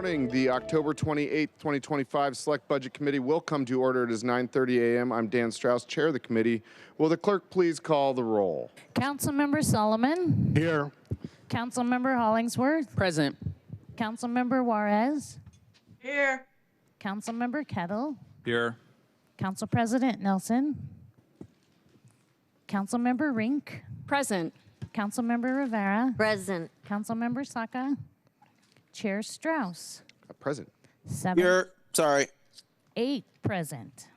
morning. The October 28th, 2025 Select Budget Committee will come to order. It is 9:30 a.m. I'm Dan Strauss, chair of the committee. Will the clerk please call the roll? Councilmember Solomon. Here. Councilmember Hollingsworth. Present. Councilmember Juarez. Here. Councilmember Kettle. Here. Council President Nelson. Councilmember Rink. Present. Councilmember Rivera. Present. Councilmember Saka. Chair Strauss. Present. 7. Here. Sorry. 8 present.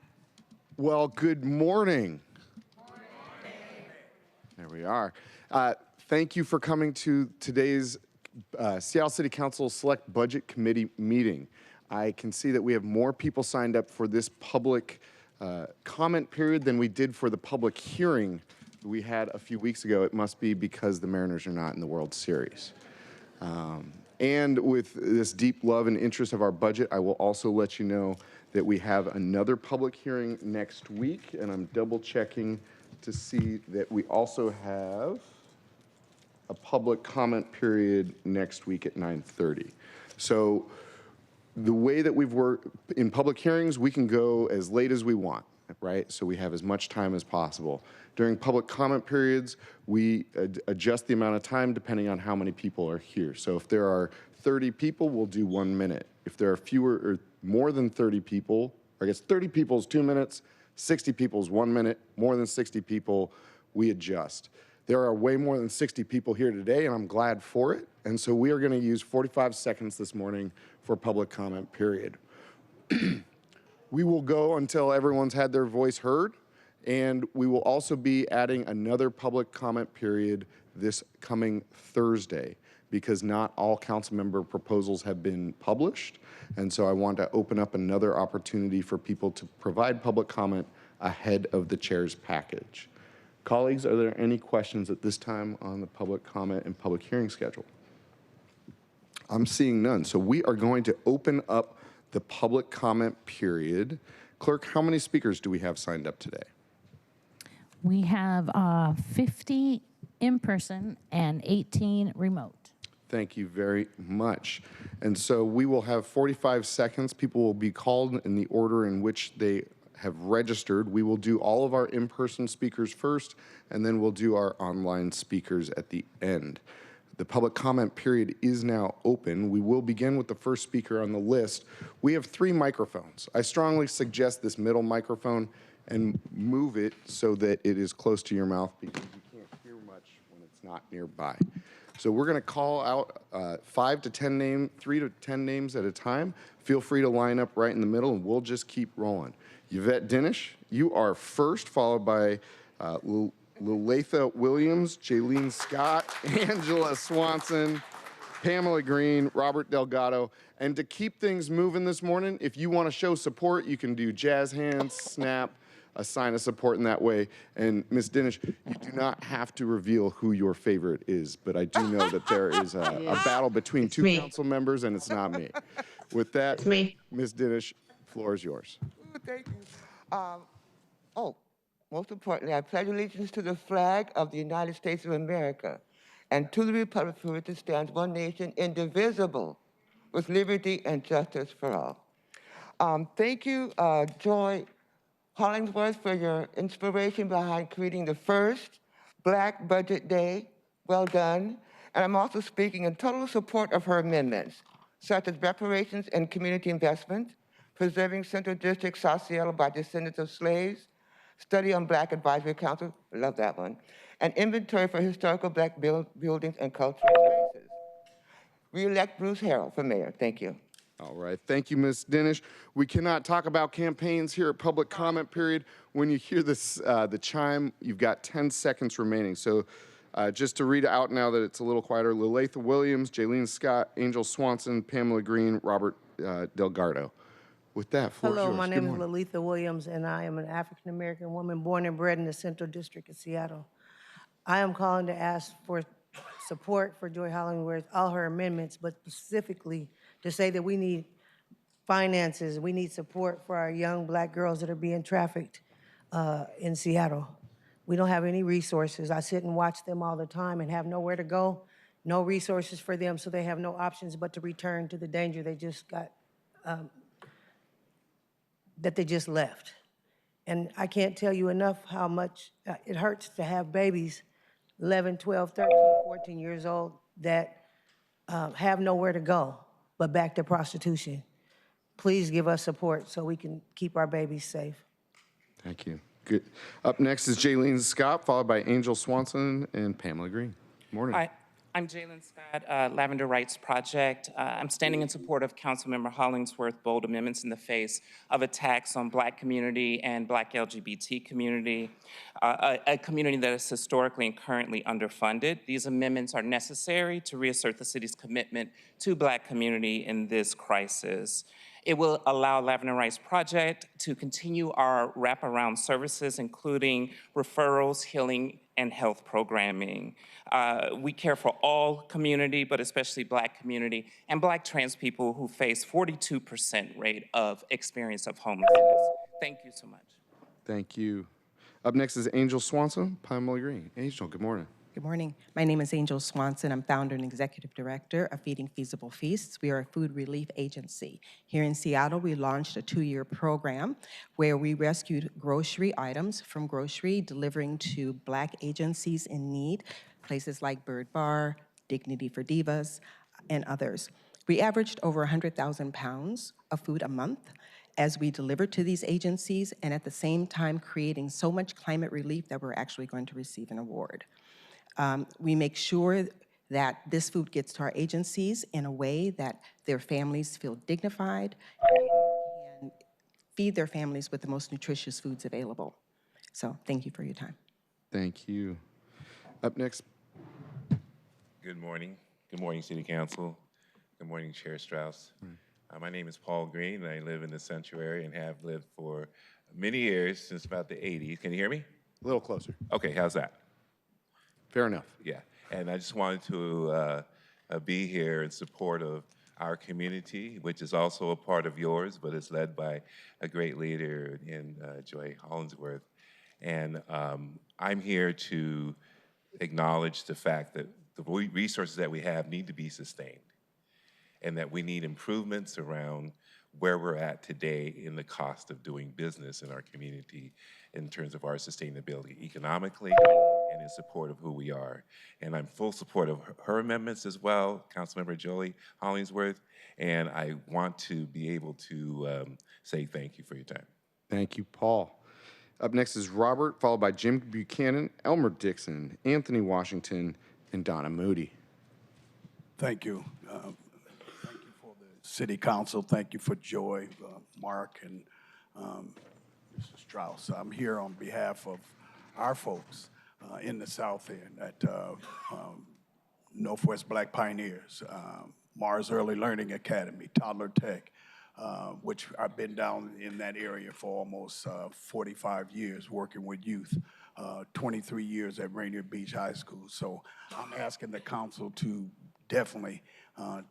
Well, good morning. There we are. Thank you for coming to today's Seattle City Council Select Budget Committee meeting. I can see that we have more people signed up for this public comment period than we did for the public hearing we had a few weeks ago. It must be because the Mariners are not in the World Series. And with this deep love and interest of our budget, I will also let you know that we have another public hearing next week, and I'm double checking to see that we also have a public comment period next week at 9:30. So the way that we've worked in public hearings, we can go as late as we want, right? So we have as much time as possible. During public comment periods, we adjust the amount of time depending on how many people are here. So if there are 30 people, we'll do 1 minute. If there are fewer or more than 30 people, or I guess 30 people is 2 minutes, 60 people is 1 minute, more than 60 people, we adjust. There are way more than 60 people here today, and I'm glad for it. And so we are going to use 45 seconds this morning for public comment period. We will go until everyone's had their voice heard, and we will also be adding another public comment period this coming Thursday because not all council member proposals have been published. And so I want to open up another opportunity for people to provide public comment ahead of the chair's package. Colleagues, are there any questions at this time on the public comment and public hearing schedule? I'm seeing none. So we are going to open up the public comment period. Clerk, how many speakers do we have signed up today? We have 50 in person and 18 remote. Thank you very much. And so we will have 45 seconds. People will be called in the order in which they have registered. We will do all of our in-person speakers first, and then we'll do our online speakers at the end. The public comment period is now open. We will begin with the first speaker on the list. We have 3 microphones. I strongly suggest this middle microphone and move it so that it is close to your mouth because you can't hear much when it's not nearby. So we're going to call out 3 to 10 names at a time. Feel free to line up right in the middle, and we'll just keep rolling. Yvette Dinish, you are first, followed by Lulatha Williams, Jaylene Scott, Angela Swanson, Pamela Green, Robert Delgado. And to keep things moving this morning, if you want to show support, you can do jazz hands, snap, a sign of support in that way. And Ms. Dinish, you do not have to reveal who your favorite is, but I do know that there is a battle between two council members, and it's not me. With that, Ms. Dinish, floor is yours. Thank you. Most importantly, I pledge allegiance to the flag of the United States of America and to the republic for which it stands, one nation, indivisible, with liberty and justice for all. Thank you, Joy Hollingsworth, for your inspiration behind creating the first Black Budget Day. Well done. And I'm also speaking in total support of her amendments, such as reparations and community investment, preserving Central District, South Seattle by descendants of slaves, study on Black Advisory Council, love that one, and inventory for historical Black buildings and cultural spaces. Re-elect Bruce Harrell for mayor. Thank you. All right, thank you, Ms. Dinish. We cannot talk about campaigns here at public comment period. When you hear this, the chime, you've got 10 seconds remaining. So just to read out now that it's a little quieter, Lulatha Williams, Jaylene Scott, Angel Swanson, Pamela Green, Robert Delgado. With that, floor is yours. Hello, my name is Lulatha Williams, and I am an African-American woman born and bred in the Central District of Seattle. I am calling to ask for support for Joy Hollingsworth, all her amendments, but specifically to say that we need finances, we need support for our young Black girls that are being trafficked in Seattle. We don't have any resources. I sit and watch them all the time and have nowhere to go. no resources for them, so they have no options but to return to the danger they just got, that they just left. And I can't tell you enough how much it hurts to have babies, 11, 12, 13, 14 years old, that have nowhere to go but back to prostitution. Please give us support so we can keep our babies safe. Thank you. Good. Up next is Jaylene Scott, followed by Angel Swanson and Pamela Green. Morning. Hi, I'm Jalen Scott, Lavender Rights Project. I'm standing in support of Councilmember Hollingsworth's bold amendments in the face of attacks on Black community and Black LGBT community, a community that is historically and currently underfunded. These amendments are necessary to reassert the city's commitment to Black community in this crisis. It will allow Lavender Rights Project to continue our wraparound services, including referrals, healing, and health programming. We care for all community, but especially Black community and Black trans people who face 42% rate of experience of homelessness. Thank you so much. Thank you. Up next is Angel Swanson, Pamela Green. Angel, good morning. Good morning. My name is Angel Swanson. I'm founder and executive director of Feeding Feasible Feasts. We are a food relief agency. Here in Seattle, we launched a 2-year program where we rescued grocery items from grocery, delivering to Black agencies in need, places like Bird Bar, Dignity for Divas, and others. We averaged over 100,000 pounds of food a month as we delivered to these agencies, and at the same time creating so much climate relief that we're actually going to receive an award. We make sure that this food gets to our agencies in a way that their families feel dignified and feed their families with the most nutritious foods available. So thank you for your time. Thank you. Up next. Good morning. Good morning, City Council. Good morning, Chair Strauss. My name is Paul Green, and I live in the sanctuary and have lived for many years, since about the 80s. Can you hear me? A little closer. Okay, how's that? Fair enough. Yeah, and I just wanted to be here in support of our community, which is also a part of yours, but it's led by a great leader in Joy Hollingsworth. And I'm here to acknowledge the fact that the resources that we have need to be sustained, and that we need improvements around where we're at today in the cost of doing business in our community in terms of our sustainability economically and in support of who we are. And I'm full support of her amendments as well, Councilmember Jolie Hollingsworth, and I want to be able to say thank you for your time. Thank you, Paul. Up next is Robert, followed by Jim Buchanan, Elmer Dixon, Anthony Washington, and Donna Moody. Thank you. Thank you for the City Council. Thank you for Joy, Mark, and Mr. Strauss. I'm here on behalf of our folks in the South End at Northwest Black Pioneers, Mars Early Learning Academy, Toddler Tech, which I've been down in that area for almost 45 years working with youth, 23 years at Rainier Beach High School. So I'm asking the council to definitely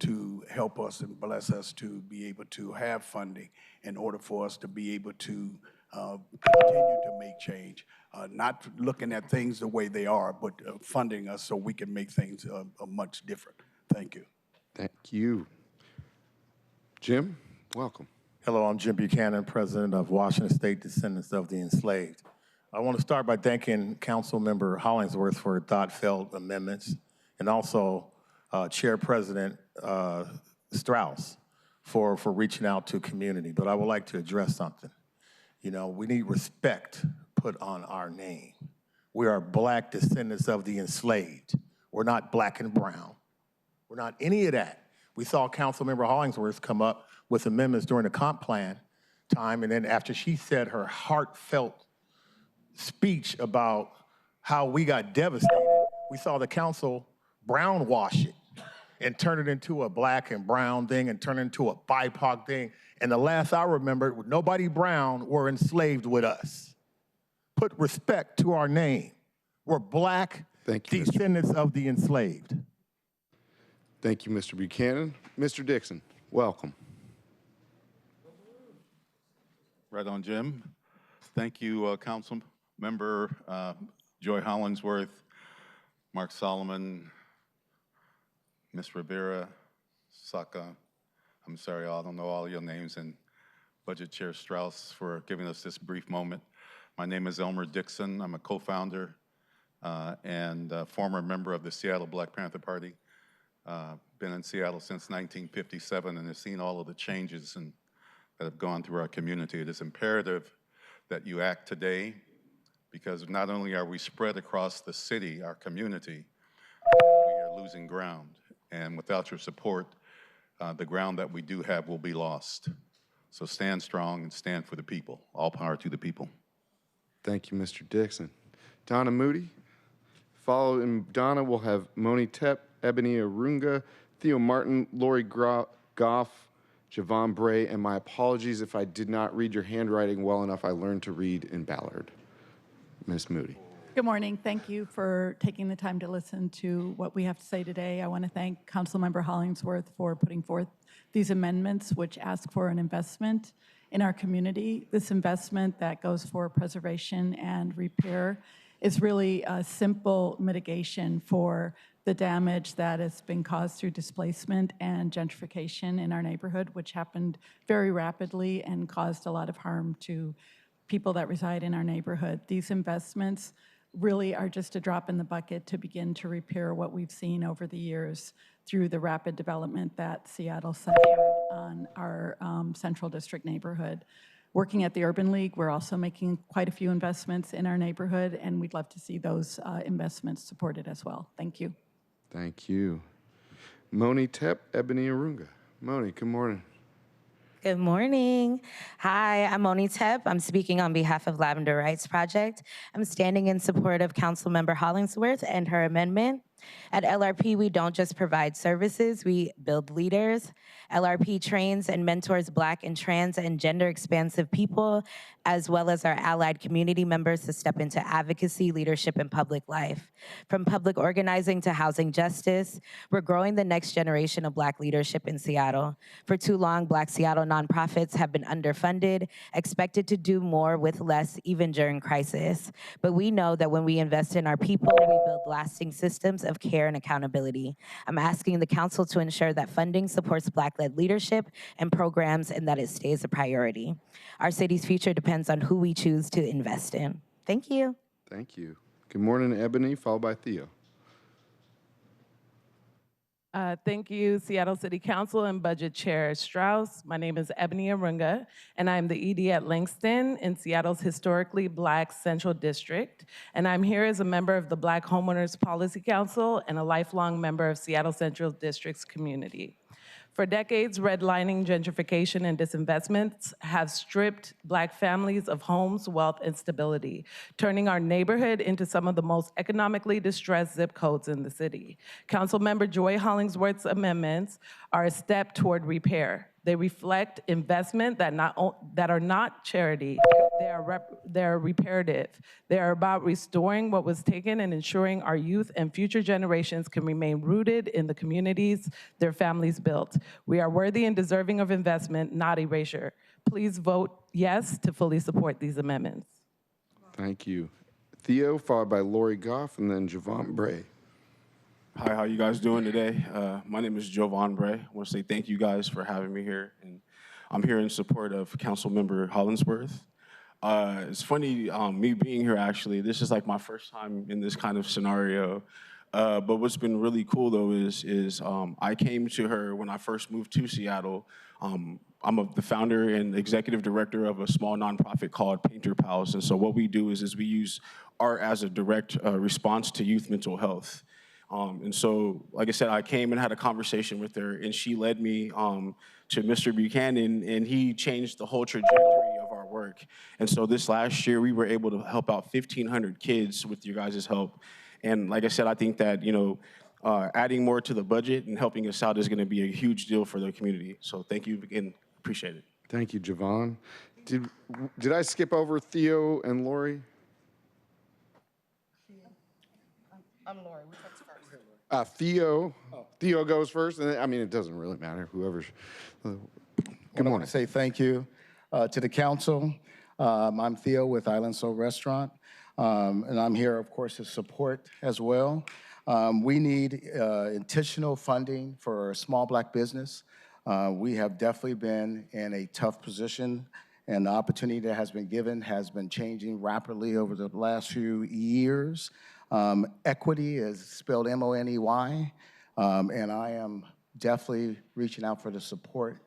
to help us and bless us to be able to have funding in order for us to be able to continue to make change. Not looking at things the way they are, but funding us so we can make things much different. Thank you. Thank you. Jim, welcome. Hello, I'm Jim Buchanan, president of Washington State Descendants of the Enslaved. I want to start by thanking Councilmember Hollingsworth for thought-felt amendments, and also Chair President Strauss for reaching out to community. But I would like to address something. You know, we need respect put on our name. We are Black descendants of the enslaved. We're not Black and brown. We're not any of that. We saw Councilmember Hollingsworth come up with amendments during the comp plan time, and then after she said her heartfelt speech about how we got devastated, we saw the council brown wash it and turn it into a Black and brown thing and turn it into a BIPOC thing. And the last I remember, nobody brown were enslaved with us. Put respect to our name. We're Black descendants of the enslaved. Thank you, Mr. Buchanan. Mr. Dixon, welcome. Right on, Jim. Thank you, Council Member Joy Hollingsworth, Mark Solomon, Ms. Rivera, Saka, I'm sorry, I don't know all your names, and Budget Chair Strauss for giving us this brief moment. My name is Elmer Dixon. I'm a co-founder and former member of the Seattle Black Panther Party. Been in Seattle since 1957 and have seen all of the changes that have gone through our community. It is imperative that you act today, because not only are we spread across the city, our community, we are losing ground. And without your support, the ground that we do have will be lost. So stand strong and stand for the people. All power to the people. Thank you, Mr. Dixon. Donna Moody. Following Donna, we'll have Moni Tepp, Ebony Arunga, Theo Martin, Lori Goff, Javon Bray, and my apologies if I did not read your handwriting well enough. I learned to read in Ballard. Ms. Moody. Good morning. Thank you for taking the time to listen to what we have to say today. I want to thank Councilmember Hollingsworth for putting forth these amendments, which ask for an investment in our community. This investment that goes for preservation and repair is really a simple mitigation for the damage that has been caused through displacement and gentrification in our neighborhood, which happened very rapidly and caused a lot of harm to people that reside in our neighborhood. These investments really are just a drop in the bucket to begin to repair what we've seen over the years through the rapid development that Seattle centered on our Central District neighborhood. Working at the Urban League, we're also making quite a few investments in our neighborhood, and we'd love to see those investments supported as well. Thank you. Thank you. Moni Tepp, Ebony Arunga. Moni, good morning. Good morning. Hi, I'm Moni Tepp. I'm speaking on behalf of Lavender Rights Project. I'm standing in support of Councilmember Hollingsworth and her amendment. At LRP, we don't just provide services, we build leaders. LRP trains and mentors Black and trans and gender expansive people, as well as our allied community members to step into advocacy, leadership, and public life. From public organizing to housing justice, we're growing the next generation of Black leadership in Seattle. For too long, Black Seattle nonprofits have been underfunded, expected to do more with less, even during crisis. But we know that when we invest in our people, we build lasting systems of care and accountability. I'm asking the council to ensure that funding supports Black-led leadership and programs and that it stays a priority. Our city's future depends on who we choose to invest in. Thank you. Thank you. Good morning, Ebony, followed by Theo. Thank you, Seattle City Council and Budget Chair Strauss. My name is Ebony Arunga, and I'm the ED at Langston in Seattle's historically Black Central District. And I'm here as a member of the Black Homeowners Policy Council and a lifelong member of Seattle Central District's community. For decades, redlining, gentrification, and disinvestments have stripped Black families of homes, wealth, and stability, turning our neighborhood into some of the most economically distressed zip codes in the city. Councilmember Joy Hollingsworth's amendments are a step toward repair. They reflect investment that are not charity, they're reparative. They are about restoring what was taken and ensuring our youth and future generations can remain rooted in the communities their families built. We are worthy and deserving of investment, not erasure. Please vote yes to fully support these amendments. Thank you. Theo, followed by Lori Goff, and then Javon Bray. Hi, how you guys doing today? My name is Javon Bray. I want to say thank you guys for having me here. And I'm here in support of Councilmember Hollingsworth. It's funny, me being here actually, this is like my first time in this kind of scenario. But what's been really cool though is I came to her when I first moved to Seattle. I'm the founder and executive director of a small nonprofit called Painter Pals. And so what we do is we use art as a direct response to youth mental health. And so, like I said, I came and had a conversation with her, and she led me to Mr. Buchanan, and he changed the whole trajectory of our work. And so this last year, we were able to help out 1,500 kids with your guys' help. And like I said, I think that, adding more to the budget and helping us out is going to be a huge deal for the community. So thank you again. Appreciate it. Thank you, Javon. Did I skip over Theo and Lori? I'm Lori. Which one's first? Theo. Theo goes first, and then, it doesn't really matter. Whoever's. Good morning. I want to say thank you to the council. I'm Theo with Island Soul Restaurant, and I'm here, of course, to support as well. We need intentional funding for small Black business. We have definitely been in a tough position, and the opportunity that has been given has been changing rapidly over the last few years. Equity is spelled M-O-N-E-Y, and I am definitely reaching out for the support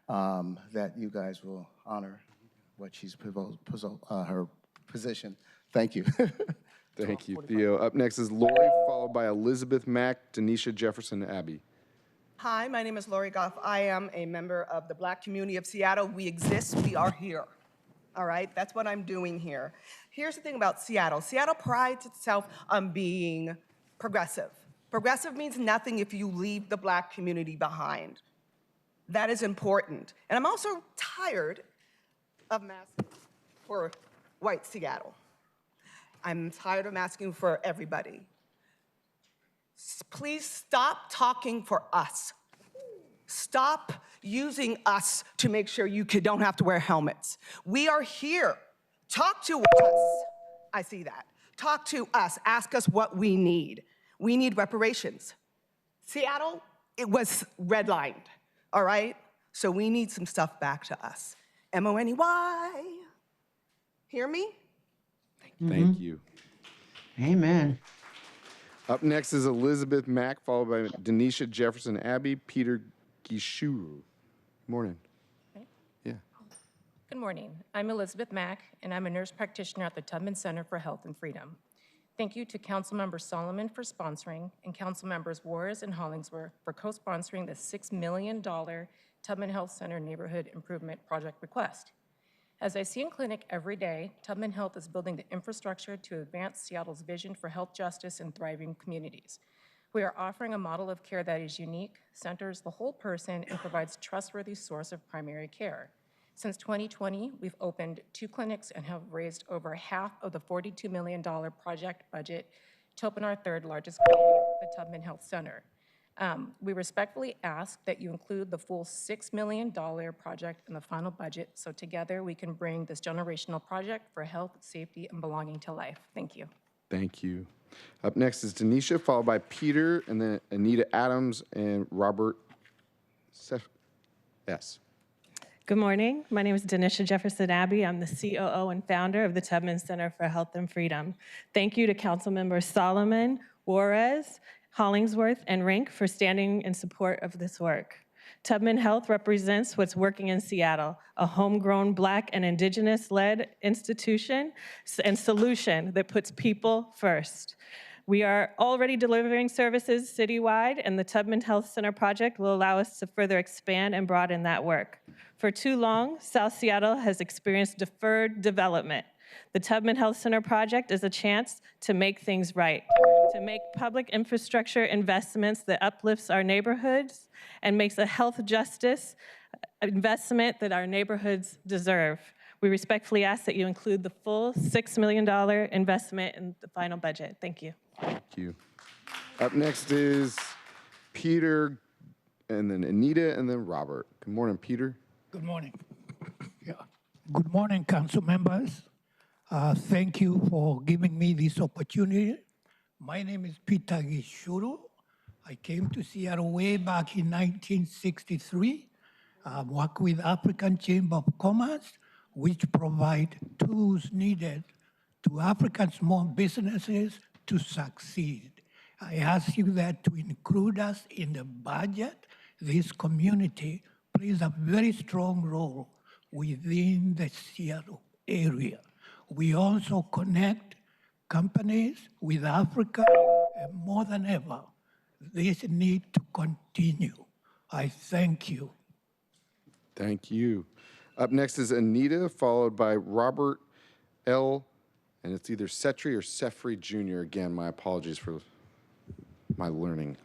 that you guys will honor what she's her position. Thank you. Thank you, Theo. Up next is Lori, followed by Elizabeth Mack, Denisha Jefferson Abbey. Hi, my name is Lori Goff. I am a member of the Black community of Seattle. We exist, we are here. All right, that's what I'm doing here. Here's the thing about Seattle. Seattle prides itself on being progressive. Progressive means nothing if you leave the Black community behind. That is important. And I'm also tired of masking for white Seattle. I'm tired of asking for everybody. Please stop talking for us. Stop using us to make sure you don't have to wear helmets. We are here. Talk to us. I see that. Talk to us. Ask us what we need. We need reparations. Seattle, it was redlined, all right? So we need some stuff back to us. M-O-N-E-Y. Hear me? Thank you. Amen. Up next is Elizabeth Mack, followed by Denisha Jefferson Abbey, Peter Gishuru. Morning. Yeah. Good morning. I'm Elizabeth Mack, and I'm a nurse practitioner at the Tubman Center for Health and Freedom. Thank you to Councilmember Solomon for sponsoring, and Councilmembers Juarez and Hollingsworth for co-sponsoring the $6 million Tubman Health Center Neighborhood Improvement Project request. As I see in clinic every day, Tubman Health is building the infrastructure to advance Seattle's vision for health justice and thriving communities. We are offering a model of care that is unique, centers the whole person, and provides trustworthy source of primary care. Since 2020, we've opened 2 clinics and have raised over half of the $42 million project budget to open our 3rd largest clinic, the Tubman Health Center. We respectfully ask that you include the full $6 million project in the final budget so together we can bring this generational project for health, safety, and belonging to life. Thank you. Thank you. Up next is Denisha, followed by Peter, and then Anita Adams and Robert S. Good morning. My name is Denisha Jefferson Abbey. I'm the COO and founder of the Tubman Center for Health and Freedom. Thank you to Councilmembers Solomon, Juarez, Hollingsworth, and Rink for standing in support of this work. Tubman Health represents what's working in Seattle, a homegrown Black and Indigenous-led institution and solution that puts people first. We are already delivering services citywide, and the Tubman Health Center project will allow us to further expand and broaden that work. For too long, South Seattle has experienced deferred development. The Tubman Health Center project is a chance to make things right, to make public infrastructure investments that uplifts our neighborhoods and makes a health justice investment that our neighborhoods deserve. We respectfully ask that you include the full $6 million investment in the final budget. Thank you. Thank you. Up next is Peter, and then Anita, and then Robert. Good morning, Peter. Good morning. Yeah. Good morning, council members. Thank you for giving me this opportunity. My name is Peter Gishuru. I came to Seattle way back in 1963. I work with African Chamber of Commerce, which provide tools needed to African small businesses to succeed. I ask you that to include us in the budget. This community plays a very strong role within the Seattle area. We also connect companies with Africa, and more than ever, this need to continue. I thank you. Thank you. Up next is Anita, followed by Robert L., and it's either Setri or Sefri Jr. Again, my apologies for my learning.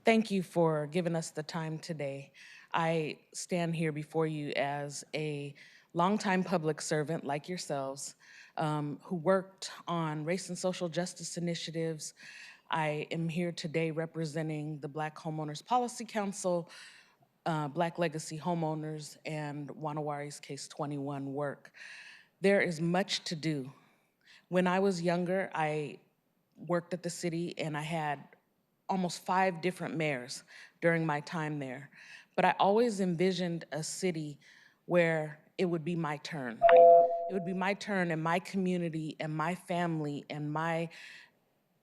Thank you for giving us the time today. I stand here before you as a longtime public servant like yourselves who worked on race and social justice initiatives. I am here today representing the Black Homeowners Policy Council, Black Legacy Homeowners, and Wanawari's Case 21 work. There is much to do. When I was younger, I worked at the city, and I had almost 5 different mayors during my time there. But I always envisioned a city where it would be my turn. It would be my turn, and my community and my family and my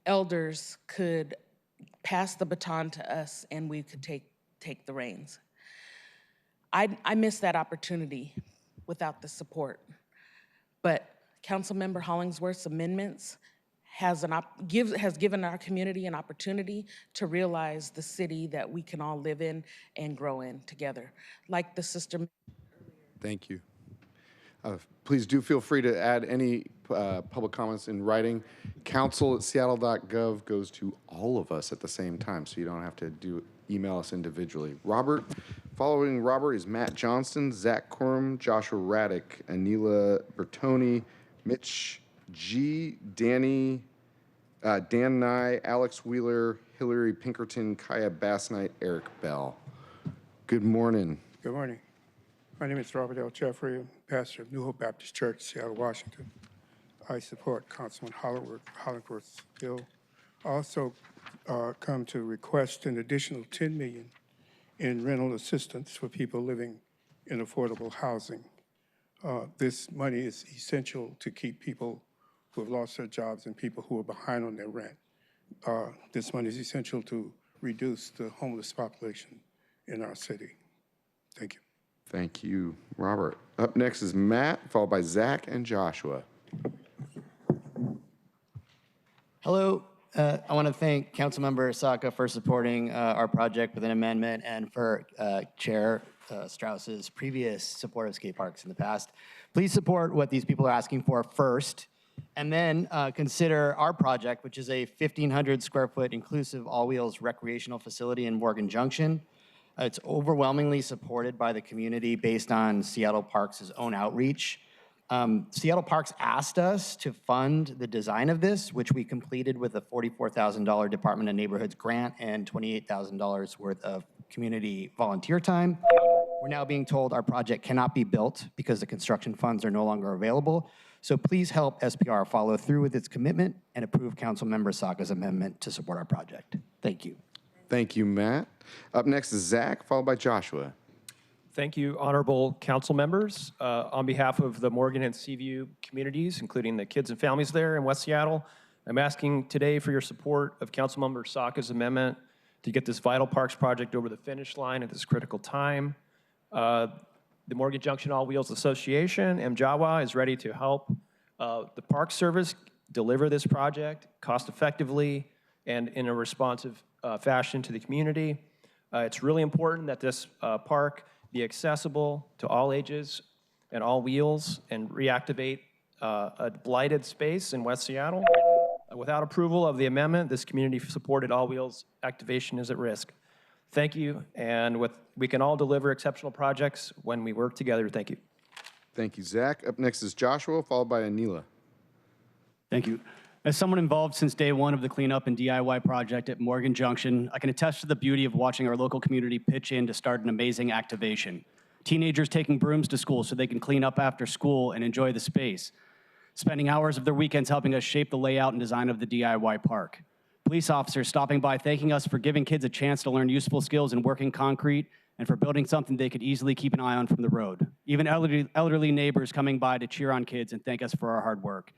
elders could pass the baton to us, and we could take the reins. I missed that opportunity without the support. But Councilmember Hollingsworth's amendments has given our community an opportunity to realize the city that we can all live in and grow in together. Like the sister. Thank you. Please do feel free to add any public comments in writing. Council@seattle.gov goes to all of us at the same time, so you don't have to email us individually. Robert, following Robert is Matt Johnston, Zach Corum, Joshua Raddick, Anila Bertoni, Mitch G, Dan Nye, Alex Wheeler, Hillary Pinkerton, Kaya Bassnight, Eric Bell. Good morning. Good morning. My name is Robert L. Jeffrey. I'm pastor of New Hope Baptist Church, Seattle, Washington. I support Councilman Hollingsworth's bill. I also come to request an additional $10 million in rental assistance for people living in affordable housing. This money is essential to keep people who have lost their jobs and people who are behind on their rent. This money is essential to reduce the homeless population in our city. Thank you. Thank you, Robert. Up next is Matt, followed by Zach and Joshua. Hello. I want to thank Councilmember Saka for supporting our project with an amendment and for Chair Strauss's previous support of skate parks in the past. Please support what these people are asking for first, and then consider our project, which is a 1,500 square foot inclusive all-wheels recreational facility in Morgan Junction. It's overwhelmingly supported by the community based on Seattle Parks' own outreach. Seattle Parks asked us to fund the design of this, which we completed with a $44,000 Department of Neighborhoods grant and $28,000 worth of community volunteer time. We're now being told our project cannot be built because the construction funds are no longer available. So please help SPR follow through with its commitment and approve Councilmember Saka's amendment to support our project. Thank you. Thank you, Matt. Up next is Zach, followed by Joshua. Thank you, honorable council members. On behalf of the Morgan and Seaview communities, including the kids and families there in West Seattle, I'm asking today for your support of Councilmember Saka's amendment to get this vital parks project over the finish line at this critical time. The Morgan Junction All Wheels Association, MJAWA, is ready to help the Park Service deliver this project cost effectively and in a responsive fashion to the community. It's really important that this park be accessible to all ages and all wheels and reactivate a blighted space in West Seattle. Without approval of the amendment, this community-supported all wheels activation is at risk. Thank you, and we can all deliver exceptional projects when we work together. Thank you. Thank you, Zach. Up next is Joshua, followed by Anila. Thank you. As someone involved since day one of the cleanup and DIY project at Morgan Junction, I can attest to the beauty of watching our local community pitch in to start an amazing activation. Teenagers taking brooms to school so they can clean up after school and enjoy the space. Spending hours of their weekends helping us shape the layout and design of the DIY park. Police officers stopping by thanking us for giving kids a chance to learn useful skills in working concrete and for building something they could easily keep an eye on from the road. Even elderly neighbors coming by to cheer on kids and thank us for our hard work.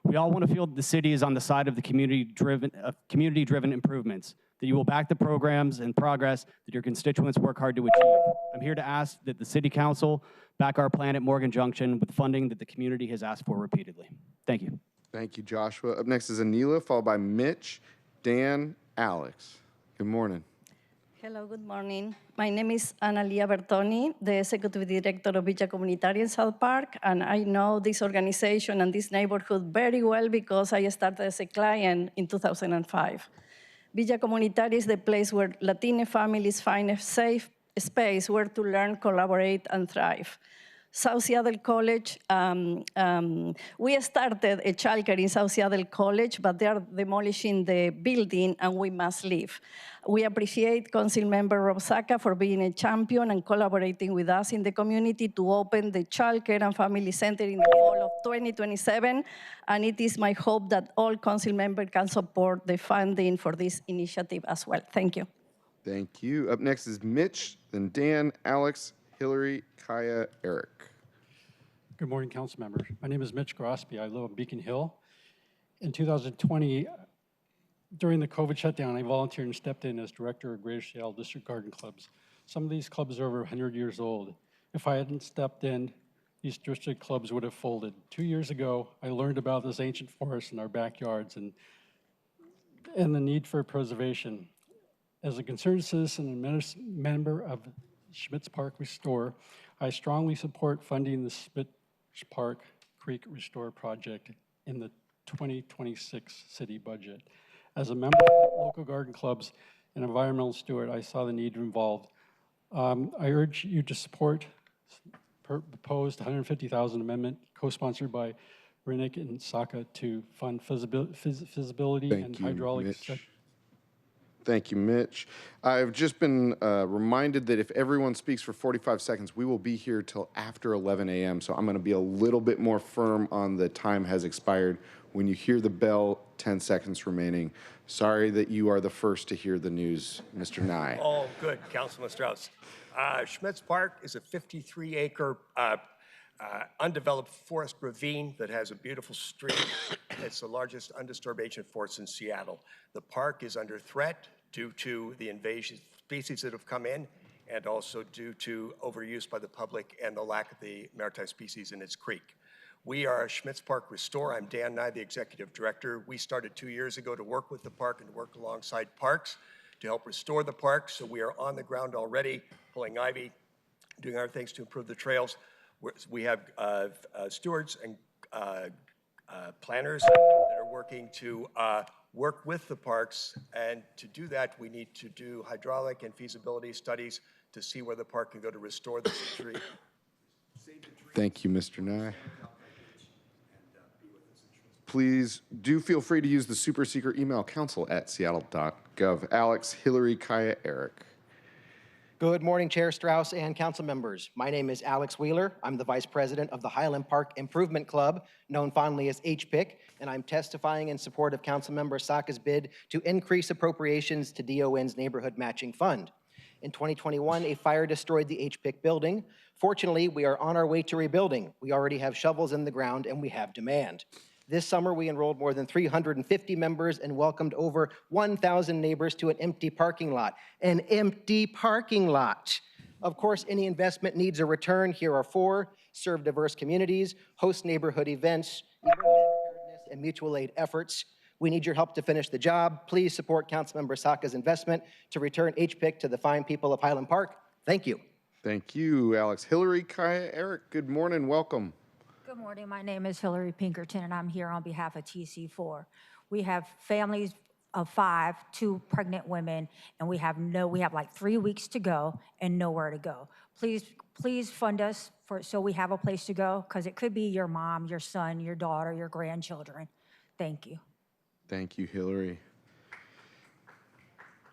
We all want to feel that the city is on the side of the community-driven improvements, that you will back the programs and progress that your constituents work hard to achieve. I'm here to ask that the City Council back our plan at Morgan Junction with funding that the community has asked for repeatedly. Thank you. Thank you, Joshua. Up next is Anila, followed by Mitch, Dan, Alex. Good morning. Hello, good morning. My name is Analia Bertoni, the Executive Director of Villa Comunitaria in South Park, and I know this organization and this neighborhood very well because I started as a client in 2005. Villa Comunitaria is the place where Latino families find a safe space where to learn, collaborate, and thrive. South Seattle College, we started a childcare in South Seattle College, but they are demolishing the building and we must leave. We appreciate Councilmember Rob Saka for being a champion and collaborating with us in the community to open the childcare and family center in the fall of 2027. And it is my hope that all council members can support the funding for this initiative as well. Thank you. Thank you. Up next is Mitch, then Dan, Alex, Hillary, Kaya, Eric. Good morning, council members. My name is Mitch Grosby. I live on Beacon Hill. In 2020, during the COVID shutdown, I volunteered and stepped in as director of Greater Seattle District Garden Clubs. Some of these clubs are over 100 years old. If I hadn't stepped in, these district clubs would have folded. 2 years ago, I learned about this ancient forest in our backyards and the need for preservation. As a concerned citizen and member of Schmitz Park Restore, I strongly support funding the Schmitz Park Creek Restore project in the 2026 city budget. As a member of local garden clubs and environmental steward, I saw the need involved. I urge you to support proposed $150,000 amendment co-sponsored by Renick and Saka to fund feasibility and hydraulic. Thank you, Mitch. I've just been reminded that if everyone speaks for 45 seconds, we will be here till after 11 a.m. So I'm going to be a little bit more firm on the time has expired. When you hear the bell, 10 seconds remaining. Sorry that you are the first to hear the news, Mr. Nye. Oh, good, Councilman Strauss. Schmitz Park is a 53-acre undeveloped forest ravine that has a beautiful stream. It's the largest undisturbed ancient forest in Seattle. The park is under threat due to the invasive species that have come in and also due to overuse by the public and the lack of the maritime species in its creek. We are Schmitz Park Restore. I'm Dan Nye, the executive director. We started 2 years ago to work with the park and to work alongside parks to help restore the park. So we are on the ground already, pulling ivy, doing other things to improve the trails. We have stewards and planners that are working to work with the parks, and to do that, we need to do hydraulic and feasibility studies to see where the park can go to restore the tree. Thank you, Mr. Nye. Please do feel free to use the super secret email council@seattle.gov. Alex, Hillary, Kaya, Eric. Good morning, Chair Strauss and council members. My name is Alex Wheeler. I'm the vice president of the Highland Park Improvement Club, known fondly as HPIC, and I'm testifying in support of Councilmember Saka's bid to increase appropriations to DON's Neighborhood Matching Fund. In 2021, a fire destroyed the HPIC building. Fortunately, we are on our way to rebuilding. We already have shovels in the ground and we have demand. This summer, we enrolled more than 350 members and welcomed over 1,000 neighbors to an empty parking lot. An empty parking lot. Of course, any investment needs a return. Here are four: serve diverse communities, host neighborhood events, and mutual aid efforts. We need your help to finish the job. Please support Councilmember Saka's investment to return HPIC to the fine people of Highland Park. Thank you. Thank you, Alex. Hillary, Kaya, Eric, good morning, welcome. Good morning. My name is Hillary Pinkerton, and I'm here on behalf of TC4. We have families of 5, 2 pregnant women, and we have like 3 weeks to go and nowhere to go. Please fund us so we have a place to go, because it could be your mom, your son, your daughter, your grandchildren. Thank you. Thank you, Hillary.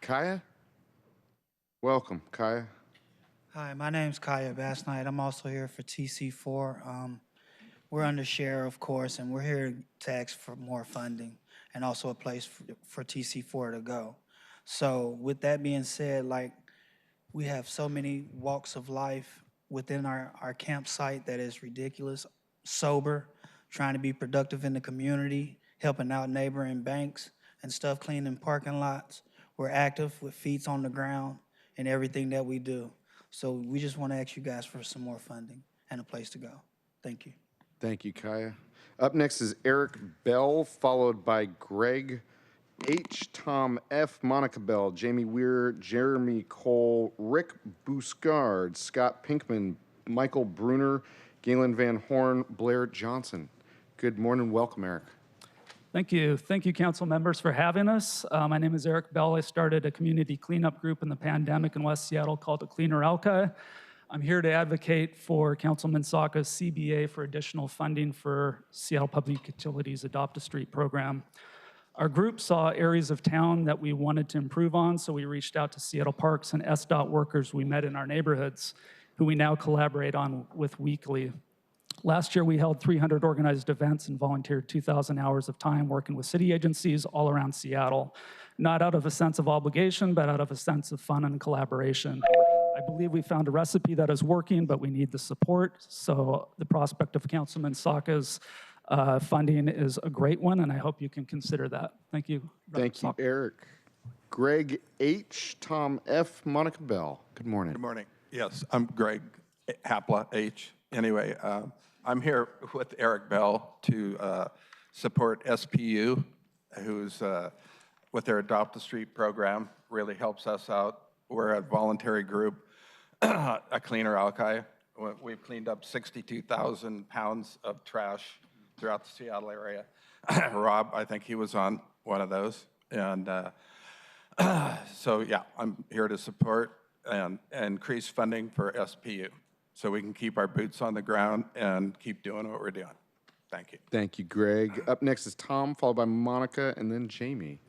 Kaya? Welcome, Kaya. Hi, my name's Kaya Bassnight. I'm also here for TC4. We're under share, of course, and we're here to ask for more funding and also a place for TC4 to go. So with that being said, like, we have so many walks of life within our campsite that is ridiculous. Sober, trying to be productive in the community, helping out neighboring banks and stuff, cleaning parking lots. We're active with feet on the ground in everything that we do. So we just want to ask you guys for some more funding and a place to go. Thank you. Thank you, Kaya. Up next is Eric Bell, followed by Greg H., Tom F., Monica Bell, Jamie Weir, Jeremy Cole, Rick Buscard, Scott Pinkman, Michael Bruner, Galen Van Horn, Blair Johnson. Good morning. Welcome, Eric. Thank you. Thank you, council members, for having us. My name is Eric Bell. I started a community cleanup group in the pandemic in West Seattle called the Cleaner Alka. I'm here to advocate for Councilman Saka's CBA for additional funding for Seattle Public Utilities Adopt a Street program. Our group saw areas of town that we wanted to improve on, so we reached out to Seattle Parks and SDOT workers we met in our neighborhoods, who we now collaborate on with weekly. Last year, we held 300 organized events and volunteered 2,000 hours of time working with city agencies all around Seattle, not out of a sense of obligation, but out of a sense of fun and collaboration. I believe we found a recipe that is working, but we need the support. So the prospect of Councilman Saka's funding is a great one, and I hope you can consider that. Thank you. Thank you, Eric. Greg H., Tom F., Monica Bell. Good morning. Good morning. Yes, I'm Greg Hapla H. Anyway, I'm here with Eric Bell to support SPU, who's with their Adopt a Street program, really helps us out. We're a voluntary group, a cleaner alki. We've cleaned up 62,000 pounds of trash throughout the Seattle area. Rob, I think he was on one of those. And so, yeah, I'm here to support and increase funding for SPU so we can keep our boots on the ground and keep doing what we're doing. Thank you. Thank you, Greg. Up next is Tom, followed by Monica, and then Jamie.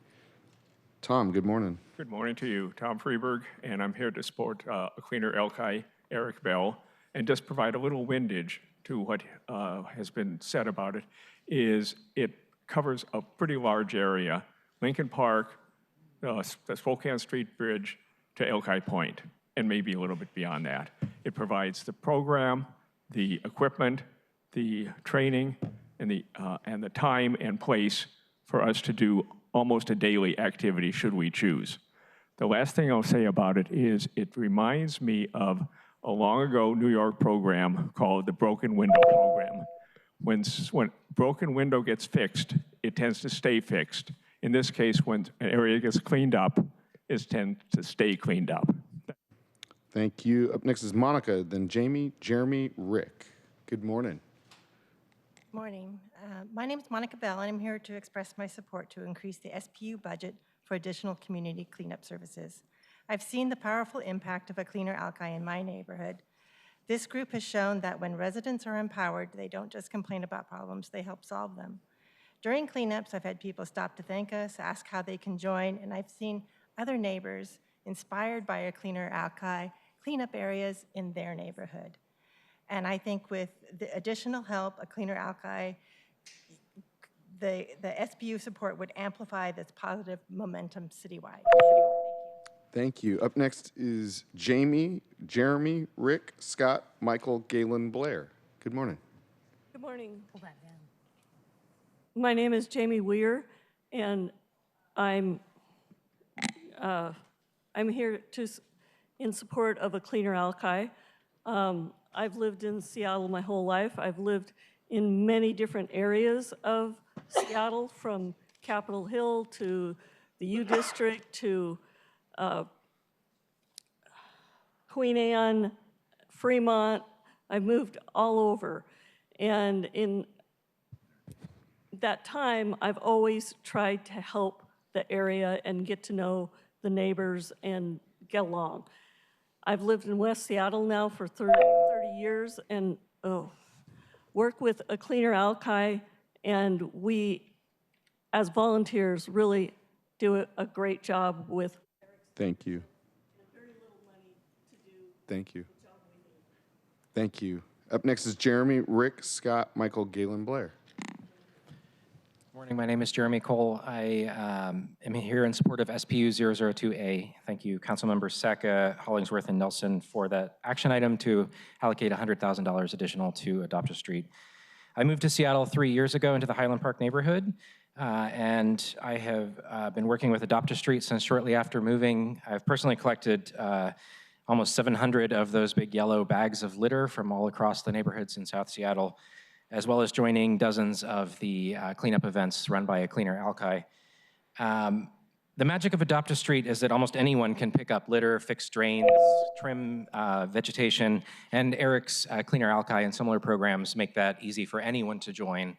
Tom, good morning. Good morning to you. Tom Freeberg, and I'm here to support a cleaner alki, Eric Bell, and just provide a little windage to what has been said about it. Is it covers a pretty large area, Lincoln Park, the Spokane Street Bridge to Alki Point, and maybe a little bit beyond that. It provides the program, the equipment, the training, and the time and place for us to do almost a daily activity should we choose. The last thing I'll say about it is it reminds me of a long ago New York program called the Broken Window Program. When broken window gets fixed, it tends to stay fixed. In this case, when an area gets cleaned up, it tends to stay cleaned up. Thank you. Up next is Monica, then Jamie, Jeremy, Rick. Good morning. Morning. My name is Monica Bell, and I'm here to express my support to increase the SPU budget for additional community cleanup services. I've seen the powerful impact of a cleaner alki in my neighborhood. This group has shown that when residents are empowered, they don't just complain about problems, they help solve them. During cleanups, I've had people stop to thank us, ask how they can join, and I've seen other neighbors inspired by a cleaner alki clean up areas in their neighborhood. And I think with the additional help, a cleaner alki, the SPU support would amplify this positive momentum citywide. Thank you. Up next is Jamie, Jeremy, Rick, Scott, Michael, Galen, Blair. Good morning. Good morning. My name is Jamie Weir, and I'm here in support of a cleaner alki. I've lived in Seattle my whole life. I've lived in many different areas of Seattle, from Capitol Hill to the U District to Queen Anne, Fremont. I've moved all over. And in that time, I've always tried to help the area and get to know the neighbors and get along. I've lived in West Seattle now for 30 years and work with a cleaner alki, and we, as volunteers, really do a great job with. Thank you. Thank you. Thank you. Up next is Jeremy, Rick, Scott, Michael, Galen, Blair. Morning, my name is Jeremy Cole. I am here in support of SPU 002A. Thank you, Councilmembers Saka, Hollingsworth, and Nelson for that action item to allocate $100,000 additional to Adopt a Street. I moved to Seattle 3 years ago into the Highland Park neighborhood, and I have been working with Adopt a Street since shortly after moving. I've personally collected almost 700 of those big yellow bags of litter from all across the neighborhoods in South Seattle, as well as joining dozens of the cleanup events run by a cleaner alki. The magic of Adopt a Street is that almost anyone can pick up litter, fix drains, trim vegetation, and Eric's Cleaner Alki and similar programs make that easy for anyone to join.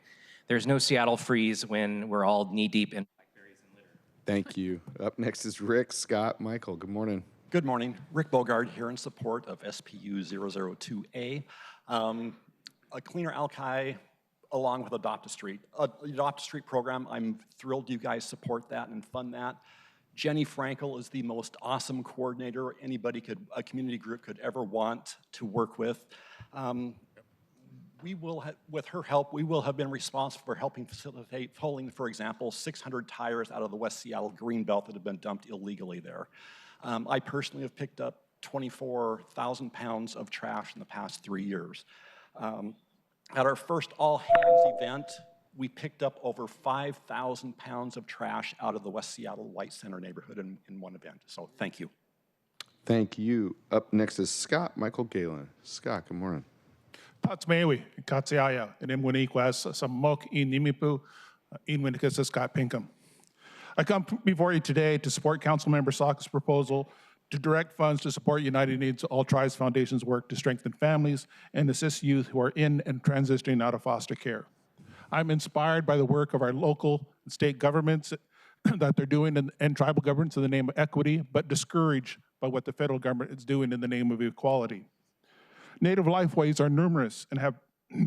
There's no Seattle freeze when we're all knee-deep in blackberries and litter. Thank you. Up next is Rick, Scott, Michael. Good morning. Good morning. Rick Bogard here in support of SPU 002A. A cleaner Alki along with Adopt a Street. The Adopt a Street program, I'm thrilled you guys support that and fund that. Jenny Frankel is the most awesome coordinator a community group could ever want to work with. With her help, we will have been responsible for helping facilitate pulling, for example, 600 tires out of the West Seattle greenbelt that have been dumped illegally there. I personally have picked up 24,000 pounds of trash in the past 3 years. At our first all-hands event, we picked up over 5,000 pounds of trash out of the West Seattle White Center neighborhood in one event. So thank you. Thank you. Up next is Scott Michael Galen. Scott, good morning. Patsmewi, Katsiaya, and Imwiniquas, some Mok in Nimipu, in Winnicus, Scott Pinkham. I come before you today to support Councilmember Saka's proposal to direct funds to support United Needs All Tribes Foundation's work to strengthen families and assist youth who are in and transitioning out of foster care. I'm inspired by the work of our local and state governments that they're doing and tribal governments in the name of equity, but discouraged by what the federal government is doing in the name of equality. Native lifeways are numerous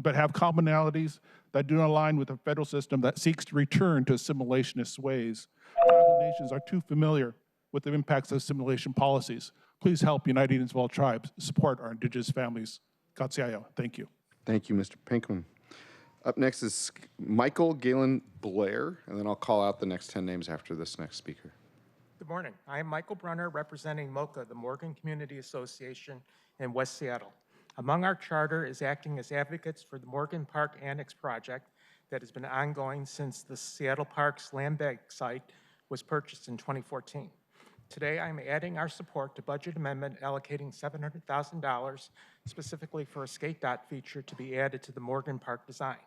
but have commonalities that do not align with a federal system that seeks to return to assimilationist ways. Tribal nations are too familiar with the impacts of assimilation policies. Please help United Nations of All Tribes support our Indigenous families. Katsiayo, thank you. Thank you, Mr. Pinkham. Up next is Michael Galen Blair, and then I'll call out the next 10 names after this next speaker. Good morning. I am Michael Brunner, representing MOCA, the Morgan Community Association in West Seattle. Among our charter is acting as advocates for the Morgan Park Annex project that has been ongoing since the Seattle Park's land bank site was purchased in 2014. Today, I'm adding our support to budget amendment allocating $700,000 specifically for a skate dot feature to be added to the Morgan Park design.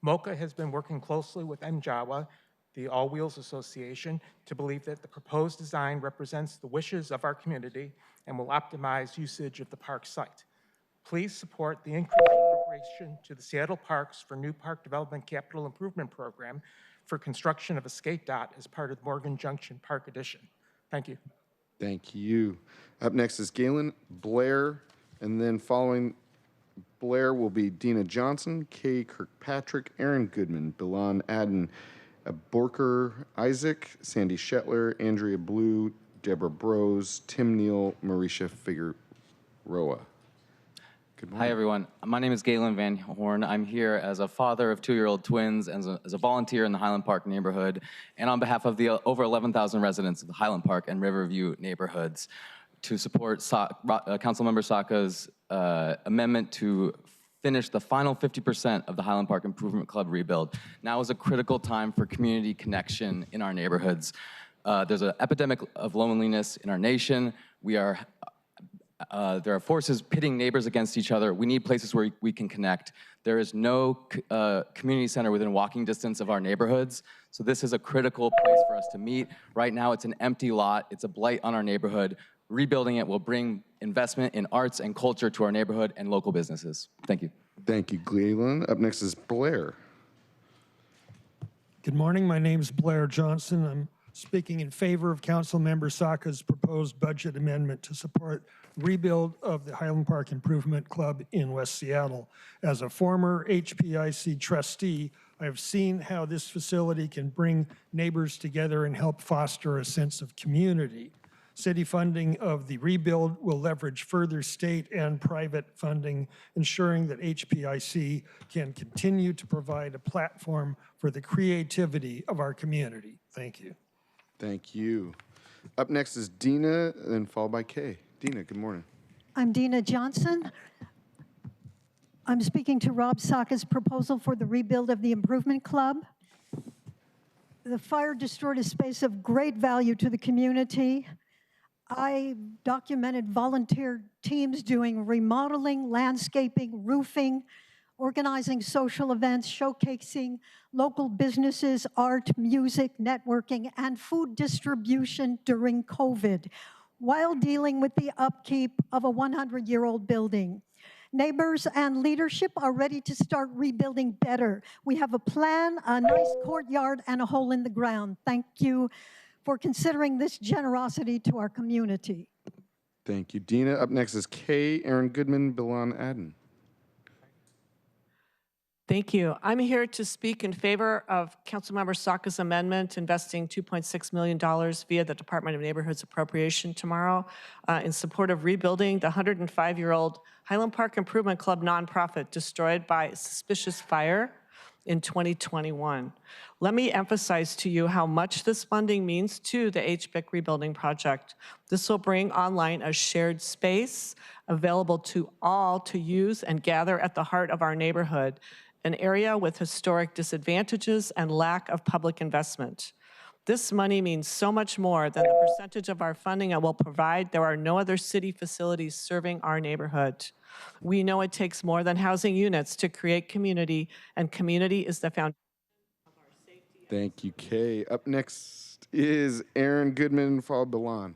MOCA has been working closely with MJAWA, the All Wheels Association, to believe that the proposed design represents the wishes of our community and will optimize usage of the park site. Please support the increased appropriation to the Seattle Parks for New Park Development Capital Improvement Program for construction of a skate dot as part of the Morgan Junction Park Addition. Thank you. Thank you. Up next is Galen Blair, and then following Blair will be Dina Johnson, Kay Kirkpatrick, Aaron Goodman, Bilan Adden, Borker Isaac, Sandy Shetler, Andrea Blue, Deborah Brose, Tim Neal, Marisha Figueroa. Hi, everyone. My name is Galen Van Horn. I'm here as a father of 2-year-old twins and as a volunteer in the Highland Park neighborhood, and on behalf of the over 11,000 residents of the Highland Park and Riverview neighborhoods to support Councilmember Saka's amendment to finish the final 50% of the Highland Park Improvement Club rebuild. Now is a critical time for community connection in our neighborhoods. There's an epidemic of loneliness in our nation. There are forces pitting neighbors against each other. We need places where we can connect. There is no community center within walking distance of our neighborhoods, so this is a critical place for us to meet. Right now, it's an empty lot. It's a blight on our neighborhood. Rebuilding it will bring investment in arts and culture to our neighborhood and local businesses. Thank you. Thank you, Galen. Up next is Blair. Good morning. My name is Blair Johnson. I'm speaking in favor of Councilmember Saka's proposed budget amendment to support rebuild of the Highland Park Improvement Club in West Seattle. As a former HPIC trustee, I've seen how this facility can bring neighbors together and help foster a sense of community. City funding of the rebuild will leverage further state and private funding, ensuring that HPIC can continue to provide a platform for the creativity of our community. Thank you. Thank you. Up next is Dina, then followed by Kay. Dina, good morning. I'm Dina Johnson. I'm speaking to Rob Saka's proposal for the rebuild of the Improvement Club. The fire destroyed a space of great value to the community. I documented volunteer teams doing remodeling, landscaping, roofing, organizing social events, showcasing local businesses, art, music, networking, and food distribution during COVID, while dealing with the upkeep of a 100-year-old building. Neighbors and leadership are ready to start rebuilding better. We have a plan, a nice courtyard, and a hole in the ground. Thank you for considering this generosity to our community. Thank you, Dina. Up next is Kay, Aaron Goodman, Bilan Adden. Thank you. I'm here to speak in favor of Councilmember Saka's amendment investing $2.6 million via the Department of Neighborhoods appropriation tomorrow in support of rebuilding the 105-year-old Highland Park Improvement Club nonprofit destroyed by a suspicious fire in 2021. Let me emphasize to you how much this funding means to the HPIC rebuilding project. This will bring online a shared space available to all to use and gather at the heart of our neighborhood, an area with historic disadvantages and lack of public investment. This money means so much more than the percentage of our funding it will provide. There are no other city facilities serving our neighborhood. We know it takes more than housing units to create community, and community is the foundation of our safety. Thank you, Kay. Up next is Aaron Goodman, followed by Bilan.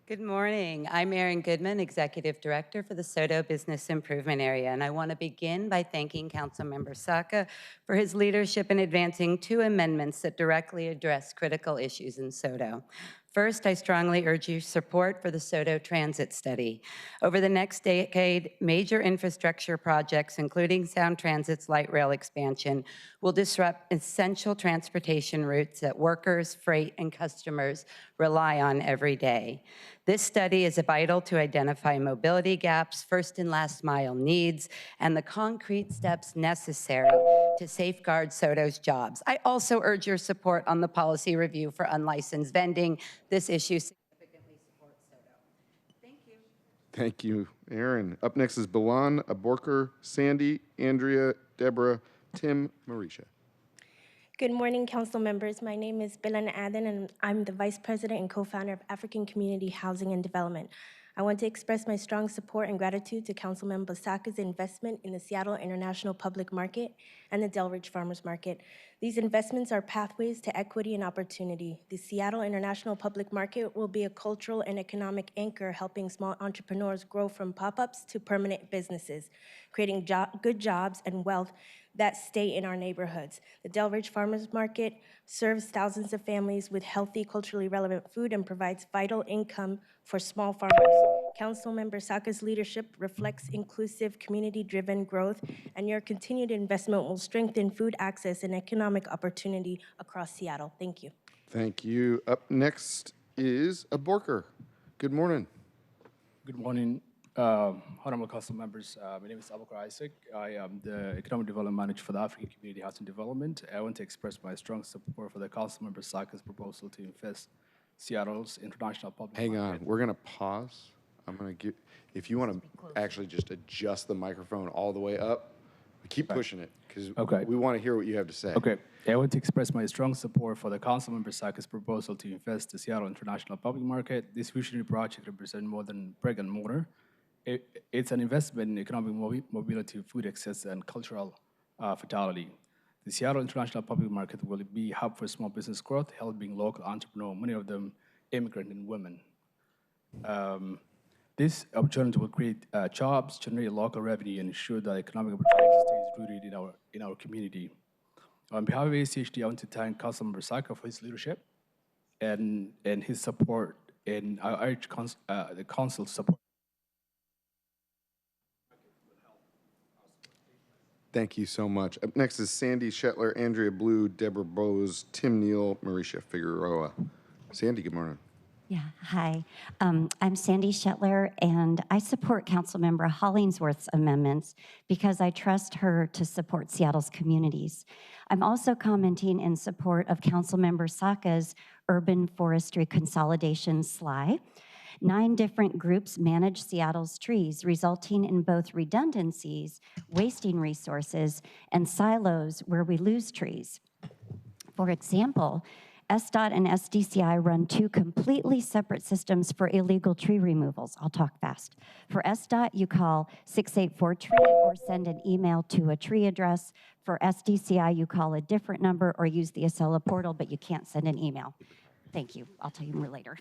Good morning. I'm Erin Goodman, Executive Director for the SODO Business Improvement Area, and I want to begin by thanking Councilmember Saka for his leadership in advancing 2 amendments that directly address critical issues in SODO. First, I strongly urge your support for the SODO Transit Study. Over the next decade, major infrastructure projects, including Sound Transit's light rail expansion, will disrupt essential transportation routes that workers, freight, and customers rely on every day. This study is vital to identify mobility gaps, first and last mile needs, and the concrete steps necessary to safeguard SODO's jobs. I also urge your support on the policy review for unlicensed vending. This issue significantly supports SODO. Thank you. Thank you, Aaron. Up next is Bilan, Aborker, Sandy, Andrea, Deborah, Tim, Marisha. Good morning, council members. My name is Bilan Adden, and I'm the Vice President and co-founder of African Community Housing and Development. I want to express my strong support and gratitude to Councilmember Saka's investment in the Seattle International Public Market and the Delridge Farmers Market. These investments are pathways to equity and opportunity. The Seattle International Public Market will be a cultural and economic anchor, helping small entrepreneurs grow from pop-ups to permanent businesses, creating good jobs and wealth that stay in our neighborhoods. The Delridge Farmers Market serves thousands of families with healthy, culturally relevant food and provides vital income for small farmers. Councilmember Saka's leadership reflects inclusive, community-driven growth, and your continued investment will strengthen food access and economic opportunity across Seattle. Thank you. Thank you. Up next is Aborker. Good morning. Good morning, honorable council members. My name is Abubakar Isaac. I am the Economic Development Manager for the African Community Housing Development. I want to express my strong support for the Councilmember Saka's proposal to invest Seattle's international public Hang market. on, we're gonna pause. I'm gonna give, if you wanna actually just adjust the microphone all the way up, keep pushing it, because we wanna hear what you have to say. Okay, I want to express my strong support for the Councilmember Saka's proposal to invest the Seattle International Public Market. This visionary project represents more than brick and mortar. It's an investment in economic mobility, food access, and cultural vitality. The Seattle International Public Market will be a hub for small business growth, helping local entrepreneurs, many of them immigrant and women. This opportunity will create jobs, generate local revenue, and ensure that economic opportunity stays rooted in our community. On behalf of ACHD, I want to thank Councilmember Saka for his leadership and his support, and I urge the council support. Thank you so much. Up next is Sandy Shetler, Andrea Blue, Deborah Bose, Tim Neal, Marisha Figueroa. Sandy, good morning. Yeah, hi. I'm Sandy Shetler, and I support Councilmember Hollingsworth's amendments because I trust her to support Seattle's communities. I'm also commenting in support of Councilmember Saka's urban forestry consolidation SLI. 9 different groups manage Seattle's trees, resulting in both redundancies, wasting resources, and silos where we lose trees. For example, SDOT and SDCI run 2 completely separate systems for illegal tree removals. I'll talk fast. For SDOT, you call 684-TREE or send an email to a tree address. For SDCI, you call a different number or use the Acela portal, but you can't send an email. Thank you. I'll tell you more later.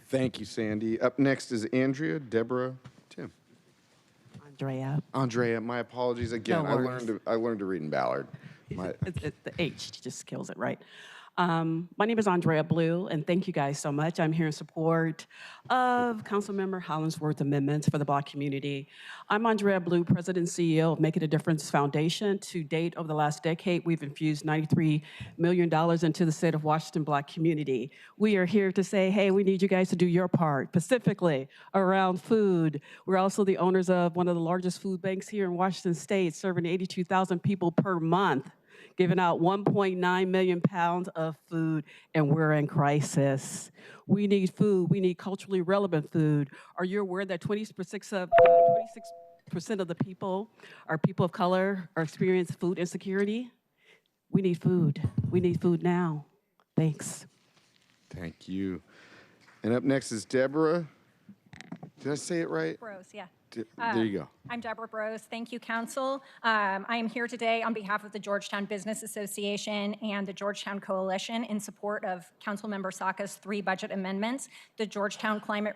Thank you, Sandy. Up next is Andrea, Deborah, Tim. Andrea, my apologies again. No I worries. learned to read in Ballard. The H just kills it, right? My name is Andrea Blue, and thank you guys so much. I'm here in support of Councilmember Hollingsworth amendments for the Black community. I'm Andrea Blue, President and CEO of Making a Difference Foundation. To date, over the last decade, we've infused $93 million into the state of Washington Black community. We are here to say, hey, we need you guys to do your part, specifically around food. We're also the owners of one of the largest food banks here in Washington State, serving 82,000 people per month, giving out 1.9 million pounds of food, and we're in crisis. We need food. We need culturally relevant food. Are you aware that 26% of the people are people of color or experience food insecurity? We need food. We need food now. Thanks. Thank you. And up next is Deborah. Did I say it right? Bros, yeah. There you go. I'm Deborah Bros. Thank you, Council. I am here today on behalf of the Georgetown Business Association and the Georgetown Coalition in support of Councilmember Saka's 3 budget amendments: the Georgetown Climate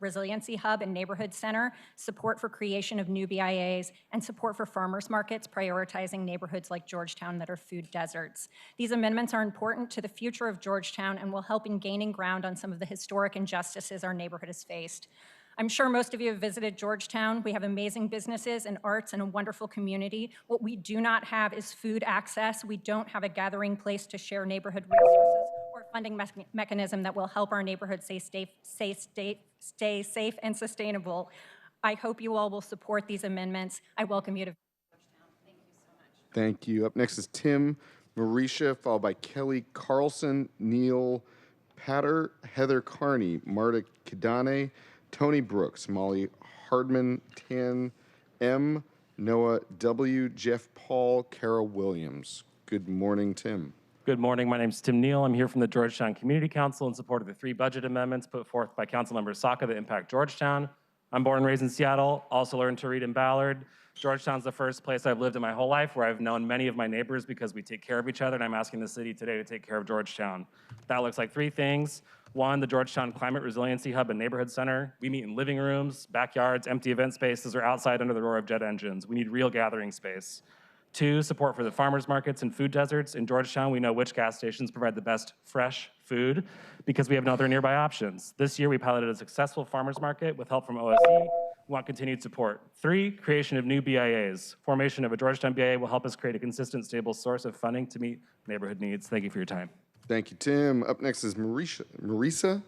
Resiliency Hub and Neighborhood Center, support for creation of new BIAs, and support for farmers markets, prioritizing neighborhoods like Georgetown that are food deserts. These amendments are important to the future of Georgetown and will help in gaining ground on some of the historic injustices our neighborhood has faced. I'm sure most of you have visited Georgetown. We have amazing businesses and arts and a wonderful community. What we do not have is food access. We don't have a gathering place to share neighborhood resources or funding mechanism that will help our neighborhood stay safe and sustainable. I hope you all will support these amendments. I welcome you to Georgetown. Thank you so much. Thank you. Up next is Tim Marisha, followed by Kelly Carlson, Neil Patter, Heather Carney, Marta Kidane, Tony Brooks, Molly Hardman, Tan M, Noah W, Jeff Paul, Kara Williams. Good morning, Tim. Good morning. My name is Tim Neal. I'm here from the Georgetown Community Council in support of the 3 budget amendments put forth by Councilmember Saka that impact Georgetown. I'm born and raised in Seattle, also learned to read in Ballard. Georgetown's the first place I've lived in my whole life where I've known many of my neighbors because we take care of each other, and I'm asking the city today to take care of Georgetown. That looks like 3 things. 1, the Georgetown Climate Resiliency Hub and Neighborhood Center. We meet in living rooms, backyards, empty event spaces, or outside under the roar of jet engines. We need real gathering space. 2, support for the farmers markets and food deserts. In Georgetown, we know which gas stations provide the best fresh food because we have no other nearby options. This year, we piloted a successful farmers market with help from OSE. We want continued support. 3, creation of new BIAs. Formation of a Georgetown BIA will help us create a consistent, stable source of funding to meet neighborhood needs. Thank you for your time. Thank you, Tim. Up next is Marisa.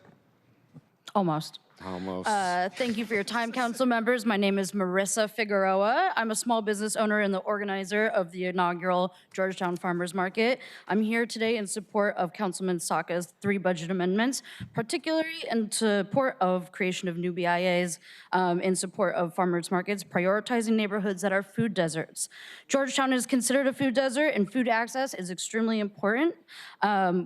Almost. Thank you for your time, council members. My name is Marissa Figueroa. I'm a small business owner and the organizer of the inaugural Georgetown Farmers Market. I'm here today in support of Councilman Saka's 3 budget amendments, particularly in support of creation of new BIAs, in support of farmers markets, prioritizing neighborhoods that are food deserts. Georgetown is considered a food desert, and food access is extremely important.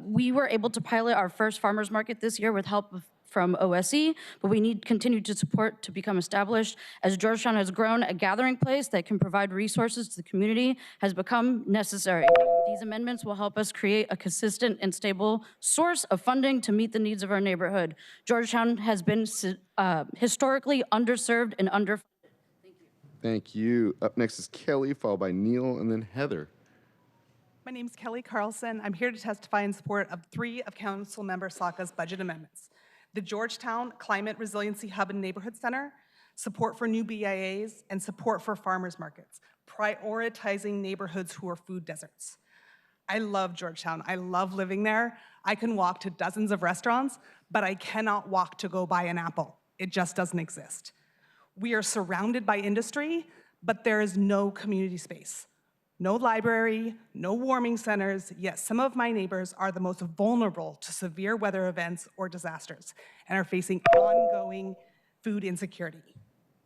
We were able to pilot our first farmers market this year with help from OSE, but we need continued support to become established. As Georgetown has grown, a gathering place that can provide resources to the community has become necessary. These amendments will help us create a consistent and stable source of funding to meet the needs of our neighborhood. Georgetown has been historically underserved and underfunded. Thank you. Up next is Kelly, followed by Neil, and then Heather. My name is Kelly Carlson. I'm here to testify in support of 3 of Councilmember Saka's budget amendments: the Georgetown Climate Resiliency Hub and Neighborhood Center, support for new BIAs, and support for farmers markets, prioritizing neighborhoods who are food deserts. I love Georgetown. I love living there. I can walk to dozens of restaurants, but I cannot walk to go buy an apple. It just doesn't exist. We are surrounded by industry, but there is no community space. No library, no warming centers, yet some of my neighbors are the most vulnerable to severe weather events or disasters and are facing ongoing food insecurity.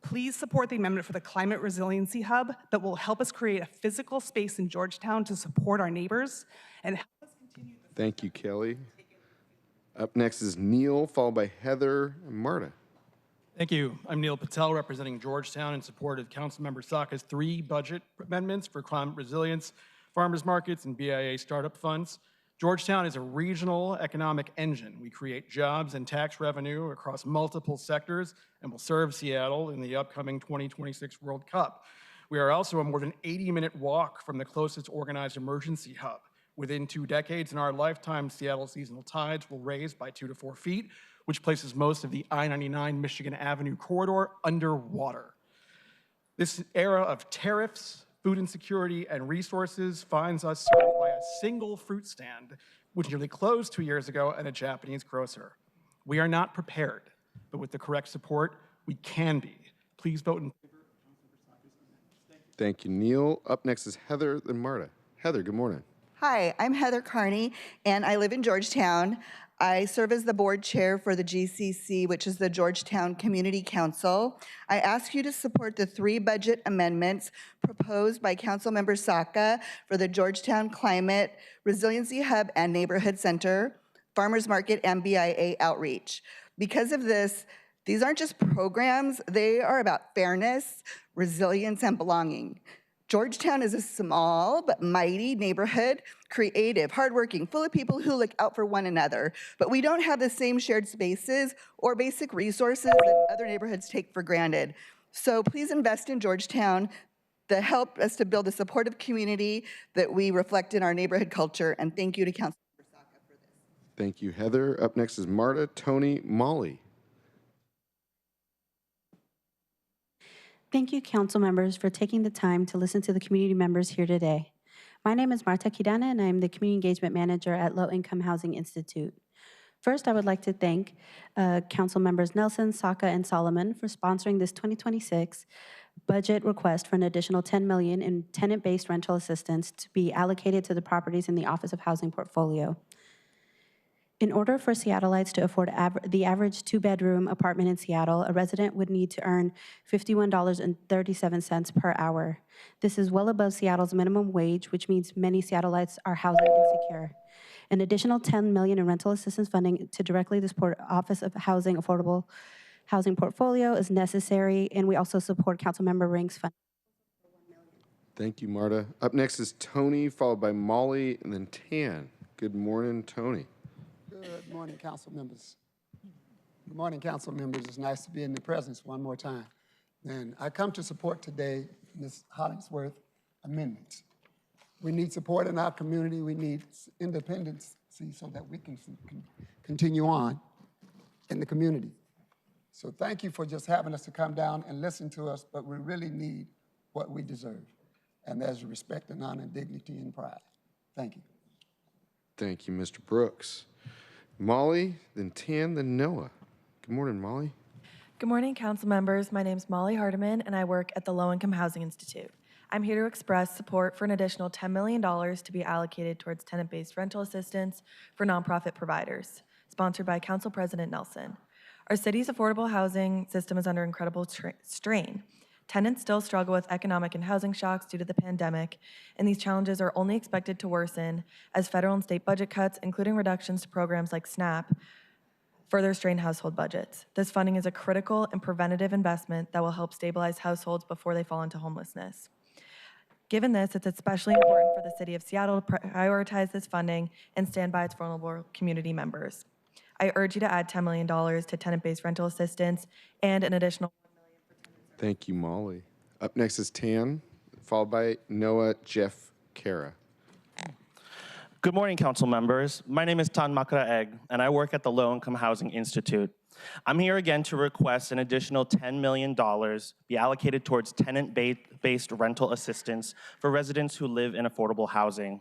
Please support the amendment for the Climate Resiliency Hub that will help us create a physical space in Georgetown to support our neighbors and help us continue. Thank you, Kelly. Up next is Neil, followed by Heather and Marta. Thank you. I'm Neil Patel, representing Georgetown in support of Councilmember Saka's 3 budget amendments for climate resilience, farmers markets, and BIA startup funds. Georgetown is a regional economic engine. We create jobs and tax revenue across multiple sectors and will serve Seattle in the upcoming 2026 World Cup. We are also a more than 80-minute walk from the closest organized emergency hub. Within 2 decades in our lifetime, Seattle seasonal tides will raise by 2 to 4 feet, which places most of the I-99 Michigan Avenue corridor underwater. This era of tariffs, food insecurity, and resources finds us served by a single fruit stand, which nearly closed 2 years ago, and a Japanese grocer. We are not prepared, but with the correct support, we can be. Please vote in favor. Thank you, Neil. Up next is Heather, then Marta. Heather, good morning. Hi, I'm Heather Carney, and I live in Georgetown. I serve as the board chair for the GCC, which is the Georgetown Community Council. I ask you to support the 3 budget amendments proposed by Councilmember Saka for the Georgetown Climate Resiliency Hub and Neighborhood Center, Farmers Market, and BIA Outreach. Because of this, these aren't just programs, they are about fairness, resilience, and belonging. Georgetown is a small but mighty neighborhood, creative, hardworking, full of people who look out for one another. But we don't have the same shared spaces or basic resources that other neighborhoods take for granted. So please invest in Georgetown to help us to build a supportive community that we reflect in our neighborhood culture. And thank you to Councilmember Saka for this. Thank you, Heather. Up next is Marta, Tony, Molly. Thank you, council members, for taking the time to listen to the community members here today. My name is Marta Kidana, and I am the Community Engagement Manager at Low Income Housing Institute. First, I would like to thank council members Nelson, Saka, and Solomon for sponsoring this 2026 budget request for an additional $10 million in tenant-based rental assistance to be allocated to the properties in the Office of Housing portfolio. In order for Seattleites to afford the average 2-bedroom apartment in Seattle, a resident would need to earn $51.37 per hour. This is well above Seattle's minimum wage, which means many Seattleites are housing insecure. An additional $10 million in rental assistance funding to directly support Office of Housing Affordable Housing portfolio is necessary, and we also support Councilmember Ring's fund. Thank you, Marta. Up next is Tony, followed by Molly, and then Tan. Good morning, Tony. Good morning, council members. Good morning, council members. It's nice to be in the presence one more time. And I come to support today Ms. Hollingsworth amendment. We need support in our community. We need independence so that we can continue on in the community. So thank you for just having us to come down and listen to us, but we really need what we deserve. And there's respect and honor and dignity and pride. Thank you. Thank you, Mr. Brooks. Molly, then Tan, then Noah. Good morning, Molly. Good morning, council members. My name is Molly Hardiman, and I work at the Low Income Housing Institute. I'm here to express support for an additional $10 million to be allocated towards tenant-based rental assistance for nonprofit providers, sponsored by Council President Nelson. Our city's affordable housing system is under incredible strain. Tenants still struggle with economic and housing shocks due to the pandemic, and these challenges are only expected to worsen as federal and state budget cuts, including reductions to programs like SNAP, further strain household budgets. This funding is a critical and preventative investment that will help stabilize households before they fall into homelessness. Given this, it's especially important for the City of Seattle to prioritize this funding and stand by its vulnerable community members. I urge you to add $10 million to tenant-based rental assistance and an additional Thank you, Molly. Up next is Tan, followed by Noah, Jeff, Kara. Good morning, council members. My name is Tan Makara Egg, and I work at the Low Income Housing Institute. I'm here again to request an additional $10 million be allocated towards tenant-based rental assistance for residents who live in affordable housing.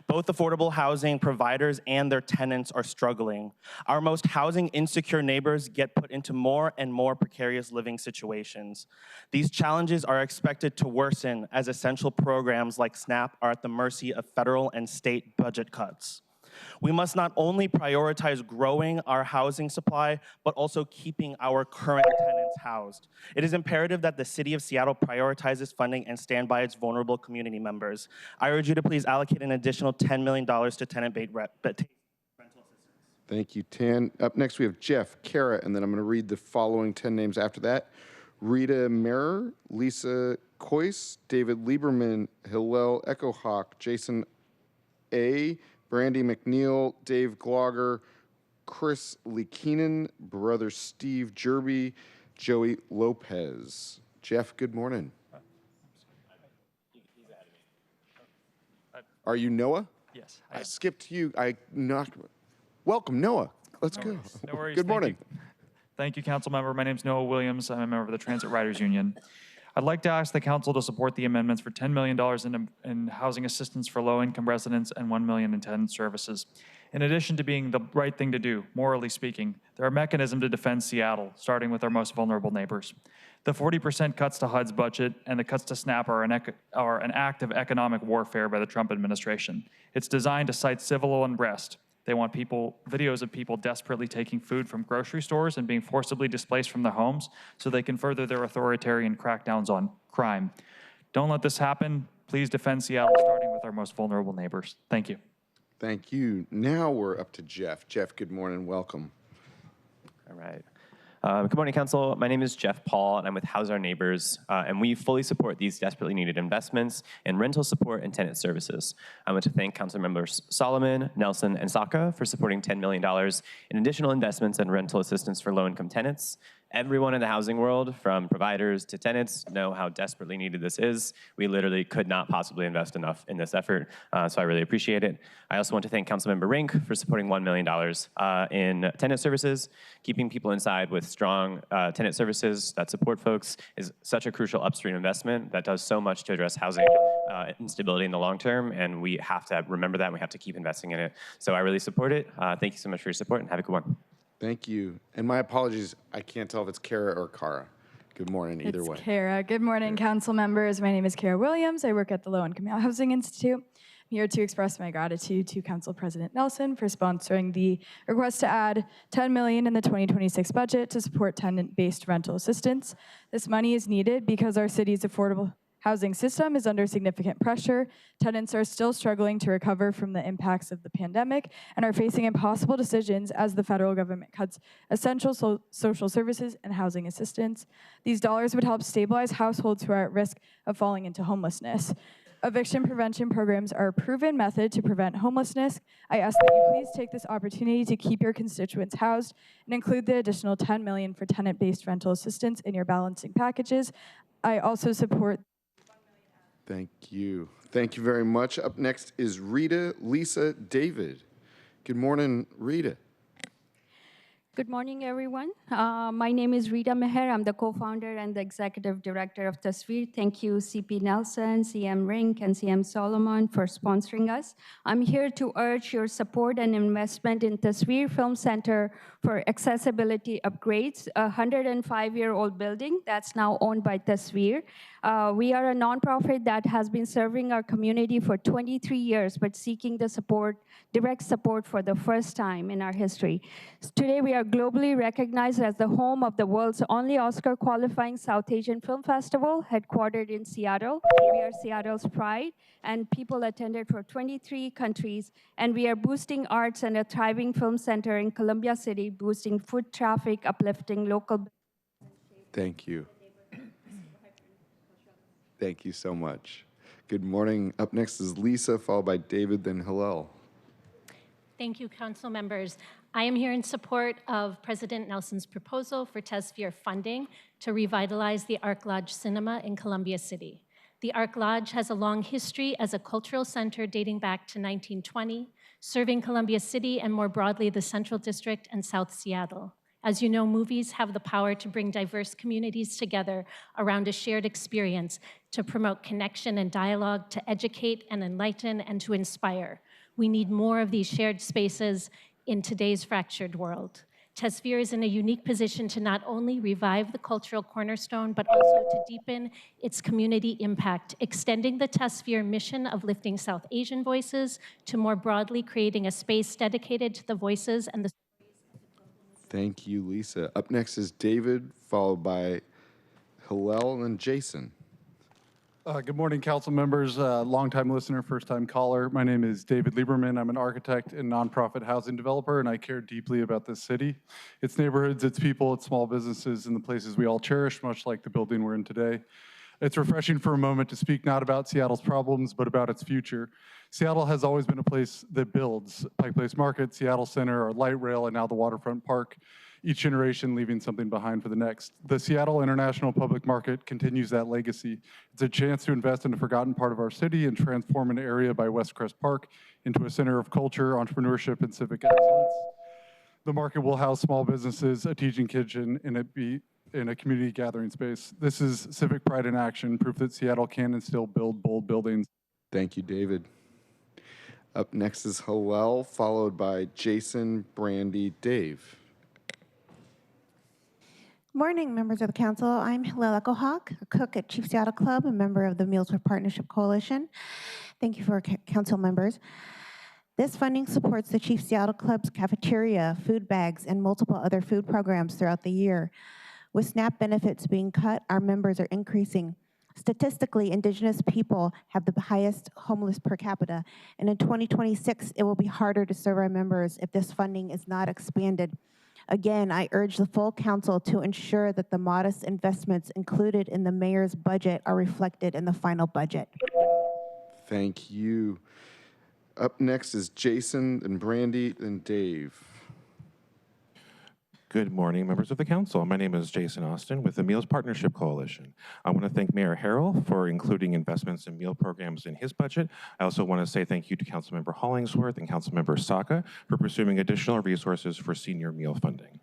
Both affordable housing providers and their tenants are struggling. Our most housing insecure neighbors get put into more and more precarious living situations. These challenges are expected to worsen as essential programs like SNAP are at the mercy of federal and state budget cuts. We must not only prioritize growing our housing supply, but also keeping our current tenants housed. It is imperative that the City of Seattle prioritizes funding and stand by its vulnerable community members. I urge you to please allocate an additional $10 million to tenant-based rental assistance. Thank you, Tan. Up next, we have Jeff, Kara, and then I'm going to read the following 10 names after that. Rita Merer, Lisa Coyce, David Lieberman, Hillel Echohawk, Jason A., Brandy McNeil, Dave Glogger, Chris Lekinen, Brother Steve Jerby, Joey Lopez. Jeff, good morning. Are you Noah? Yes. I skipped you. Welcome, Noah. Let's go. No worries. Good morning. Thank you, council member. My name is Noah Williams. I'm a member of the Transit Riders Union. I'd like to ask the council to support the amendments for $10 million in housing assistance for low-income residents and $1 million in tenant services. In addition to being the right thing to do, morally speaking, there are mechanisms to defend Seattle, starting with our most vulnerable neighbors. The 40% cuts to HUD's budget and the cuts to SNAP are an act of economic warfare by the Trump administration. It's designed to cite civil unrest. They want videos of people desperately taking food from grocery stores and being forcibly displaced from their homes so they can further their authoritarian crackdowns on crime. Don't let this happen. Please defend Seattle, starting with our most vulnerable neighbors. Thank you. Thank you. Now we're up to Jeff. Jeff, good morning. Welcome. All right. Good morning, Council. My name is Jeff Paul, and I'm with House Our Neighbors, and we fully support these desperately needed investments in rental support and tenant services. I want to thank Council Members Solomon, Nelson, and Saka for supporting $10 million in additional investments and rental assistance for low-income tenants. Everyone in the housing world, from providers to tenants, know how desperately needed this is. We literally could not possibly invest enough in this effort, so I really appreciate it. I also want to thank Councilmember Rink for supporting $1 million in tenant services. Keeping people inside with strong tenant services that support folks is such a crucial upstream investment that does so much to address housing instability in the long term, and we have to remember that, and we have to keep investing in it. So I really support it. Thank you so much for your support, and have a good one. Thank you. And my apologies, I can't tell if it's Kara or Kara. Good morning, either way. It's Kara. Good morning, council members. My name is Kara Williams. I work at the Low Income Housing Institute. I'm here to express my gratitude to Council President Nelson for sponsoring the request to add $10 million in the 2026 budget to support tenant-based rental assistance. This money is needed because our city's affordable housing system is under significant pressure. Tenants are still struggling to recover from the impacts of the pandemic and are facing impossible decisions as the federal government cuts essential social services and housing assistance. These dollars would help stabilize households who are at risk of falling into homelessness. Eviction prevention programs are a proven method to prevent homelessness. I ask that you please take this opportunity to keep your constituents housed and include the additional $10 million for tenant-based rental assistance in your balancing packages. I also support. Thank you. Thank you very much. Up next is Rita Lisa David. Good morning, Rita. Good morning, everyone. My name is Rita Meher. I'm the co-founder and the executive director of Tasveer. Thank you, CP Nelson, CM Rink, and CM Solomon for sponsoring us. I'm here to urge your support and investment in Tasveer Film Center for accessibility upgrades, a 105-year-old building that's now owned by Tasveer. We are a nonprofit that has been serving our community for 23 years, but seeking the direct support for the first time in our history. Today, we are globally recognized as the home of the world's only Oscar-qualifying South Asian Film Festival, headquartered in Seattle. We are Seattle's pride, and people attended from 23 countries, and we are boosting arts and a thriving film center in Columbia City, boosting foot traffic, uplifting local. Thank you. Thank you so much. Good morning. Up next is Lisa, followed by David, then Hillel. Thank you, council members. I am here in support of President Nelson's proposal for Tasveer funding to revitalize the Arc Lodge Cinema in Columbia City. The Arc Lodge has a long history as a cultural center dating back to 1920, serving Columbia City and more broadly the Central District and South Seattle. As you know, movies have the power to bring diverse communities together around a shared experience, to promote connection and dialogue, to educate and enlighten, and to inspire. We need more of these shared spaces in today's fractured world. Tasveer is in a unique position to not only revive the cultural cornerstone, but also to deepen its community impact, extending the Tasveer mission of lifting South Asian voices to more broadly creating a space dedicated to the voices and the. Thank you, Lisa. Up next is David, followed by Hillel, and then Jason. Good morning, council members, longtime listener, first-time caller. My name is David Lieberman. I'm an architect and nonprofit housing developer, and I care deeply about this city, its neighborhoods, its people, its small businesses, and the places we all cherish, much like the building we're in today. It's refreshing for a moment to speak not about Seattle's problems, but about its future. Seattle has always been a place that builds. Pike Place Market, Seattle Center, our light rail, and now the waterfront park. each generation leaving something behind for the next. The Seattle International Public Market continues that legacy. It's a chance to invest in a forgotten part of our city and transform an area by West Crest Park into a center of culture, entrepreneurship, and civic excellence. The market will house small businesses, a teaching kitchen, and it be in a community gathering space. This is civic pride in action, proof that Seattle can and still build bold buildings. Thank you, David. Up next is Hillel, followed by Jason, Brandy, Dave. Morning, members of the council. I'm Hillel Echohawk, a cook at Chief Seattle Club, a member of the Meals for Partnership Coalition. Thank you for council members. This funding supports the Chief Seattle Club's cafeteria, food bags, and multiple other food programs throughout the year. With SNAP benefits being cut, our members are increasing. Statistically, Indigenous people have the highest homeless per capita, and in 2026, it will be harder to serve our members if this funding is not expanded. Again, I urge the full council to ensure that the modest investments included in the mayor's budget are reflected in the final budget. Thank you. Up next is Jason, and Brandy, and Dave. Good morning, members of the council. My name is Jason Austin with the Meals Partnership Coalition. I want to thank Mayor Harrell for including investments in meal programs in his budget. I also want to say thank you to Councilmember Hollingsworth and Councilmember Saka for pursuing additional resources for senior meal funding.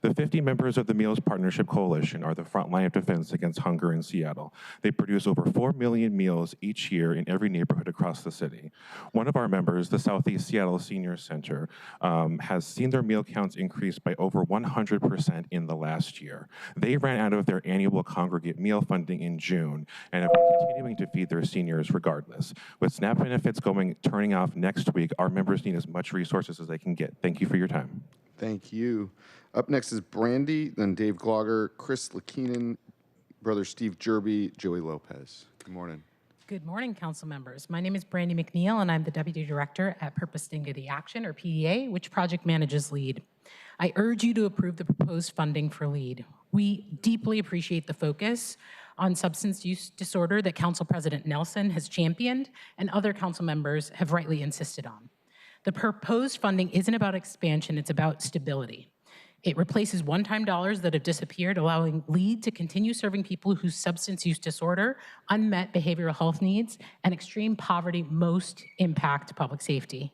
The 50 members of the Meals Partnership Coalition are the front line of defense against hunger in Seattle. They produce over 4 million meals each year in every neighborhood across the city. One of our members, the Southeast Seattle Senior Center, has seen their meal counts increase by over 100% in the last year. They ran out of their annual congregate meal funding in June and have been continuing to feed their seniors regardless. With SNAP benefits turning off next week, our members need as much resources as they can get. Thank you for your time. Thank you. Up next is Brandy, then Dave Glauger, Chris Lakinen, Brother Steve Jerby, Joey Lopez. Good morning. Good morning, council members. My name is Brandy McNeil, and I'm the Deputy Director at Purpose Dignity Action, or PDA, which project manages LEAD. I urge you to approve the proposed funding for LEAD. We deeply appreciate the focus on substance use disorder that Council President Nelson has championed and other council members have rightly insisted on. The proposed funding isn't about expansion, it's about stability. It replaces one-time dollars that have disappeared, allowing LEAD to continue serving people whose substance use disorder, unmet behavioral health needs, and extreme poverty most impact public safety.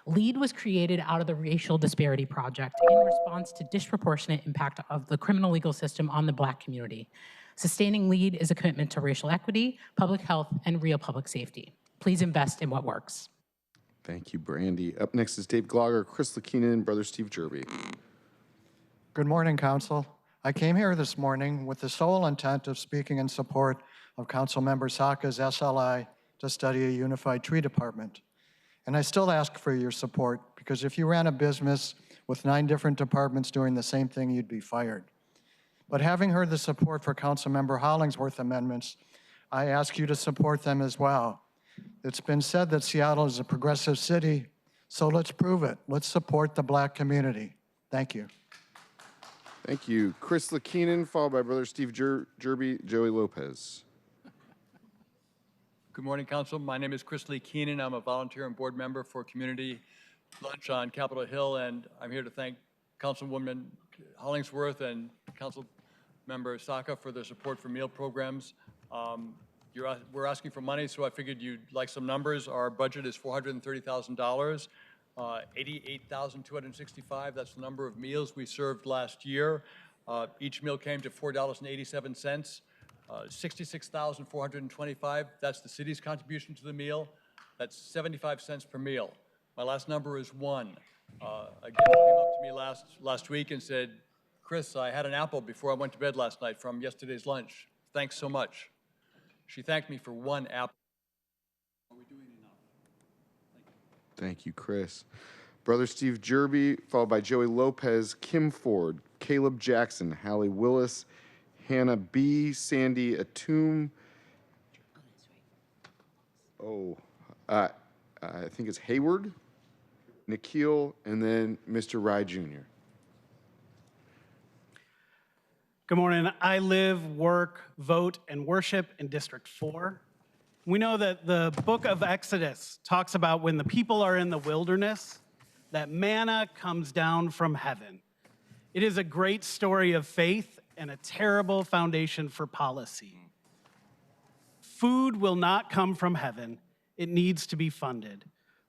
LEAD was created out of the Racial Disparity Project in response to disproportionate impact of the criminal legal system on the Black community. Sustaining LEAD is a commitment to racial equity, public health, and real public safety. Please invest in what works. Thank you, Brandy. Up next is Dave Glauger, Chris Lakinen, Brother Steve Jerby. Good morning, Council. I came here this morning with the sole intent of speaking in support of Councilmember Saka's SLI to study a unified tree department. And I still ask for your support, because if you ran a business with 9 different departments doing the same thing, you'd be fired. But having heard the support for Councilmember Hollingsworth amendments, I ask you to support them as well. It's been said that Seattle is a progressive city, so let's prove it. Let's support the Black community. Thank you. Thank you. Chris Lakinen, followed by Brother Steve Jerby, Joey Lopez. Good morning, Council. My name is Chris Lee Keenan. I'm a volunteer and board member for Community Lunch on Capitol Hill, and I'm here to thank Councilwoman Hollingsworth and Councilmember Saka for their support for meal programs. We're asking for money, so I figured you'd like some numbers. Our budget is $430,000. 88,265, that's the number of meals we served last year. Each meal came to $4.87. 66,425, that's the city's contribution to the meal. That's 75 cents per meal. My last number is 1. A guest came up to me last week and said, Chris, I had an apple before I went to bed last night from yesterday's lunch. Thanks so much. She thanked me for 1 apple. Are we doing enough? Thank you, Chris. Brother Steve Jerby, followed by Joey Lopez, Kim Ford, Caleb Jackson, Hallie Willis, Hannah B., Sandy Atum. I think it's Hayward, Nikhil, and then Mr. Rye Jr. Good morning. I live, work, vote, and worship in District 4. We know that the book of Exodus talks about when the people are in the wilderness, that manna comes down from heaven. It is a great story of faith and a terrible foundation for policy. Food will not come from heaven. It needs to be funded.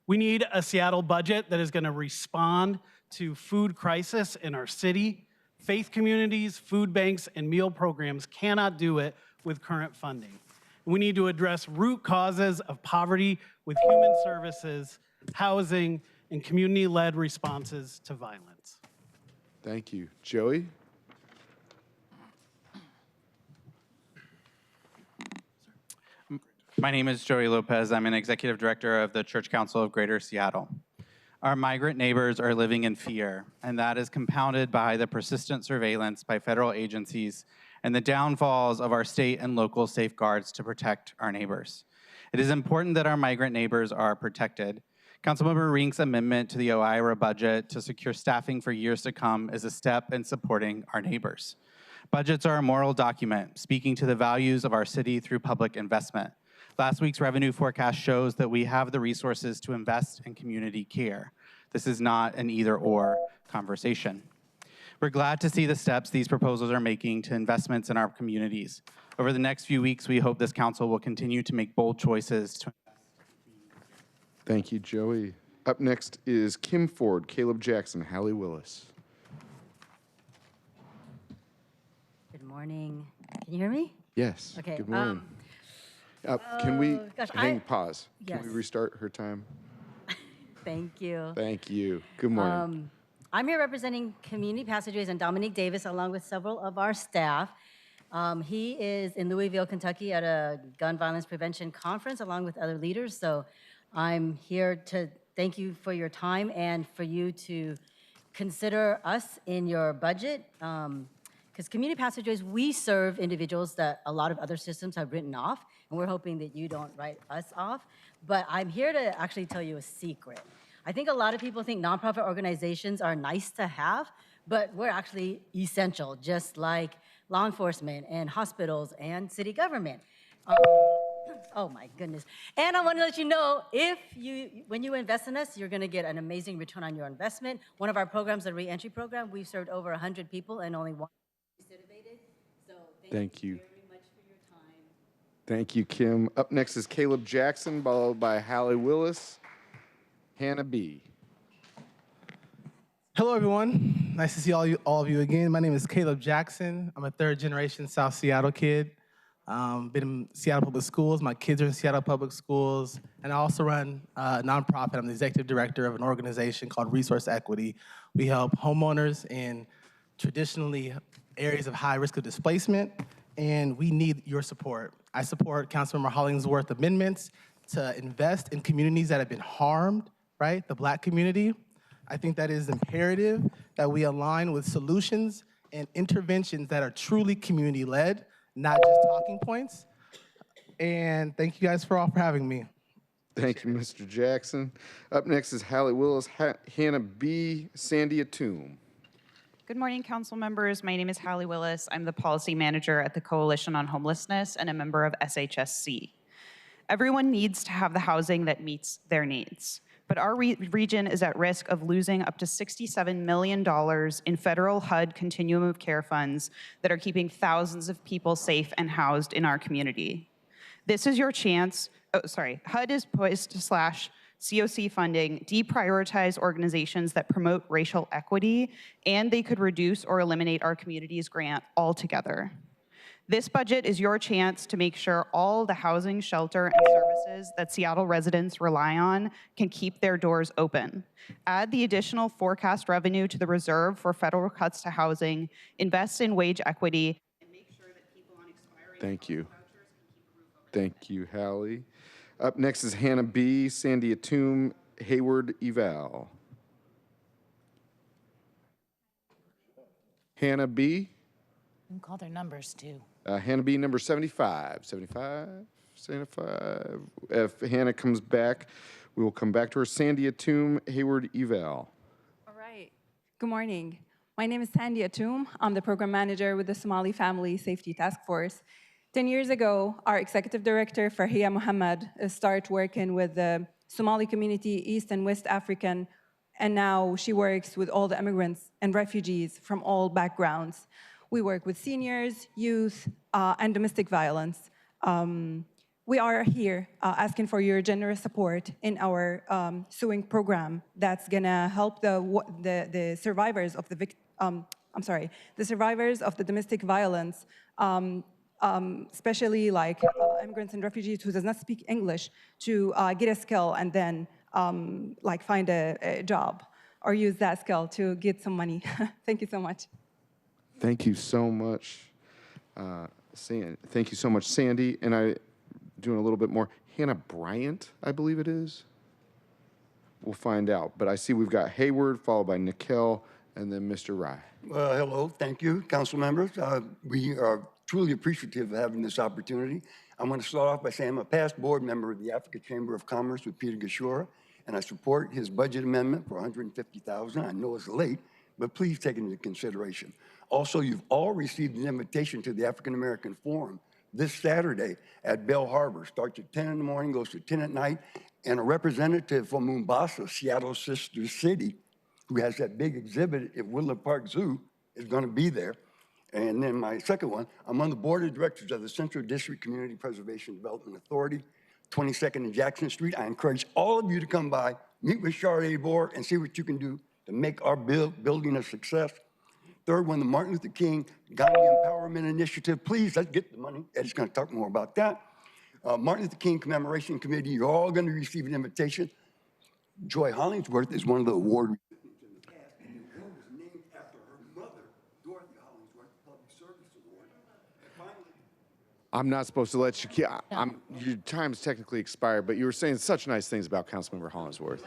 We need a Seattle budget that is going to respond to food crisis in our city. Faith communities, food banks, and meal programs cannot do it with current funding. We need to address root causes of poverty with human services, housing, and community-led responses to violence. Thank you. Joey? My name is Joey Lopez. I'm an executive director of the Church Council of Greater Seattle. Our migrant neighbors are living in fear, and that is compounded by the persistent surveillance by federal agencies and the downfalls of our state and local safeguards to protect our neighbors. It is important that our migrant neighbors are protected. Councilmember Rink's amendment to the OIRA budget to secure staffing for years to come is a step in supporting our neighbors. Budgets are a moral document, speaking to the values of our city through public investment. Last week's revenue forecast shows that we have the resources to invest in community care. This is not an either-or conversation. We're glad to see the steps these proposals are making to investments in our communities. Over the next few weeks, we hope this council will continue to make bold choices to Thank you, Joey. Up next is Kim Ford, Caleb Jackson, Hallie Willis. Good morning. Can you hear me? Yes. Okay. Good morning. Can we pause? Yes. Can we restart her time? Thank you. Thank you. Good morning. I'm here representing Community Passageways and Dominique Davis, along with several of our staff. He is in Louisville, Kentucky, at a gun violence prevention conference, along with other leaders. So I'm here to thank you for your time and for you to consider us in your budget. Because Community Passageways, we serve individuals that a lot of other systems have written off, and we're hoping that you don't write us off. But I'm here to actually tell you a secret. I think a lot of people think nonprofit organizations are nice to have, but we're actually essential, just like law enforcement and hospitals and city government. Oh my goodness. And I want to let you know, when you invest in us, you're going to get an amazing return on your investment. One of our programs, the reentry program, we've served over 100 people and only one recidivated. So thank you very much for your time. Thank you, Kim. Up next is Caleb Jackson, followed by Hallie Willis, Hannah B. Hello, everyone. Nice to see all of you again. My name is Caleb Jackson. I'm a third-generation South Seattle kid. Been in Seattle Public Schools. My kids are in Seattle Public Schools. And I also run a nonprofit. I'm the executive director of an organization called Resource Equity. We help homeowners in traditionally areas of high risk of displacement, and we need your support. I support Councilmember Hollingsworth amendments to invest in communities that have been harmed, right? The Black community. I think that is imperative that we align with solutions and interventions that are truly community-led, not just talking points. And thank you guys for having me. Thank you, Mr. Jackson. Up next is Hallie Willis, Hannah B., Sandy Atum. Good morning, council members. My name is Hallie Willis. I'm the policy manager at the Coalition on Homelessness and a member of SHSC. Everyone needs to have the housing that meets their needs. But our region is at risk of losing up to $67 million in federal HUD continuum of care funds that are keeping thousands of people safe and housed in our community. This is your chance. HUD is poised to slash COC funding, deprioritize organizations that promote racial equity, and they could reduce or eliminate our community's grant altogether. This budget is your chance to make sure all the housing, shelter, and services that Seattle residents rely on can keep their doors open. Add the additional forecast revenue to the reserve for federal cuts to housing, invest in wage equity, and make sure that people on expiring Thank you. vouchers can keep a roof over their head. Thank you, Hallie. Up next is Hannah B., Sandy Atum, Hayward Eval. Hannah B. You can call their numbers too. Hannah B., number 75. 75? 75. If Hannah comes back, we will come back to her. Sandy Atum, Hayward Eval. All right. Good morning. My name is Sandy Atum. I'm the program manager with the Somali Family Safety Task Force. 10 years ago, our executive director, Farhiya Mohammed, started working with the Somali community, East and West African and now she works with all the immigrants and refugees from all backgrounds. We work with seniors, youth, and domestic violence. We are here asking for your generous support in our suing program that's gonna help the survivors of the survivors of the domestic violence, especially like immigrants and refugees who does not speak English, to get a skill and then like find a job or use that skill to get some money. Thank you so much. Thank you so much, Sandy. Thank you so much, Sandy. And I doing a little bit more. Hannah Bryant, I believe it is. We'll find out. But I see we've got Hayward, followed by Nikhil, and then Mr. Rye. Hello, thank you, council members. We are truly appreciative of having this opportunity. I want to start off by saying I'm a past board member of the Africa Chamber of Commerce with Peter Gashora, and I support his budget amendment for $150,000. I know it's late, but please take it into consideration. Also, you've all received an invitation to the African American Forum this Saturday at Bell Harbor. Starts at 10 in the morning, goes to 10 at night, and a representative from Mombasa, Seattle's sister city, who has that big exhibit at Woodland Park Zoo, is going to be there. And then my second one, I'm on the board of directors of the Central District Community Preservation Development Authority, 22nd and Jackson Street. I encourage all of you to come by, meet with Charlotte Bohr, and see what you can do to make our building a success. Third one, the Martin Luther King Gandhi Empowerment Initiative. Please, let's get the money. Ed's going to talk more about that. Martin Luther King Commemoration Committee, you're all going to receive an invitation. Joy Hollingsworth is one of the award recipients in the past, and the award is named after her mother, Dorothy Hollingsworth, Public Service Award. And finally, I'm not supposed to let you, your time's technically expired, but you were saying such nice things about Councilmember Hollingsworth.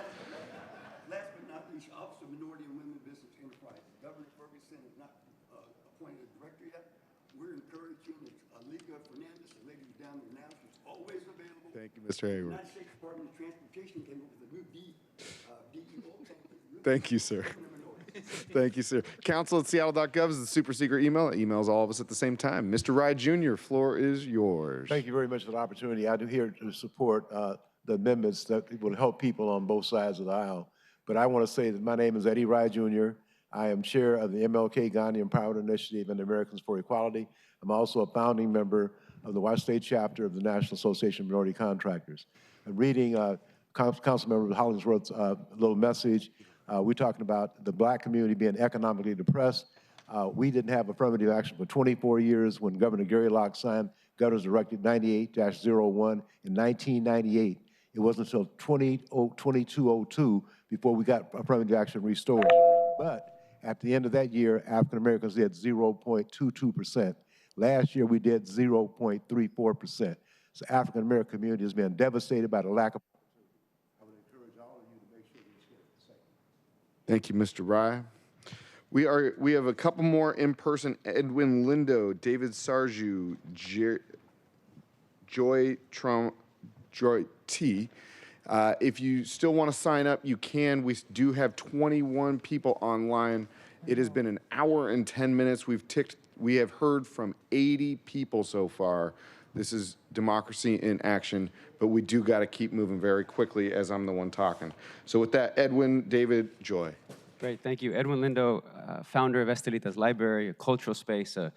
last but not least, Office of Minority and Women Business Enterprise. Governor Ferguson is not appointed a director yet. We're encouraging Alika Fernandez, the lady who's down there now. She's always available. Thank you, Mr. Hayward. The United States Department of Transportation came up with a new DEEL. Thank you, sir. Thank you, sir. Council at seattle.gov is the super secret email. It emails all of us at the same time. Mr. Rye Jr., floor is yours. Thank you very much for the opportunity. I'm here to support the amendments that will help people on both sides of the aisle. But I want to say that my name is Eddie Rye Jr. I am chair of the MLK Gandhi Empowerment Initiative and Americans for Equality. I'm also a founding member of the Washington State chapter of the National Association of Minority Contractors. I'm reading Councilmember Hollingsworth's little message. We're talking about the black community being economically depressed. We didn't have affirmative action for 24 years when Governor Gary Locke signed Governor's Directive 98-01 in 1998. It wasn't until 2202 before we got affirmative action restored. But at the end of that year, African Americans did 0.22%. Last year, we did 0.34%. So African American community has been devastated by the lack of. I would encourage all of you to make sure you share the same. Thank you, Mr. Rye. We have a couple more in person. Edwin Lindo, David Sarju, Joy T. If you still want to sign up, you can. We do have 21 people online. It has been an hour and 10 minutes. We have heard from 80 people so far. This is democracy in action, but we do got to keep moving very quickly as I'm the one talking. So with that, Edwin, David, Joy. Great, thank you. Edwin Lindo, founder of Estelita's Library, a cultural space, a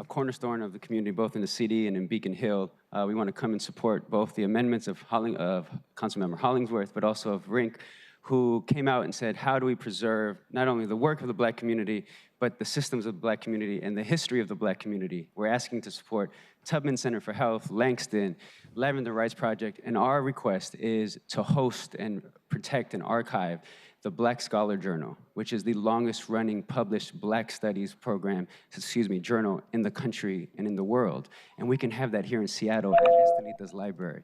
cornerstone of the community, both in the city and in Beacon Hill. We want to come and support both the amendments of Councilmember Hollingsworth, but also of Rink, who came out and said, how do we preserve not only the work of the black community, but the systems of the black community and the history of the black community. We're asking to support Tubman Center for Health, Langston, Lavender Rights Project, and our request is to host and protect and archive the Black Scholar Journal, which is the longest running published Black Studies journal in the country and in the world. And we can have that here in Seattle at Estelita's Library.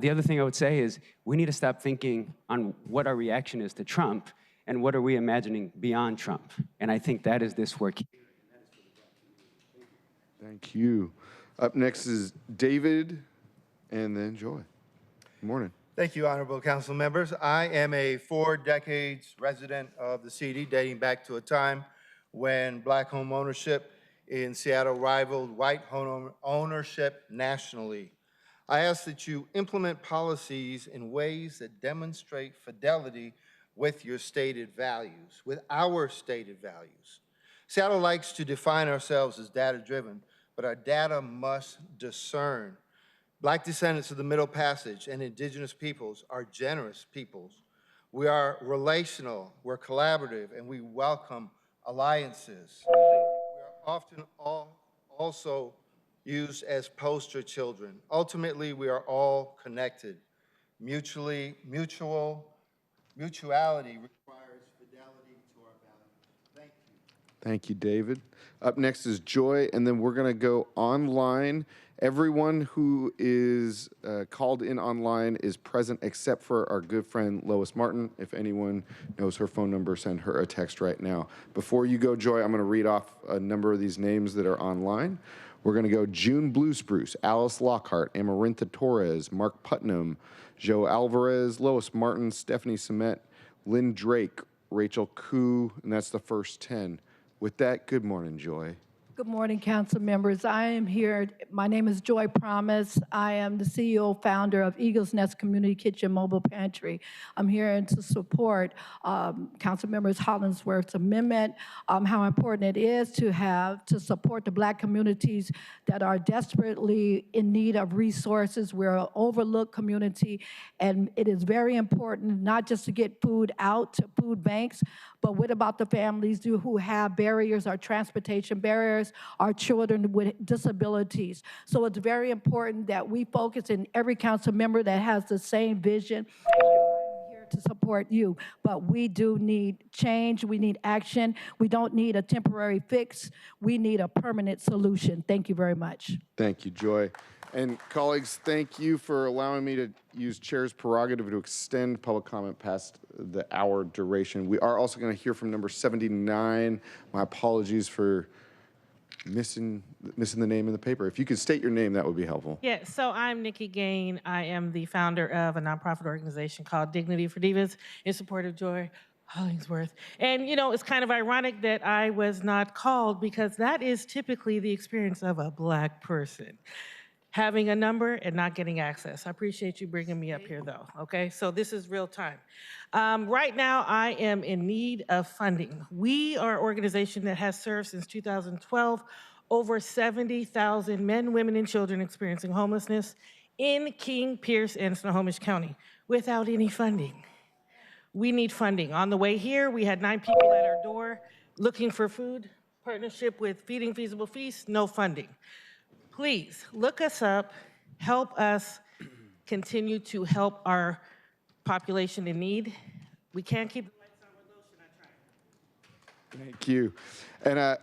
The other thing I would say is we need to stop thinking on what our reaction is to Trump and what are we imagining beyond Trump. And I think that is this work. Thank you. Up next is David and then Joy. Good morning. Thank you, honorable council members. I am a 4 decades resident of the city, dating back to a time when black home ownership in Seattle rivaled white home ownership nationally. I ask that you implement policies in ways that demonstrate fidelity with your stated values, with our stated values. Seattle likes to define ourselves as data-driven, but our data must discern. Black descendants of the Middle Passage and indigenous peoples are generous peoples. We are relational, we're collaborative, and we welcome alliances. We are often also used as poster children. Ultimately, we are all connected. Mutuality requires fidelity to our values. Thank you. Thank you, David. Up next is Joy, and then we're going to go online. Everyone who is called in online is present except for our good friend Lois Martin. If anyone knows her phone number, send her a text right now. Before you go, Joy, I'm going to read off a number of these names that are online. We're going to go June Blue Spruce, Alice Lockhart, Amarantha Torres, Mark Putnam, Joe Alvarez, Lois Martin, Stephanie Semet, Lynn Drake, Rachel Koo, and that's the first 10. With that, good morning, Joy. Good morning, council members. I am here. My name is Joy Promise. I am the CEO, founder of Eagles Nest Community Kitchen Mobile Pantry. I'm here to support council members Hollingsworth's amendment, how important it is to support the Black communities that are desperately in need of resources. We're an overlooked community, and it is very important not just to get food out to food banks, but what about the families who have barriers or transportation barriers, our children with disabilities? So it's very important that we focus in every council member that has the same vision. I'm here to support you, but we do need change. We need action. We don't need a temporary fix. We need a permanent solution. Thank you very much. Thank you, Joy. And colleagues, thank you for allowing me to use chair's prerogative to extend public comment past the hour duration. We are also going to hear from number 79. My apologies for missing the name in the paper. If you could state your name, that would be helpful. Yeah, so I'm Nikki Gain. I am the founder of a nonprofit organization called Dignity for Divas in support of Joy Hollingsworth. And you know, it's kind of ironic that I was not called because that is typically the experience of a Black person. Having a number and not getting access. I appreciate you bringing me up here though, okay? So this is real time. Right now, I am in need of funding. We are an organization that has served since 2012 over 70,000 men, women, and children experiencing homelessness in King, Pierce, and Snohomish County without any funding. We need funding. On the way here, we had 9 people at our door looking for food, partnership with Feeding Feasible Feast, no funding. Please look us up, help us continue to help our population in need. We can't keep the lights on with lotion. Thank you. And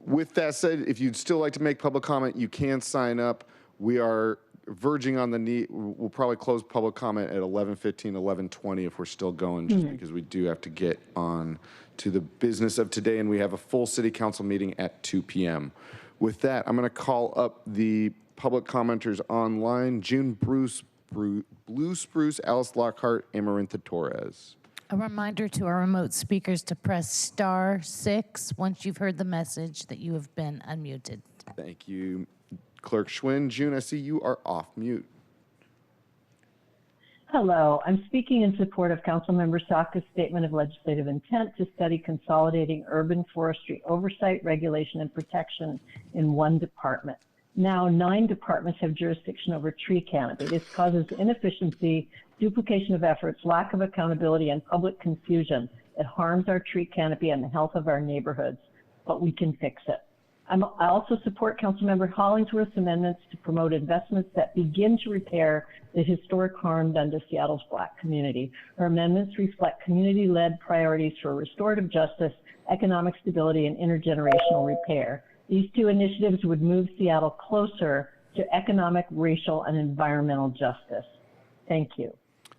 with that said, if you'd still like to make public comment, you can sign up. We are verging on the need. We'll probably close public comment at 11:15, 11:20 if we're still going, just because we do have to get on to the business of today, and we have a full city council meeting at 2 p.m. With that, I'm going to call up the public commenters online. June Blue Spruce, Alice Lockhart, Amarantha Torres. A reminder to our remote speakers to press *6 once you've heard the message that you have been unmuted. Thank you, Clerk Schwinn. June, I see you are off mute. Hello, I'm speaking in support of Councilmember Saka's statement of legislative intent to study consolidating urban forestry oversight, regulation, and protection in one department. Now, 9 departments have jurisdiction over tree canopy. This causes inefficiency, duplication of efforts, lack of accountability, and public confusion. It harms our tree canopy and the health of our neighborhoods, but we can fix it. I also support Councilmember Hollingsworth's amendments to promote investments that begin to repair the historic harm done to Seattle's Black community. Her amendments reflect community-led priorities for restorative justice, economic stability, and intergenerational repair. These 2 initiatives would move Seattle closer to economic, racial, and environmental justice. Thank you.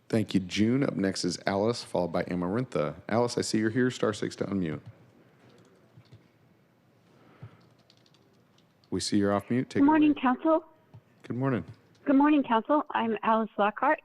Thank you, June. Up next is Alice, followed by Amarantha. Alice, I see you're here. *6 to unmute. We see you're off mute. Good morning, Council. Good morning. Good morning, Council. I'm Alice Lockhart.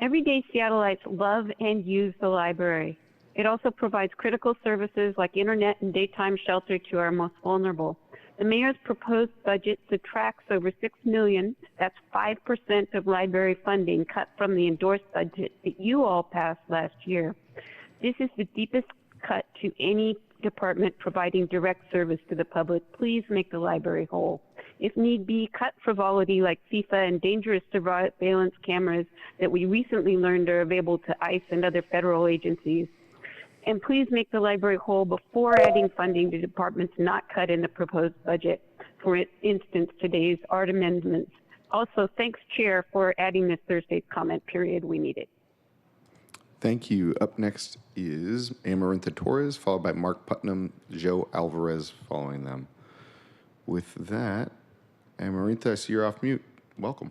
Everyday Seattleites love and use the library. It also provides critical services like internet and daytime shelter to our most vulnerable. The mayor's proposed budget subtracts over $6 million. That's 5% of library funding cut from the endorsed budget that you all passed last year. This is the deepest cut to any department providing direct service to the public. Please make the library whole. If need be, cut frivolity like FIFA and dangerous surveillance cameras that we recently learned are available to ICE and other federal agencies. And please make the library whole before adding funding to departments not cut in the proposed budget. For instance, today's art amendments. Also, thanks, Chair, for adding this Thursday's comment period. We need it. Thank you. Up next is Amarantha Torres, followed by Mark Putnam, Joe Alvarez following them. With that, Amarantha, I see you're off mute. Welcome.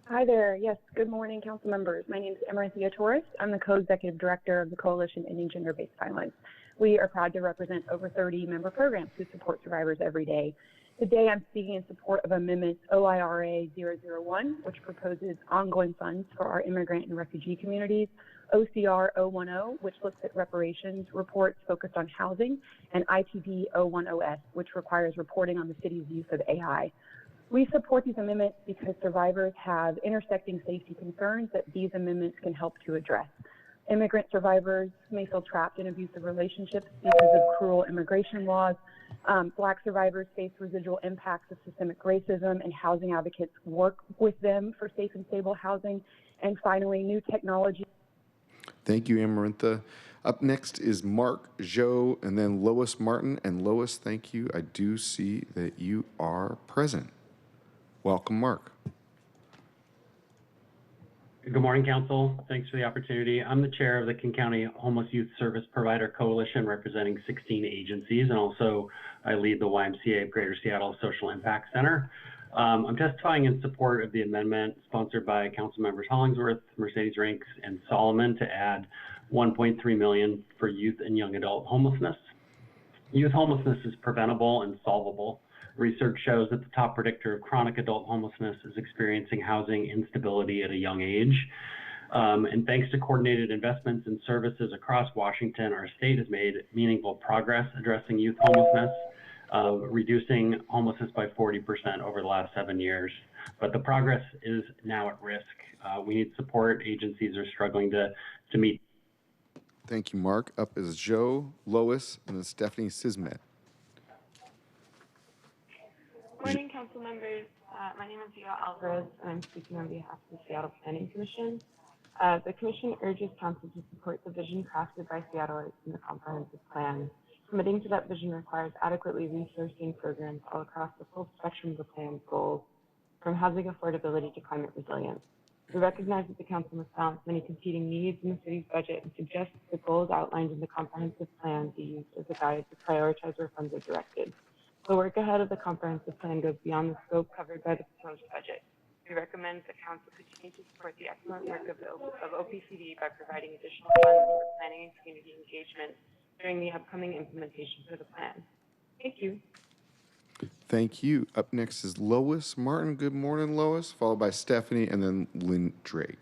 Hi there. Yes, good morning, council members. My name is Amarantha Torres. I'm the co-executive director of the Coalition Ending Gender-Based Violence. We are proud to represent over 30 member programs who support survivors every day. Today, I'm speaking in support of Amendment OIRA 001, which proposes ongoing funds for our immigrant and refugee communities, OCR 010, which looks at reparations reports focused on housing, and IPD 010S, which requires reporting on the city's use of AI. We support these amendments because survivors have intersecting safety concerns that these amendments can help to address. Immigrant survivors may feel trapped in abusive relationships because of cruel immigration laws. Black survivors face residual impacts of systemic racism, and housing advocates work with them for safe and stable housing. And finally, new technology. Thank you, Amarantha. Up next is Mark, Joe, and then Lois Martin. And Lois, thank you. I do see that you are present. Welcome, Mark. Good morning, Council. Thanks for the opportunity. I'm the chair of the King County Homeless Youth Service Provider Coalition, representing 16 agencies, and also I lead the YMCA of Greater Seattle Social Impact Center. I'm testifying in support of the amendment sponsored by Council Members Hollingsworth, Mercedes Rinks, and Solomon to add $1.3 million for youth and young adult homelessness. Youth homelessness is preventable and solvable. Research shows that the top predictor of chronic adult homelessness is experiencing housing instability at a young age. And thanks to coordinated investments in services across Washington, our state has made meaningful progress addressing youth homelessness, reducing homelessness by 40% over the last 7 years. But the progress is now at risk. We need support. Agencies are struggling to meet. Thank you, Mark. Up is Joe, Lois, and then Stephanie Sismet. Morning, council members. My name is Joe Alvarez, and I'm speaking on behalf of the Seattle Planning Commission. The commission urges council to support the vision crafted by Seattleites in the comprehensive plan. Committing to that vision requires adequately resourcing programs all across the full spectrum of the plan's goals, from housing affordability to climate resilience. We recognize that the council must balance many competing needs in the city's budget and suggest that the goals outlined in the comprehensive plan be used as a guide to prioritize where funds are directed. The work ahead of the comprehensive plan goes beyond the scope covered by the proposed budget. We recommend that council continue to support the excellent work of OPCD by providing additional funds for planning and community engagement during the upcoming implementation of the plan. Thank you. Thank you. Up next is Lois Martin. Good morning, Lois, followed by Stephanie and then Lynn Drake.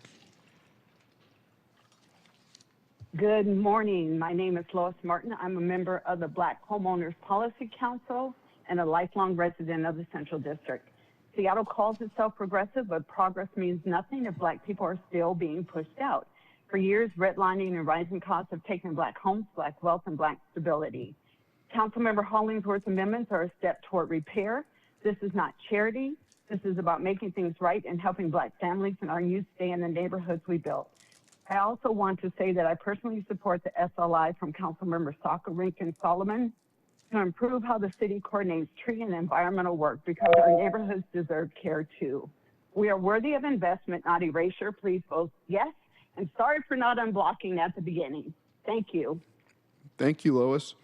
Good morning. My name is Lois Martin. I'm a member of the Black Homeowners Policy Council and a lifelong resident of the Central District. Seattle calls itself progressive, but progress means nothing if Black people are still being pushed out. For years, redlining and rising costs have taken Black homes, Black wealth, and Black stability. Councilmember Hollingsworth's amendments are a step toward repair. This is not charity. This is about making things right and helping Black families and our youth stay in the neighborhoods we built. I also want to say that I personally support the SLI from Councilmember Saka, Rink, and Solomon to improve how the city coordinates tree and environmental work, because our neighborhoods deserve care too. We are worthy of investment, not erasure. Please vote yes, and sorry for not unblocking at the beginning. Thank you. Thank you, Lois.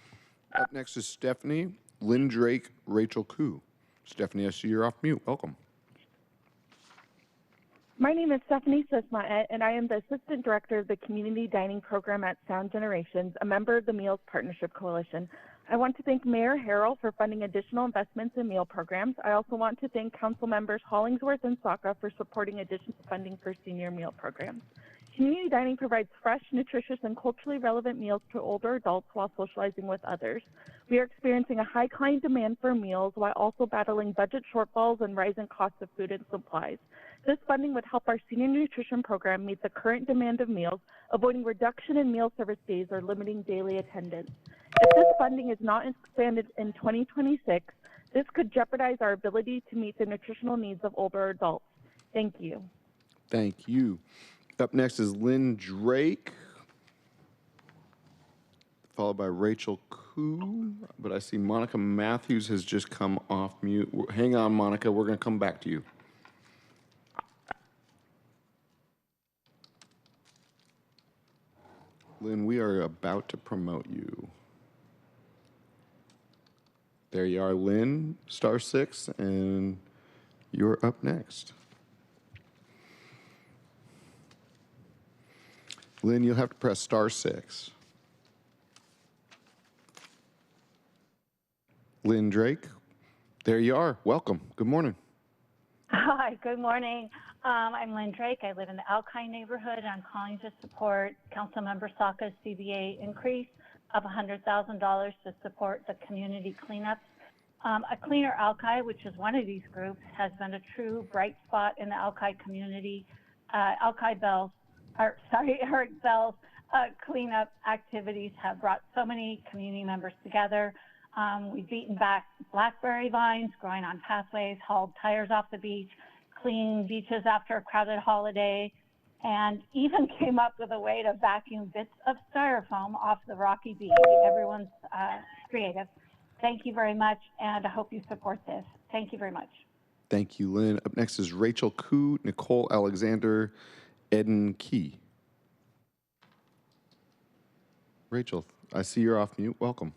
Up next is Stephanie, Lynn Drake, Rachel Koo. Stephanie, I see you're off mute. Welcome. My name is Stephanie Sismet, and I am the Assistant Director of the Community Dining Program at Sound Generations, a member of the Meals Partnership Coalition. I want to thank Mayor Harrell for funding additional investments in meal programs. I also want to thank Council Members Hollingsworth and Saka for supporting additional funding for senior meal programs. Community dining provides fresh, nutritious, and culturally relevant meals to older adults while socializing with others. We are experiencing a high client demand for meals while also battling budget shortfalls and rising costs of food and supplies. This funding would help our senior nutrition program meet the current demand of meals, avoiding reduction in meal service days or limiting daily attendance. If this funding is not expanded in 2026, this could jeopardize our ability to meet the nutritional needs of older adults. Thank you. Thank you. Up next is Lynn Drake, followed by Rachel Koo, but I see Monica Matthews has just come off mute. Hang on, Monica, we're going to come back to you. Lynn, we are about to promote you. There you are, Lynn, *6, and you're up next. Lynn, you'll have to press *6. Lynn Drake, there you are. Welcome. Good morning. Hi, good morning. I'm Lynn Drake. I live in the Alki neighborhood. I'm calling to support Councilmember Saka's CBA increase of $100,000 to support the community cleanups. A Cleaner Alki, which is one of these groups, has been a true bright spot in the Alki community. Eric Bell's cleanup activities have brought so many community members together. We've beaten back blackberry vines growing on pathways, hauled tires off the beach, cleaned beaches after a crowded holiday, and even came up with a way to vacuum bits of styrofoam off the rocky beach. Everyone's creative. Thank you very much, and I hope you support this. Thank you very much. Thank you, Lynn. Up next is Rachel Koo, Nicole Alexander, Eden Key. Rachel, I see you're off mute. Welcome.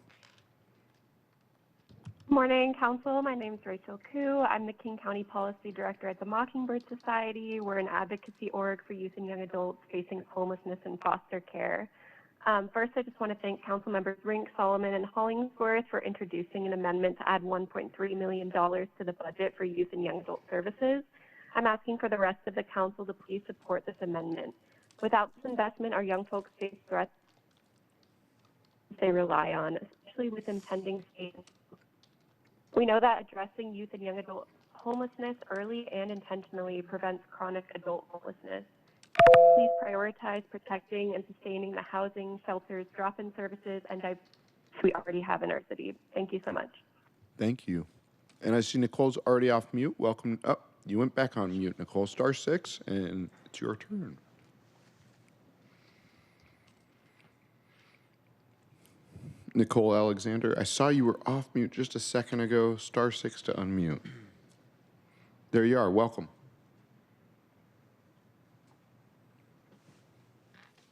Good morning, Council. My name is Rachel Koo. I'm the King County Policy Director at the Mockingbird Society. We're an advocacy org for youth and young adults facing homelessness and foster care. First, I just want to thank Council Members Rink, Solomon, and Hollingsworth for introducing an amendment to add $1.3 million to the budget for youth and young adult services. I'm asking for the rest of the Council to please support this amendment. Without this investment, our young folks face threats they rely on, especially with impending state. We know that addressing youth and young adult homelessness early and intentionally prevents chronic adult homelessness. Please prioritize protecting and sustaining the housing, shelters, drop-in services, and we already have in our city. Thank you so much. Thank you. And I see Nicole's already off mute. Welcome. Oh, you went back on mute, Nicole. *6, and it's your turn. Nicole Alexander, I saw you were off mute just a second ago. *6 to unmute. There you are. Welcome.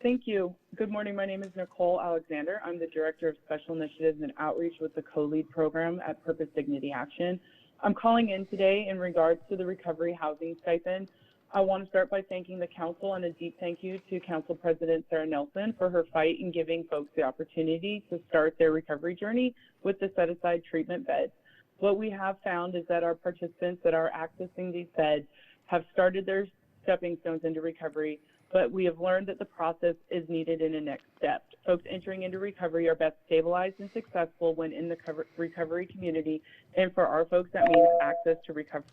Thank you. Good morning. My name is Nicole Alexander. I'm the Director of Special Initiatives and Outreach with the co-lead program at Purpose Dignity Action. I'm calling in today in regards to the recovery housing stipend. I want to start by thanking the Council and a deep thank you to Council President Sarah Nelson for her fight in giving folks the opportunity to start their recovery journey with the set-aside treatment beds. What we have found is that our participants that are accessing these beds have started their stepping stones into recovery, but we have learned that the process is needed in a next step. Folks entering into recovery are best stabilized and successful when in the recovery community, and for our folks, that means access to recovery.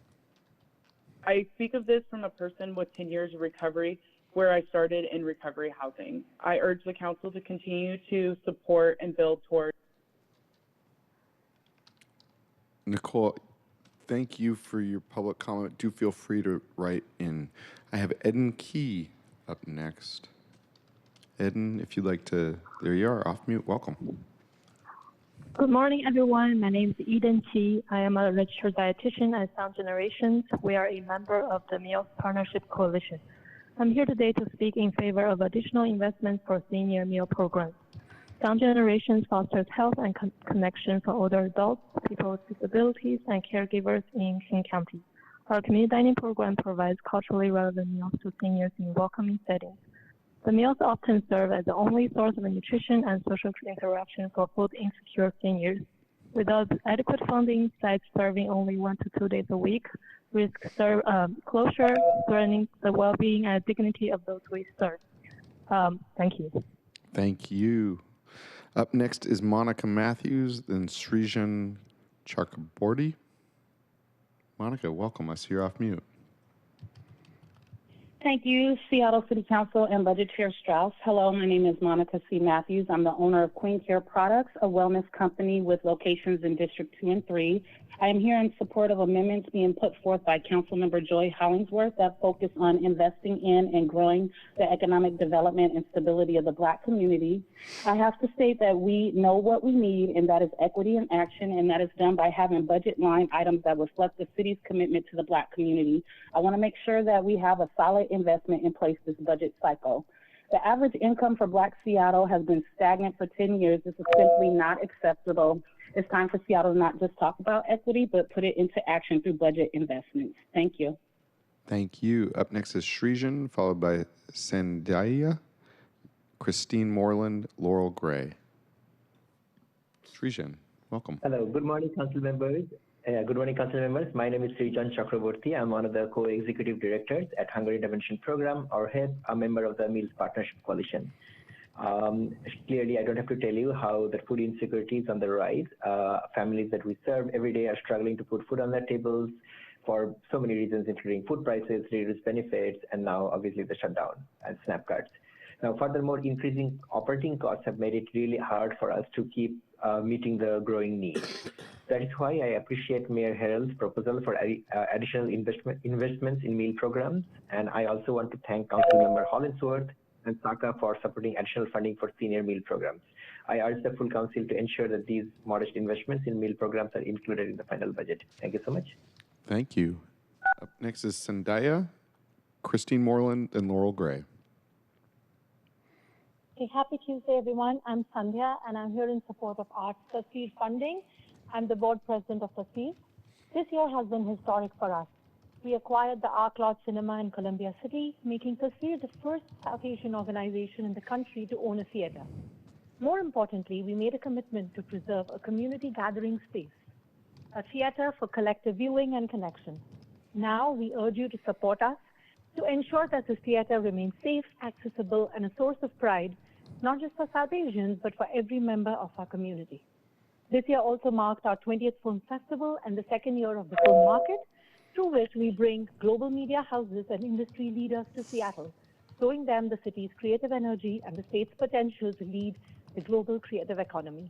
I speak of this from a person with 10 years of recovery, where I started in recovery housing. I urge the Council to continue to support and build toward. Nicole, thank you for your public comment. Do feel free to write in. I have Eden Key up next. Eden, if you'd like to, there you are, off mute. Welcome. Good morning, everyone. My name is Eden Chi. I am a registered dietitian at Sound Generations. We are a member of the Meals Partnership Coalition. I'm here today to speak in favor of additional investments for senior meal programs. Sound Generations fosters health and connection for older adults, people with disabilities, and caregivers in King County. Our community dining program provides culturally relevant meals to seniors in welcoming settings. The meals often serve as the only source of nutrition and social interaction for food-insecure seniors. Without adequate funding, sites serving only 1 to 2 days a week risk closure, threatening the well-being and dignity of those we serve. Thank you. Thank you. Up next is Monica Matthews, then Srijan Chakraborty. Monica, welcome. I see you're off mute. Thank you, Seattle City Council and Budget Chair Strauss. Hello, my name is Monica C. Matthews. I'm the owner of Queen Care Products, a wellness company with locations in District 2 and 3. I am here in support of amendments being put forth by Councilmember Joy Hollingsworth that focus on investing in and growing the economic development and stability of the Black community. I have to state that we know what we need, and that is equity in action, and that is done by having budget line items that reflect the city's commitment to the Black community. I want to make sure that we have a solid investment in place this budget cycle. The average income for Black Seattle has been stagnant for 10 years. This is simply not acceptable. It's time for Seattle to not just talk about equity, but put it into action through budget investments. Thank you. Thank you. Up next is Srijan, followed by Sandhya, Christine Moreland, Laurel Gray. Srijan, welcome. Hello. Good morning, council members. My name is Srijan Chakraborty. I'm one of the co-executive directors at Hunger Intervention Program, or HEP, a member of the Meals Partnership Coalition. Clearly, I don't have to tell you how the food insecurity is on the rise. Families that we serve every day are struggling to put food on their tables for so many reasons, including food prices, reduced benefits, and now obviously the shutdown and SNAP cards. Now, furthermore, increasing operating costs have made it really hard for us to keep meeting the growing needs. That is why I appreciate Mayor Harrell's proposal for additional investments in meal programs, and I also want to thank Councilmember Hollingsworth and Saka for supporting additional funding for senior meal programs. I urge the full council to ensure that these modest investments in meal programs are included in the final budget. Thank you so much. Thank you. Up next is Sandhya, Christine Moreland, and Laurel Gray. Hey, happy Tuesday, everyone. I'm Sandhya, and I'm here in support of Arts Seed funding. I'm the board president of the Seed. This year has been historic for us. We acquired the Arc Lodge Cinema in Columbia City, making Seed the first South Asian organization in the country to own a theater. More importantly, we made a commitment to preserve a community gathering space, a theater for collective viewing and connection. Now we urge you to support us to ensure that this theater remains safe, accessible, and a source of pride, not just for South Asians, but for every member of our community. This year also marked our 20th Film Festival and the second year of the film market, through which we bring global media houses and industry leaders to Seattle, showing them the city's creative energy and the state's potential to lead the global creative economy.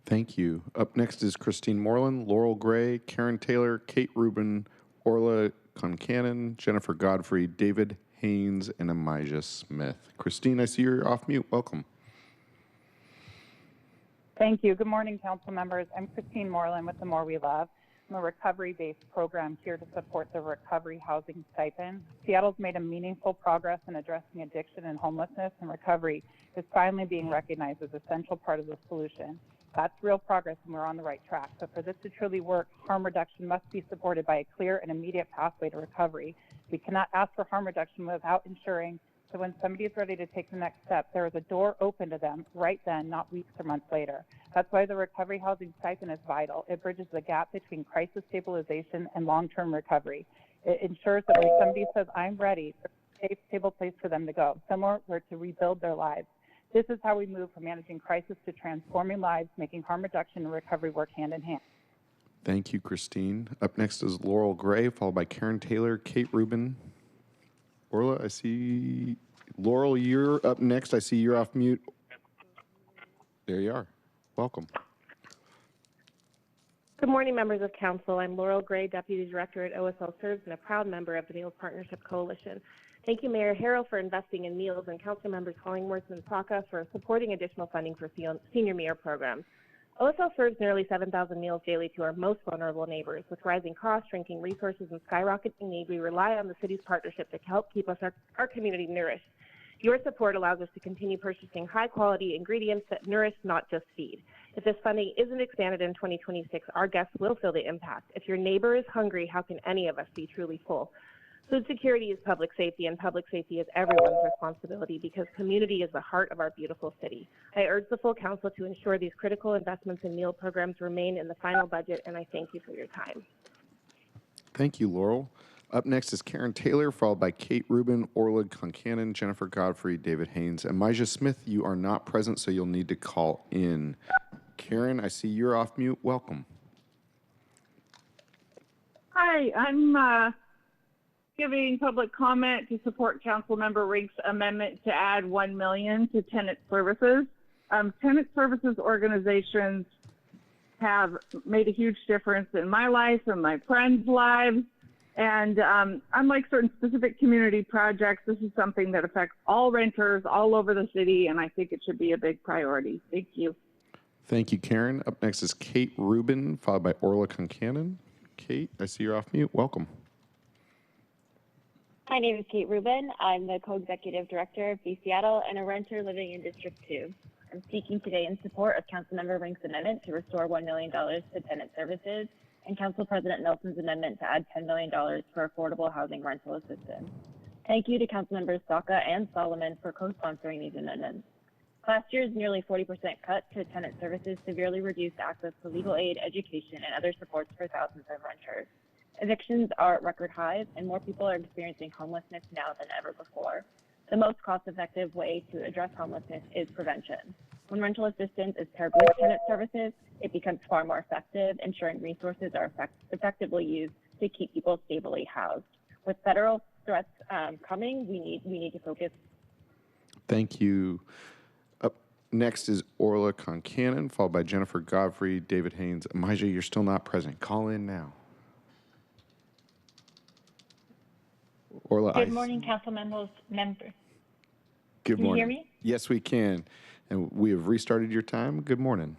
Thank you. Up next is Christine Moreland, Laurel Gray, Karen Taylor, Kate Rubin, Orla Concannon, Jennifer Godfrey, David Haynes, and Amijah Smith. Christine, I see you're off mute. Welcome. Thank you. Good morning, council members. I'm Christine Moreland with The More We Love. I'm a recovery-based program here to support the recovery housing stipend. Seattle's made a meaningful progress in addressing addiction and homelessness, and recovery is finally being recognized as an essential part of the solution. That's real progress, and we're on the right track. But for this to truly work, harm reduction must be supported by a clear and immediate pathway to recovery. We cannot ask for harm reduction without ensuring that when somebody is ready to take the next step, there is a door open to them right then, not weeks or months later. That's why the recovery housing stipend is vital. It bridges the gap between crisis stabilization and long-term recovery. It ensures that when somebody says, I'm ready, there's a safe, stable place for them to go, somewhere where to rebuild their lives. This is how we move from managing crisis to transforming lives, making harm reduction and recovery work hand in hand. Thank you, Christine. Up next is Laurel Gray, followed by Karen Taylor, Kate Rubin. Orla, I see. Laurel, you're up next. I see you're off mute. There you are. Welcome. Good morning, members of council. I'm Laurel Gray, Deputy Director at OSL Serves and a proud member of the Meals Partnership Coalition. Thank you, Mayor Harrell, for investing in meals, and Council Members Hollingworth and Saka for supporting additional funding for senior meal programs. OSL serves nearly 7,000 meals daily to our most vulnerable neighbors. With rising costs, shrinking resources, and skyrocketing need, we rely on the city's partnership to help keep our community nourished. Your support allows us to continue purchasing high-quality ingredients that nourish, not just feed. If this funding isn't expanded in 2026, our guests will feel the impact. If your neighbor is hungry, how can any of us be truly full? Food security is public safety, and public safety is everyone's responsibility because community is the heart of our beautiful city. I urge the full council to ensure these critical investments in meal programs remain in the final budget, and I thank you for your time. Thank you, Laurel. Up next is Karen Taylor, followed by Kate Rubin, Orla Concannon, Jennifer Godfrey, David Haynes, and Mija Smith. You are not present, so you'll need to call in. Karen, I see you're off mute. Welcome. Hi, I'm giving public comment to support Councilmember Rink's amendment to add $1 million to tenant services. Tenant services organizations have made a huge difference in my life and my friends' lives. And unlike certain specific community projects, this is something that affects all renters all over the city, and I think it should be a big priority. Thank you. Thank you, Karen. Up next is Kate Rubin, followed by Orla Concannon. Kate, I see you're off mute. Welcome. My name is Kate Rubin. I'm the co-executive director of Be Seattle and a renter living in District 2. I'm speaking today in support of Councilmember Rink's amendment to restore $1 million to tenant services and Council President Nelson's amendment to add $10 million for affordable housing rental assistance. Thank you to Councilmembers Saka and Solomon for co-sponsoring these amendments. Last year's nearly 40% cut to tenant services severely reduced access to legal aid, education, and other supports for thousands of renters. Evictions are at record highs, and more people are experiencing homelessness now than ever before. The most cost-effective way to address homelessness is prevention. When rental assistance is paired with tenant services, it becomes far more effective, ensuring resources are effectively used to keep people stably housed. With federal threats coming, we need to focus. Thank you. Up next is Orla Concannon, followed by Jennifer Godfrey, David Haynes. Mija, you're still not present. Call in now. Orla, Good morning, council members. Good Can you morning. hear me? Yes, we can. And we have restarted your time. Good morning.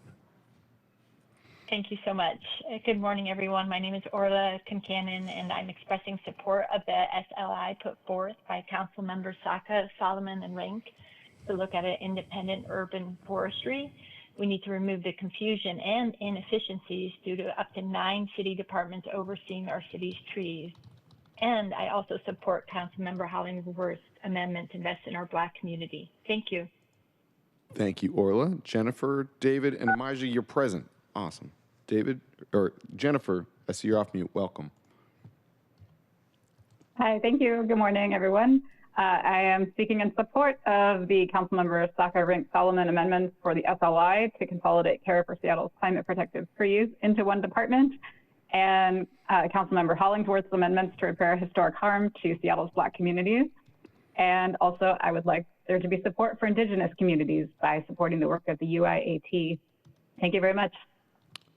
Thank you so much. Good morning, everyone. My name is Orla Concannon, and I'm expressing support of the SLI put forth by Council Members Saka, Solomon, and Rink to look at an independent urban forestry. We need to remove the confusion and inefficiencies due to up to 9 city departments overseeing our city's trees. And I also support Councilmember Hollingsworth's amendment to invest in our Black community. Thank you. Thank you, Orla. Jennifer, David, and Mija, you're present. Awesome. David, or Jennifer, I see you're off mute. Welcome. Hi, thank you. Good morning, everyone. I am speaking in support of the Councilmember Saka Rink Solomon amendments for the SLI to consolidate care for Seattle's climate protective trees into one department, and Councilmember Hollingsworth's amendments to repair historic harm to Seattle's Black communities. And also, I would like there to be support for Indigenous communities by supporting the work of the UIAT. Thank you very much.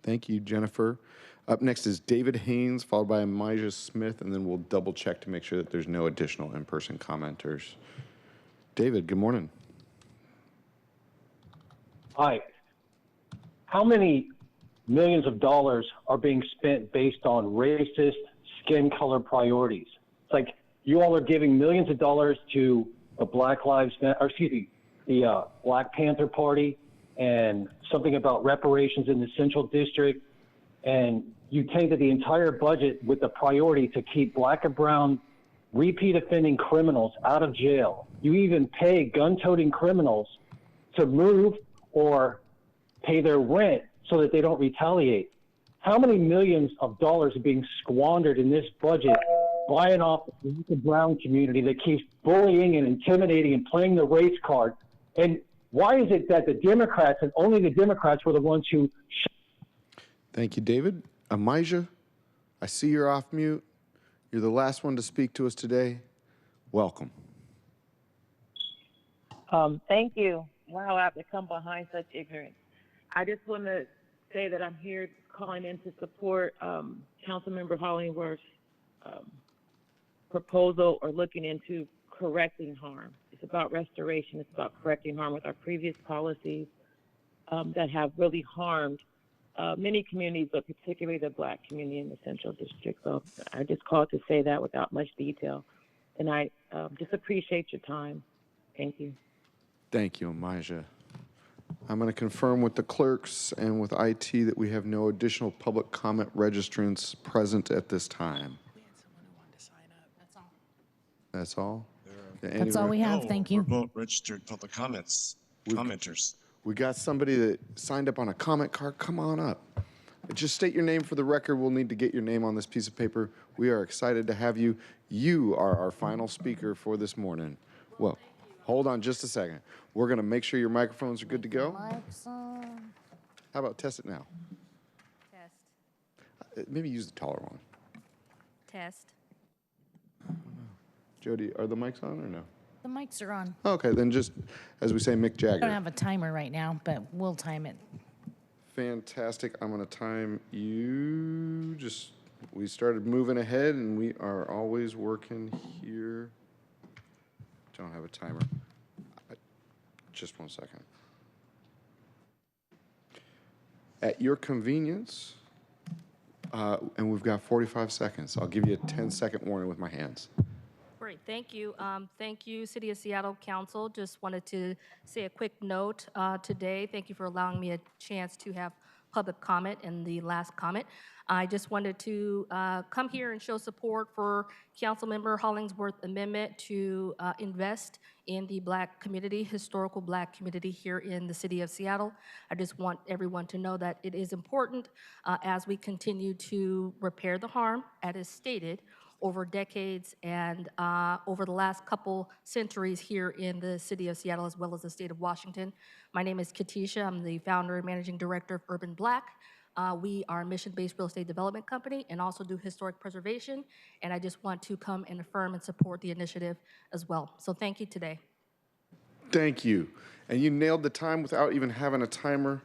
Thank you, Jennifer. Up next is David Haynes, followed by Mija Smith, and then we'll double check to make sure that there's no additional in-person commenters. David, good morning. Hi. How many millions of dollars are being spent based on racist skin color priorities? It's like you all are giving millions of dollars to the Black Lives Matter, or excuse me, the Black Panther Party, and something about reparations in the Central District, and you take the entire budget with the priority to keep Black and brown repeat offending criminals out of jail. You even pay gun-toting criminals to move or pay their rent so that they don't retaliate. How many millions of dollars are being squandered in this budget buying off the Black and brown community that keeps bullying and intimidating and playing the race card? And why is it that the Democrats, and only the Democrats, were the ones who... Thank you, David. Mija, I see you're off mute. You're the last one to speak to us today. Welcome. Thank you. Wow, I have to come behind such ignorance. I just want to say that I'm here calling in to support Councilmember Hollingworth's proposal or looking into correcting harm. It's about restoration. It's about correcting harm with our previous policies that have really harmed many communities, but particularly the Black community in the Central District. So I just called to say that without much detail. And I just appreciate your time. Thank you. Thank you, Mija. I'm going to confirm with the clerks and with IT that we have no additional public comment registrants present at this time. That's all? That's all we have. Thank you. Remote registered public comments. Commenters. We got somebody that signed up on a comment card. Come on up. Just state your name for the record. We'll need to get your name on this piece of paper. We are excited to have you. You are our final speaker for this morning. Well, hold on just a second. We're going to make sure your microphones are good to go. How about test it now? Test. Maybe use the taller one. Test. Jody, are the mics on or no? The mics are on. Okay, then just, as we say, Mick I Jagger. don't have a timer right now, but we'll time it. Fantastic. I'm going to time you. We started moving ahead, and we are always working here. Don't have a timer. Just 1 second. At your convenience, and we've got 45 seconds. I'll give you a 10-second warning with my hands. Great, thank you. Thank you, City of Seattle Council. Just wanted to say a quick note today. Thank you for allowing me a chance to have public comment in the last comment. I just wanted to come here and show support for Councilmember Hollingsworth's amendment to invest in the Black community, historical Black community here in the City of Seattle. I just want everyone to know that it is important as we continue to repair the harm, as is stated, over decades and over the last couple centuries here in the City of Seattle as well as the state of Washington. My name is Katisha. I'm the founder and managing director of Urban Black. We are a mission-based real estate development company and also do historic preservation. And I just want to come and affirm and support the initiative as well. So thank you today. Thank you. And you nailed the time without even having a timer.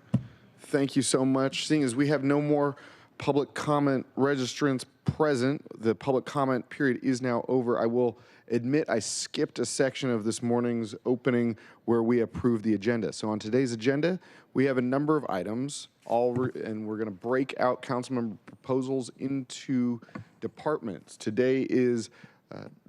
Thank you so much. Seeing as we have no more public comment registrants present, the public comment period is now over. I will admit I skipped a section of this morning's opening where we approved the agenda. So on today's agenda, we have a number of items, and we're going to break out councilmember proposals into departments. Today is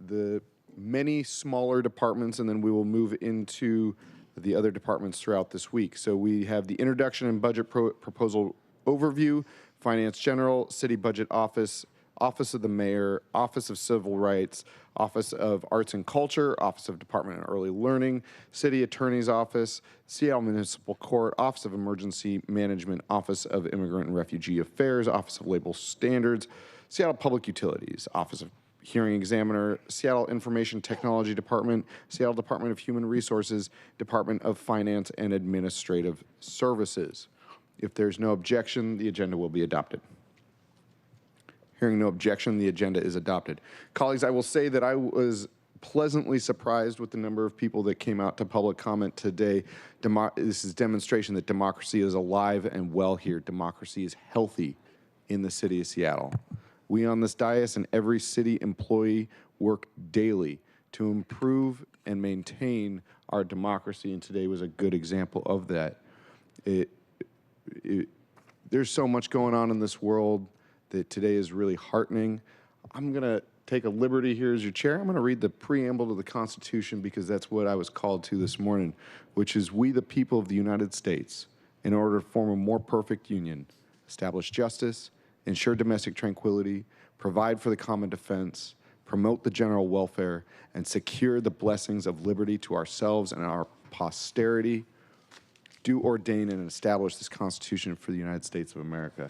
the many smaller departments, and then we will move into the other departments throughout this week. So we have the introduction and budget proposal overview, Finance General, City Budget Office, Office of the Mayor, Office of Civil Rights, Office of Arts and Culture, Office of Department of Early Learning, City Attorney's Office, Seattle Municipal Court, Office of Emergency Management, Office of Immigrant and Refugee Affairs, Office of Label Standards, Seattle Public Utilities, Office of Hearing Examiner, Seattle Information Technology Department, Seattle Department of Human Resources, Department of Finance and Administrative Services. If there's no objection, the agenda will be adopted. Hearing no objection, the agenda is adopted. Colleagues, I will say that I was pleasantly surprised with the number of people that came out to public comment today. This is demonstration that democracy is alive and well here. Democracy is healthy in the City of Seattle. We on this dais and every city employee work daily to improve and maintain our democracy, and today was a good example of that. There's so much going on in this world that today is really heartening. I'm going to take a liberty here as your chair. I'm going to read the preamble to the Constitution because that's what I was called to this morning, which is, we the people of the United States, in order to form a more perfect union, establish justice, ensure domestic tranquility, provide for the common defense, promote the general welfare, and secure the blessings of liberty to ourselves and our posterity, do ordain and establish this Constitution for the United States of America.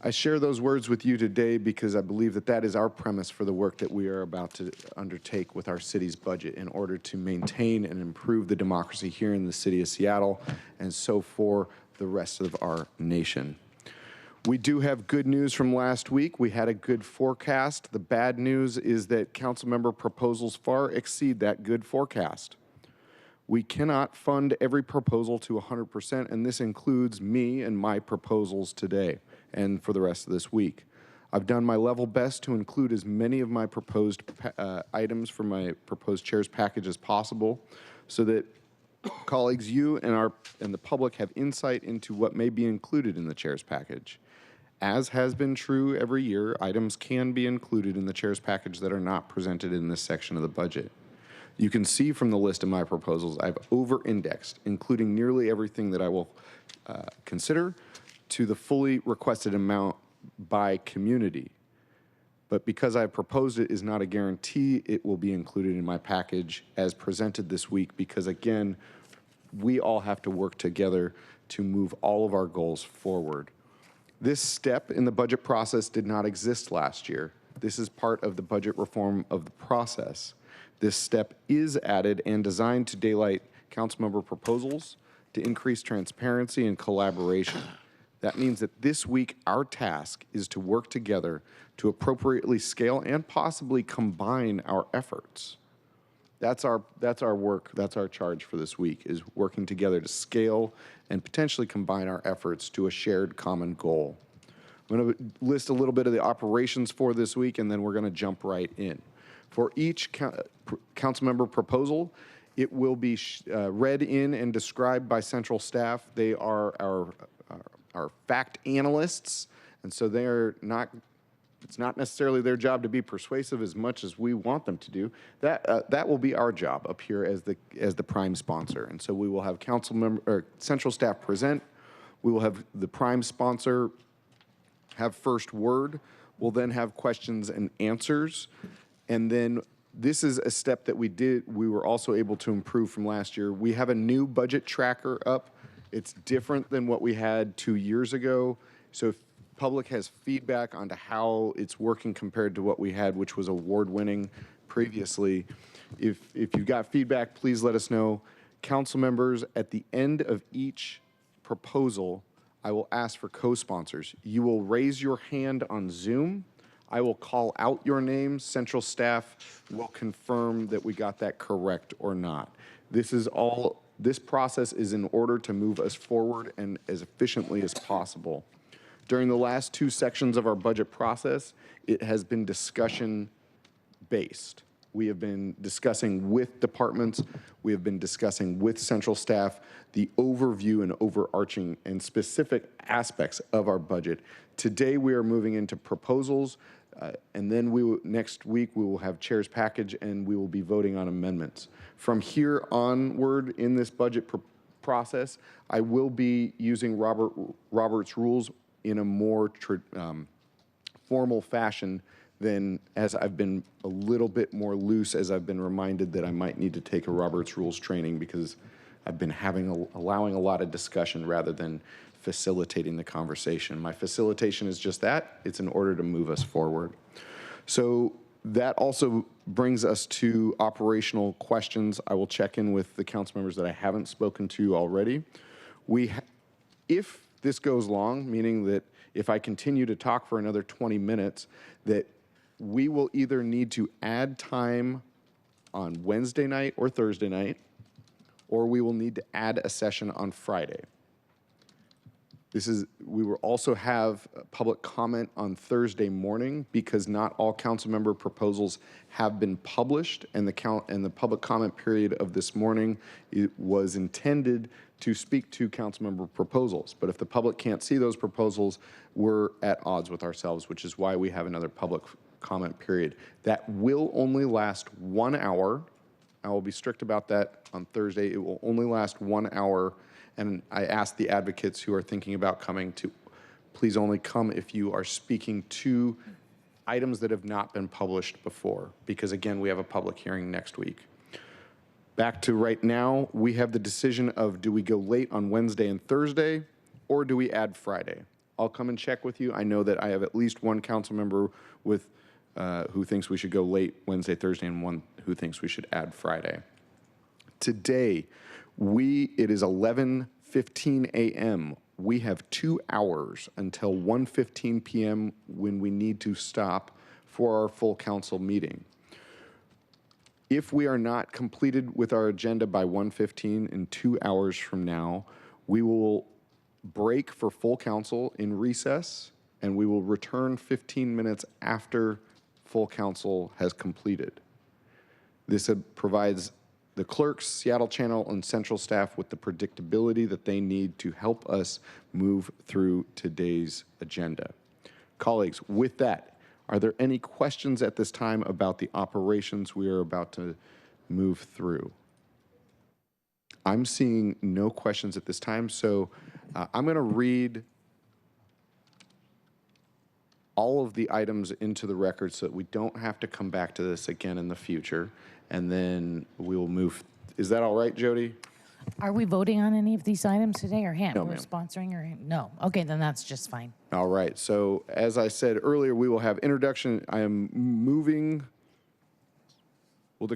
I share those words with you today because I believe that that is our premise for the work that we are about to undertake with our city's budget in order to maintain and improve the democracy here in the City of Seattle and so for the rest of our nation. We do have good news from last week. We had a good forecast. The bad news is that council member proposals far exceed that good forecast. We cannot fund every proposal to 100%, and this includes me and my proposals today and for the rest of this week. I've done my level best to include as many of my proposed items from my proposed chair's package as possible so that colleagues, you and the public have insight into what may be included in the chair's package. As has been true every year, items can be included in the chair's package that are not presented in this section of the budget. You can see from the list of my proposals, I've over-indexed, including nearly everything that I will consider to the fully requested amount by community. But because I proposed it is not a guarantee it will be included in my package as presented this week because, again, we all have to work together to move all of our goals forward. This step in the budget process did not exist last year. This is part of the budget reform of the process. This step is added and designed to daylight councilmember proposals to increase transparency and collaboration. That means that this week our task is to work together to appropriately scale and possibly combine our efforts. That's our work, that's our charge for this week, is working together to scale and potentially combine our efforts to a shared common goal. I'm going to list a little bit of the operations for this week, and then we're going to jump right in. For each council member proposal, it will be read in and described by central staff. They are our fact analysts, and so it's not necessarily their job to be persuasive as much as we want them to do. That will be our job up here as the prime sponsor. And so we will have central staff present. We will have the prime sponsor have first word. We'll then have questions and answers. And then this is a step that we were also able to improve from last year. We have a new budget tracker up. It's different than what we had 2 years ago. So if public has feedback onto how it's working compared to what we had, which was award-winning previously, if you've got feedback, please let us know. Council members, at the end of each proposal, I will ask for co-sponsors. You will raise your hand on Zoom. I will call out your name. Central staff will confirm that we got that correct or not. This process is in order to move us forward and as efficiently as possible. During the last 2 sections of our budget process, it has been discussion-based. We have been discussing with departments, we have been discussing with central staff the overview and overarching and specific aspects of our budget. Today we are moving into proposals, and then next week we will have chair's package and we will be voting on amendments. From here onward in this budget process, I will be using Robert's rules in a more formal fashion than as I've been a little bit more loose, as I've been reminded that I might need to take a Robert's Rules training because I've been allowing a lot of discussion rather than facilitating the conversation. My facilitation is just that. It's in order to move us forward. So that also brings us to operational questions. I will check in with the council members that I haven't spoken to already. If this goes long, meaning that if I continue to talk for another 20 minutes, that we will either need to add time on Wednesday night or Thursday night, or we will need to add a session on Friday. We will also have public comment on Thursday morning because not all council member proposals have been published, and the public comment period of this morning was intended to speak to council member proposals. But if the public can't see those proposals, we're at odds with ourselves, which is why we have another public comment period. That will only last 1 hour. I will be strict about that on Thursday. It will only last 1 hour. And I ask the advocates who are thinking about coming to please only come if you are speaking to items that have not been published before, because again, we have a public hearing next week. Back to right now, we have the decision of do we go late on Wednesday and Thursday, or do we add Friday? I'll come and check with you. I know that I have at least one council member who thinks we should go late Wednesday, Thursday, and one who thinks we should add Friday. Today, it is 11:15 a.m. We have 2 hours until 1:15 p.m. when we need to stop for our full council meeting. If we are not completed with our agenda by 1:15 in 2 hours from now, we will break for full council in recess, and we will return 15 minutes after full council has completed. This provides the clerks, Seattle Channel, and central staff with the predictability that they need to help us move through today's agenda. Colleagues, with that, are there any questions at this time about the operations we are about to move through? I'm seeing no questions at this time, so I'm going to read all of the items into the record so that we don't have to come back to this again in the future, and then we will move. Is that all right, Jody? Are we voting on any of these items today, or No, we're ma'am. sponsoring, or no? Okay, then that's just fine. All right, so as I said earlier, we will have introduction. I am moving, well,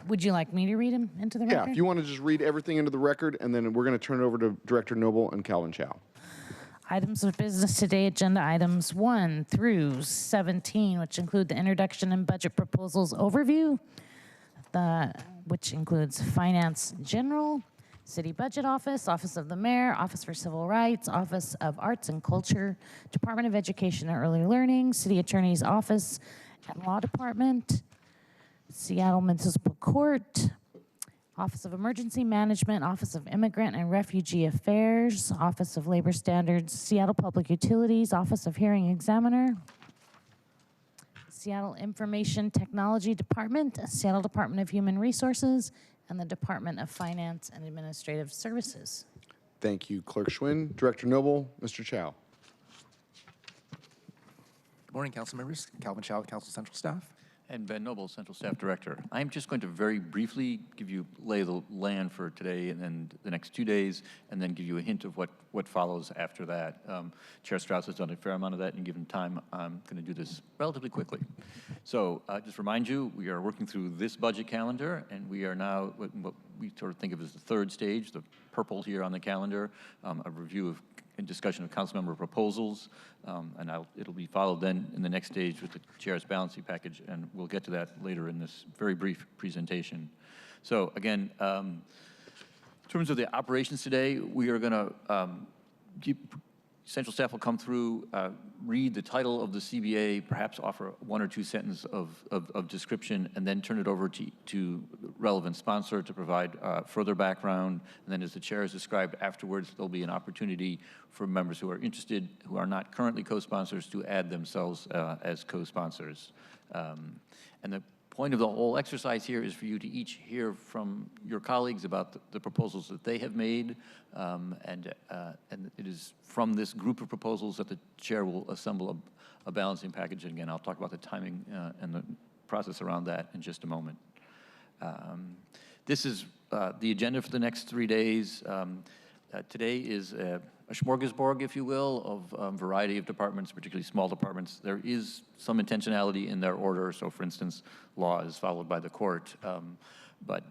Would you like me to read them into the record? yeah, if you want to just read everything into the record, and then we're going to turn it over to Director Noble and Calvin Chow. Items of business today, agenda items 1 through 17, which include the introduction and budget proposals overview, which includes Finance General, City Budget Office, Office of the Mayor, Office for Civil Rights, Office of Arts and Culture, Department of Education and Early Learning, City Attorney's Office and Law Department, Seattle Municipal Court, Office of Emergency Management, Office of Immigrant and Refugee Affairs, Office of Labor Standards, Seattle Public Utilities, Office of Hearing Examiner, Seattle Information Technology Department, Seattle Department of Human Resources, and the Department of Finance and Administrative Services. Thank you, Clerk Schwinn. Director Noble, Mr. Chow. Good morning, council members. Calvin Chow, Council Central Staff. And Ben Noble, Central Staff Director. I'm just going to very briefly give you lay the land for today and then the next 2 days, and then give you a hint of what follows after that. Chair Strauss has done a fair amount of that, and given time, I'm going to do this relatively quickly. So just remind you, we are working through this budget calendar, and we are now what we sort of think of as the third stage, the purple here on the calendar, a review of and discussion of council member proposals, and it'll be followed then in the next stage with the chair's balancing package, and we'll get to that later in this very brief presentation. So again, in terms of the operations today, we are going to Central Staff will come through, read the title of the CBA, perhaps offer 1 or 2 sentences of description, and then turn it over to relevant sponsor to provide further background. And then as the chair has described afterwards, there'll be an opportunity for members who are interested, who are not currently co-sponsors, to add themselves as co-sponsors. And the point of the whole exercise here is for you to each hear from your colleagues about the proposals that they have made, and it is from this group of proposals that the chair will assemble a balancing package. And again, I'll talk about the timing and the process around that in just a moment. This is the agenda for the next 3 days. Today is a smorgasbord, if you will, of a variety of departments, particularly small departments. There is some intentionality in their order. So, for instance, law is followed by the court. But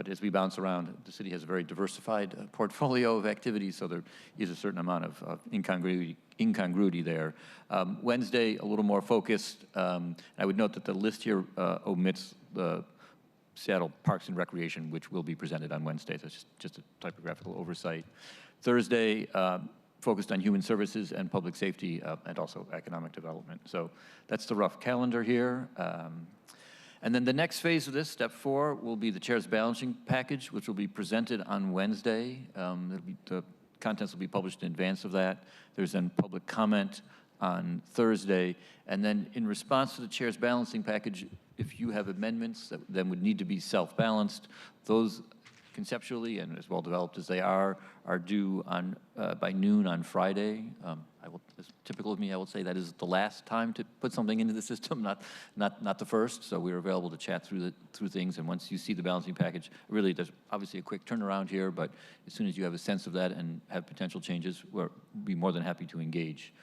as we bounce around, the city has a very diversified portfolio of activities, so there is a certain amount of incongruity there. Wednesday, a little more focused. I would note that the list here omits the Seattle Parks and Recreation, which will be presented on Wednesday. So it's just a typographical oversight. Thursday, focused on human services and public safety, and also economic development. So that's the rough calendar here. And then the next phase of this, step 4, will be the chair's balancing package, which will be presented on Wednesday. The contents will be published in advance of that. There's then public comment on Thursday. And then in response to the chair's balancing package, if you have amendments that then would need to be self-balanced, those conceptually and as well developed as they are due on by noon on Friday. As typical of me, I will say that is the last time to put something into the system, not the first. So we're available to chat through things. And once you see the balancing package, really there's obviously a quick turnaround here, but as soon as you have a sense of that and have potential changes, we'll be more than happy to engage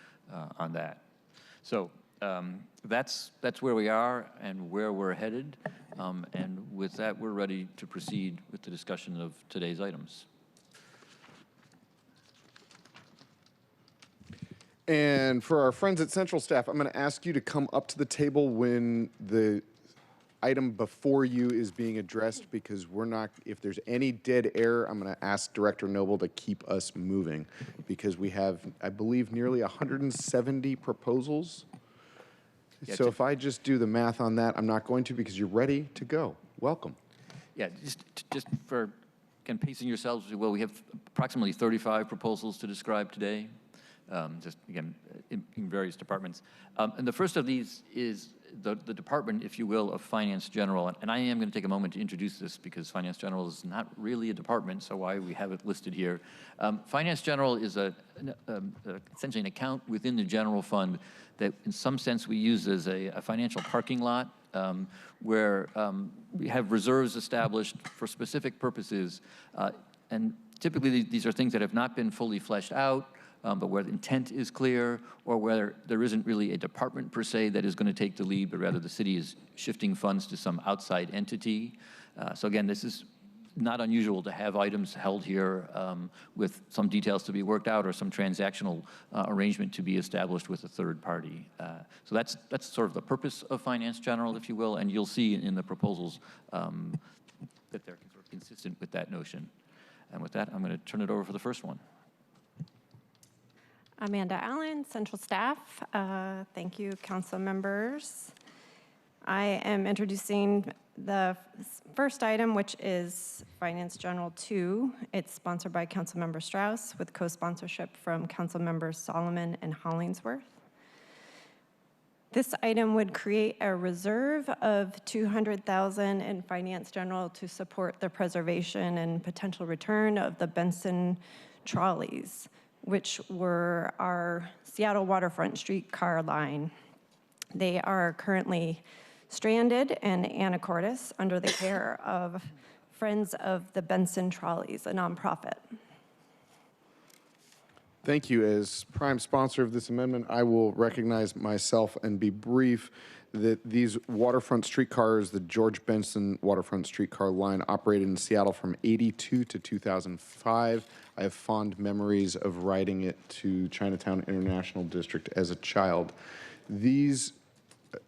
on that. So that's where we are and where we're headed. And with that, we're ready to proceed with the discussion of today's items. And for our friends at Central Staff, I'm going to ask you to come up to the table when the item before you is being addressed, because we're not, if there's any dead air, I'm going to ask Director Noble to keep us moving, because we have, I believe, nearly 170 proposals. Yeah, so if I just do the math on that, I'm not going to, because you're ready to go. Welcome. Yeah, just for, again, pacing yourselves, well, we have approximately 35 proposals to describe today, just, again, in various departments. And the first of these is the department, if you will, of Finance General. And I am going to take a moment to introduce this, because Finance General is not really a department, so why we have it listed here. Finance General is essentially an account within the general fund that in some sense we use as a financial parking lot where we have reserves established for specific purposes. And typically, these are things that have not been fully fleshed out, but where the intent is clear, or where there isn't really a department per se that is going to take the lead, but rather the city is shifting funds to some outside entity. So again, this is not unusual to have items held here with some details to be worked out or some transactional arrangement to be established with a third party. So that's sort of the purpose of Finance General, if you will, and you'll see in the proposals that they're sort of consistent with that notion. And with that, I'm going to turn it over for the first one. Amanda Allen, Central Staff. Thank you, council members. I am introducing the first item, which is Finance General 2. It's sponsored by Councilmember Strauss with co-sponsorship from Councilmembers Solomon and Hollingsworth. This item would create a reserve of $200,000 in Finance General to support the preservation and potential return of the Benson trolleys, which were our Seattle waterfront streetcar line. They are currently stranded in Anacortes under the care of Friends of the Benson Trolleys, a nonprofit. Thank you. As prime sponsor of this amendment, I will recognize myself and be brief that these waterfront streetcars, the George Benson waterfront streetcar line, operated in Seattle from '82 to 2005. I have fond memories of riding it to Chinatown International District as a child. These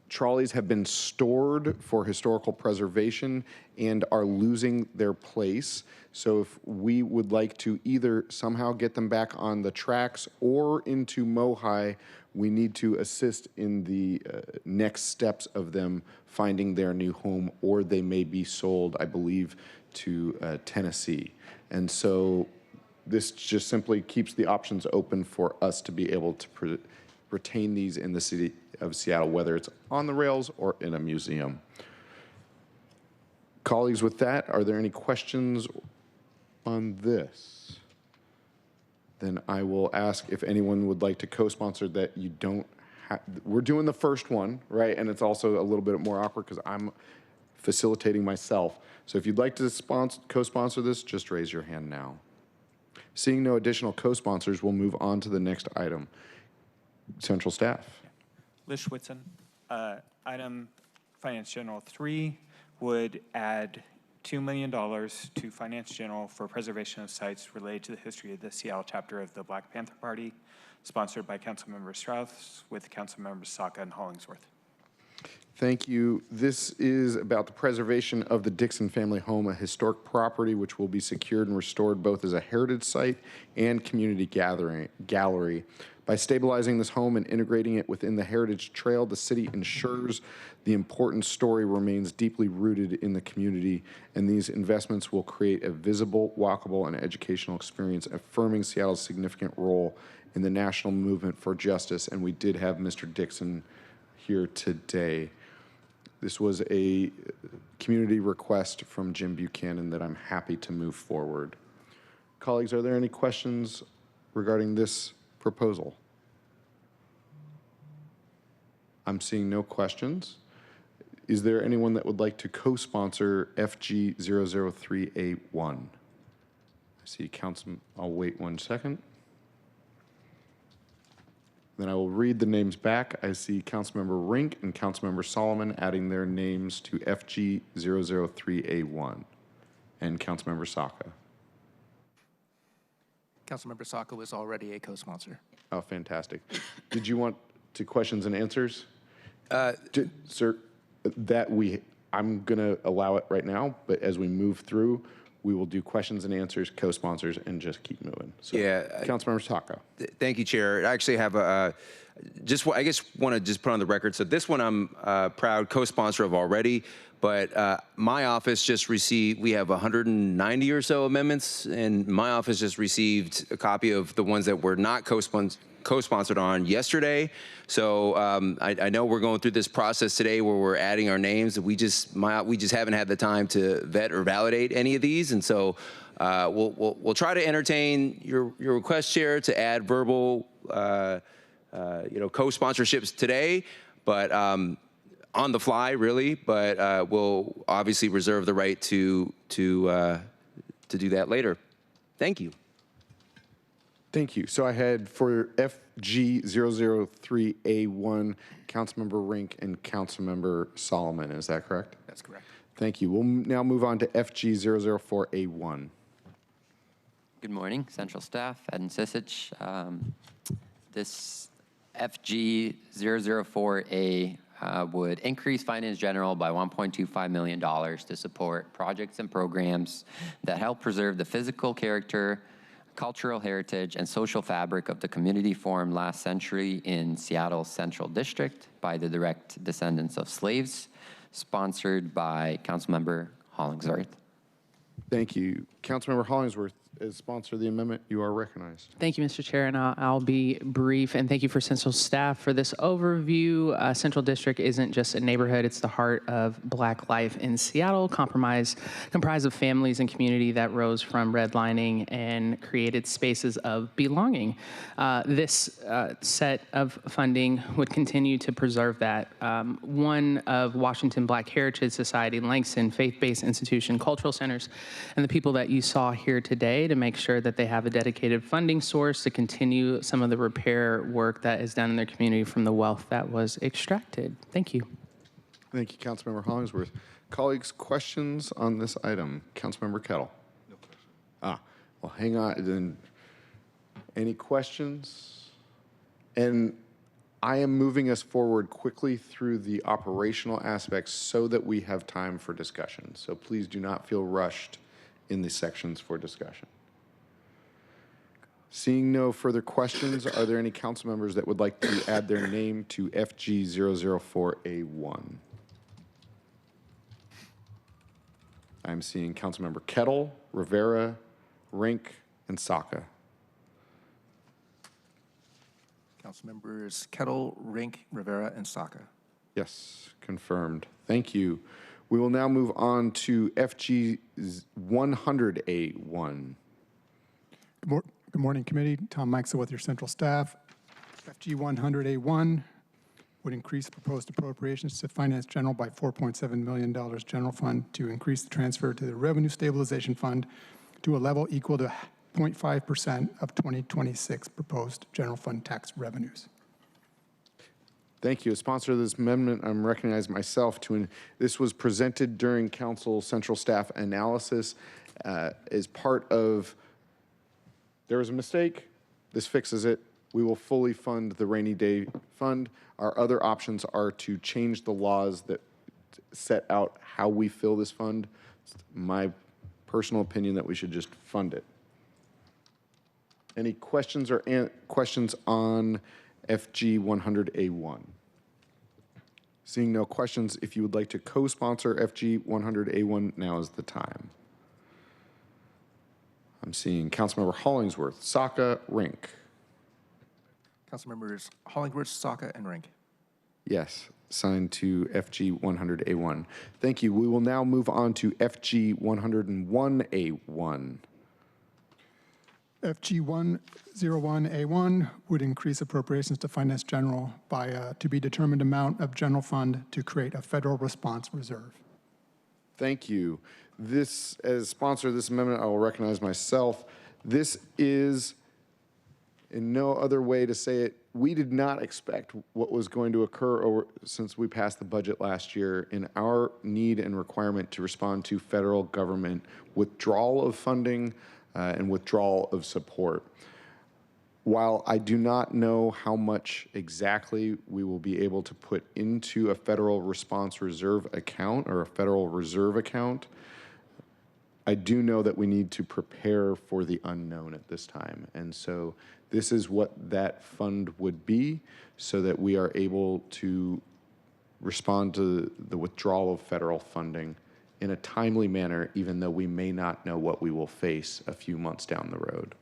trolleys have been stored for historical preservation and are losing their place. So if we would like to either somehow get them back on the tracks or into MOHI, we need to assist in the next steps of them finding their new home, or they may be sold, I believe, to Tennessee. And so this just simply keeps the options open for us to be able to retain these in the city of Seattle, whether it's on the rails or in a museum. Colleagues, with that, are there any questions on this? Then I will ask if anyone would like to co-sponsor that you don't have. We're doing the first one, right? And it's also a little bit more awkward because I'm facilitating myself. So if you'd like to co-sponsor this, just raise your hand now. Seeing no additional co-sponsors, we'll move on to the next item. Central Staff. Liz Schwitzen. Item Finance General 3 would add $2 million to Finance General for preservation of sites related to the history of the Seattle chapter of the Black Panther Party, sponsored by Councilmember Strauss with Councilmembers Saka and Hollingsworth. Thank you. This is about the preservation of the Dixon family home, a historic property which will be secured and restored both as a heritage site and community gallery. By stabilizing this home and integrating it within the Heritage Trail, the city ensures the important story remains deeply rooted in the community, and these investments will create a visible, walkable, and educational experience, affirming Seattle's significant role in the national movement for justice. And we did have Mr. Dixon here today. This was a community request from Jim Buchanan that I'm happy to move forward. Colleagues, are there any questions regarding this proposal? I'm seeing no questions. Is there anyone that would like to co-sponsor FG 003A1? I see Councilman, I'll wait 1 second. Then I will read the names back. I see Councilmember Rink and Councilmember Solomon adding their names to FG 003A1 and Councilmember Saka. Councilmember Saka was already a co-sponsor. Oh, fantastic. Did you want to questions and answers? Sir, I'm going to allow it right now, but as we move through, we will do questions and answers, co-sponsors, and just keep moving. So, yeah, Councilmember Saka. Thank you, Chair. I actually have I guess want to just put on the record. So this one I'm proud co-sponsor of already, but my office just received, we have 190 or so amendments, and my office just received a copy of the ones that were not co-sponsored on yesterday. So I know we're going through this process today where we're adding our names. We just haven't had the time to vet or validate any of these, and so we'll try to entertain your request, Chair, to add verbal co-sponsorships today. But on the fly, really, but we'll obviously reserve the right to do that later. Thank you. Thank you. So I had for FG003A1, Councilmember Rink and Councilmember Solomon. Is that correct? That's correct. Thank you. We'll now move on to FG004A1. Good morning, Central Staff, Ed and Sisich. This FG004A would increase Finance General by $1.25 million to support projects and programs that help preserve the physical character, cultural heritage, and social fabric of the community formed last century in Seattle's Central District by the direct descendants of slaves, sponsored by Councilmember Hollingsworth. Thank you. Councilmember Hollingsworth, as sponsor of the amendment, you are recognized. Thank you, Mr. Chair, and I'll be brief. And thank you for Central staff for this overview. Central District isn't just a neighborhood, it's the heart of Black life in Seattle, comprised of families and community that rose from redlining and created spaces of belonging. This set of funding would continue to preserve that. One of Washington Black Heritage Society, Langston, faith-based institution, cultural centers, and the people that you saw here today to make sure that they have a dedicated funding source to continue some of the repair work that is done in their community from the wealth that was extracted. Thank you. Thank you, Councilmember Hollingsworth. Colleagues, questions on this item? Councilmember Kettle. No questions. Well, hang on. Then, any questions? And I am moving us forward quickly through the operational aspects so that we have time for discussion. So please do not feel rushed in the sections for discussion. Seeing no further questions, are there any council members that would like to add their name to FG004A1? I'm seeing Councilmember Kettle, Rivera, Rink, and Saka. Councilmembers Kettle, Rink, Rivera, and Saka. Yes, confirmed. Thank you. We will now move on to FG100A1. Good morning, committee. Tom Meixel with your central staff. FG100A1 would increase proposed appropriations to Finance General by $4.7 million general fund to increase the transfer to the Revenue Stabilization Fund to a level equal to 0.5% of 2026 proposed general fund tax revenues. Thank you. As sponsor of this amendment, I'm recognizing myself to, this was presented during council central staff analysis as part of, there was a mistake, this fixes it. We will fully fund the rainy day fund. Our other options are to change the laws that set out how we fill this fund. It's my personal opinion that we should just fund it. Any questions or questions on FG100A1? Seeing no questions, if you would like to co-sponsor FG100A1, now is the time. I'm seeing Councilmember Hollingsworth, Saka, Rink. Councilmembers Hollingsworth, Saka, and Rink. Yes, signed to FG100A1. Thank you. We will now move on to FG101A1. FG101A1 would increase appropriations to Finance General by a to be determined amount of general fund to create a federal response reserve. Thank you. This, as sponsor of this amendment, I will recognize myself. This is, in no other way to say it, we did not expect what was going to occur since we passed the budget last year in our need and requirement to respond to federal government withdrawal of funding and withdrawal of support. While I do not know how much exactly we will be able to put into a federal response reserve account or a federal reserve account, I do know that we need to prepare for the unknown at this time. And so this is what that fund would be so that we are able to respond to the withdrawal of federal funding in a timely manner, even though we may not know what we will face a few months down the road.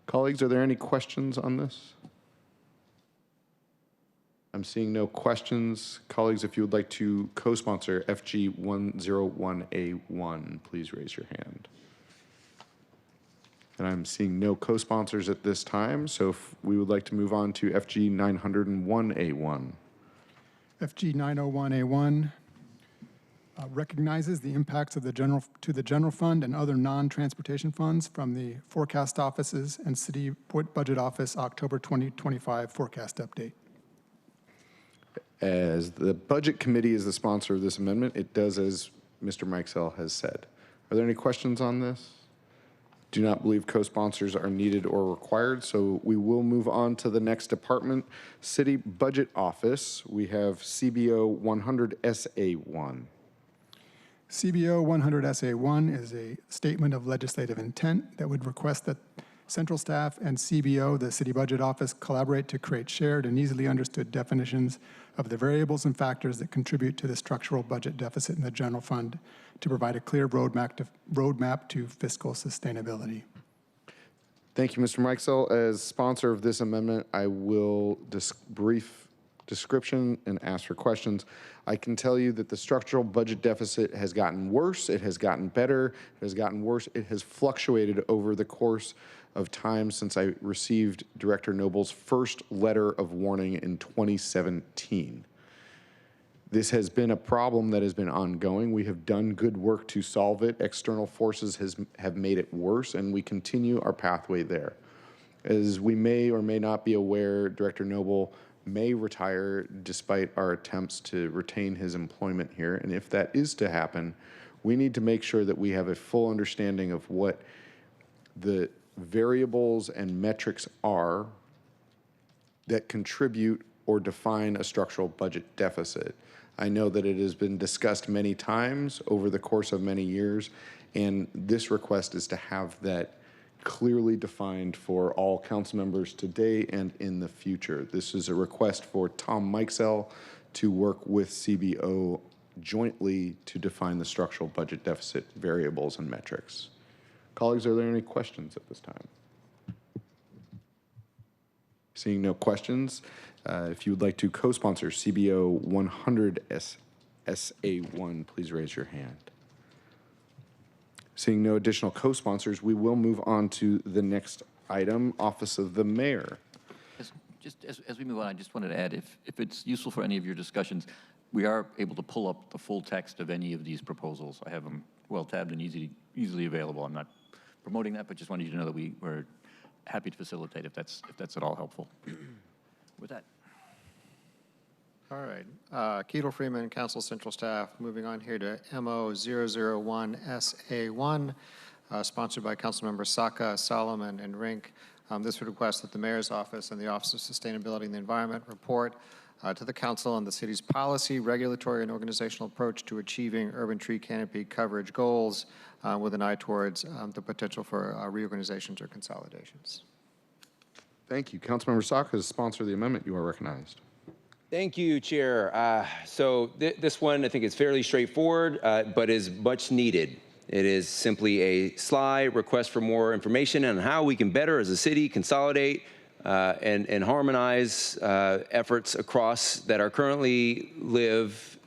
Colleagues, are there any questions on this? I'm seeing no questions. Colleagues, if you would like to co-sponsor FG101A1, please raise your hand. And I'm seeing no co-sponsors at this time, so if we would like to move on to FG901A1. FG 901A1 recognizes the impacts of the general fund and other non-transportation funds from the forecast offices and city budget office October 2025 forecast update. As the Budget Committee is the sponsor of this amendment, it does as Mr. Mikesell has said. Are there any questions on this? Do not believe co-sponsors are needed or required, so we will move on to the next department, City Budget Office. We have CBO 100 SA1. CBO 100 SA1 is a statement of legislative intent that would request that central staff and CBO, the City Budget Office, collaborate to create shared and easily understood definitions of the variables and factors that contribute to the structural budget deficit in the general fund to provide a clear roadmap to fiscal sustainability. Thank you, Mr. Mikesell. As sponsor of this amendment, I will brief description and ask for questions. I can tell you that the structural budget deficit has gotten worse, it has gotten better, it has gotten worse, it has fluctuated over the course of time since I received Director Noble's first letter of warning in 2017. This has been a problem that has been ongoing. We have done good work to solve it. External forces have made it worse, and we continue our pathway there. As we may or may not be aware, Director Noble may retire despite our attempts to retain his employment here. And if that is to happen, we need to make sure that we have a full understanding of what the variables and metrics are that contribute or define a structural budget deficit. I know that it has been discussed many times over the course of many years, and this request is to have that clearly defined for all council members today and in the future. This is a request for Tom Mikesell to work with CBO jointly to define the structural budget deficit variables and metrics. Colleagues, are there any questions at this time? Seeing no questions, if you would like to co-sponsor CBO 100 SA1, please raise your hand. Seeing no additional co-sponsors, we will move on to the next item, Office of the Mayor. Just as we move on, I just wanted to add, if it's useful for any of your discussions, we are able to pull up the full text of any of these proposals. I have them well tabbed and easily available. I'm not promoting that, but just wanted you to know that we're happy to facilitate if that's at all helpful. With that. All right. Ketel Freeman, Council Central Staff. Moving on here to MO 001 SA1, sponsored by Councilmembers Saka, Solomon, and Rink. This would request that the Mayor's Office and the Office of Sustainability and the Environment report to the Council on the city's policy, regulatory, and organizational approach to achieving urban tree canopy coverage goals with an eye towards the potential for reorganizations or consolidations. Thank you. Councilmember Saka, as sponsor of the amendment, you are recognized. Thank you, Chair. So this one, I think, is fairly straightforward, but is much needed. It is simply a sly request for more information on how we can better, as a city, consolidate and harmonize efforts across that are currently live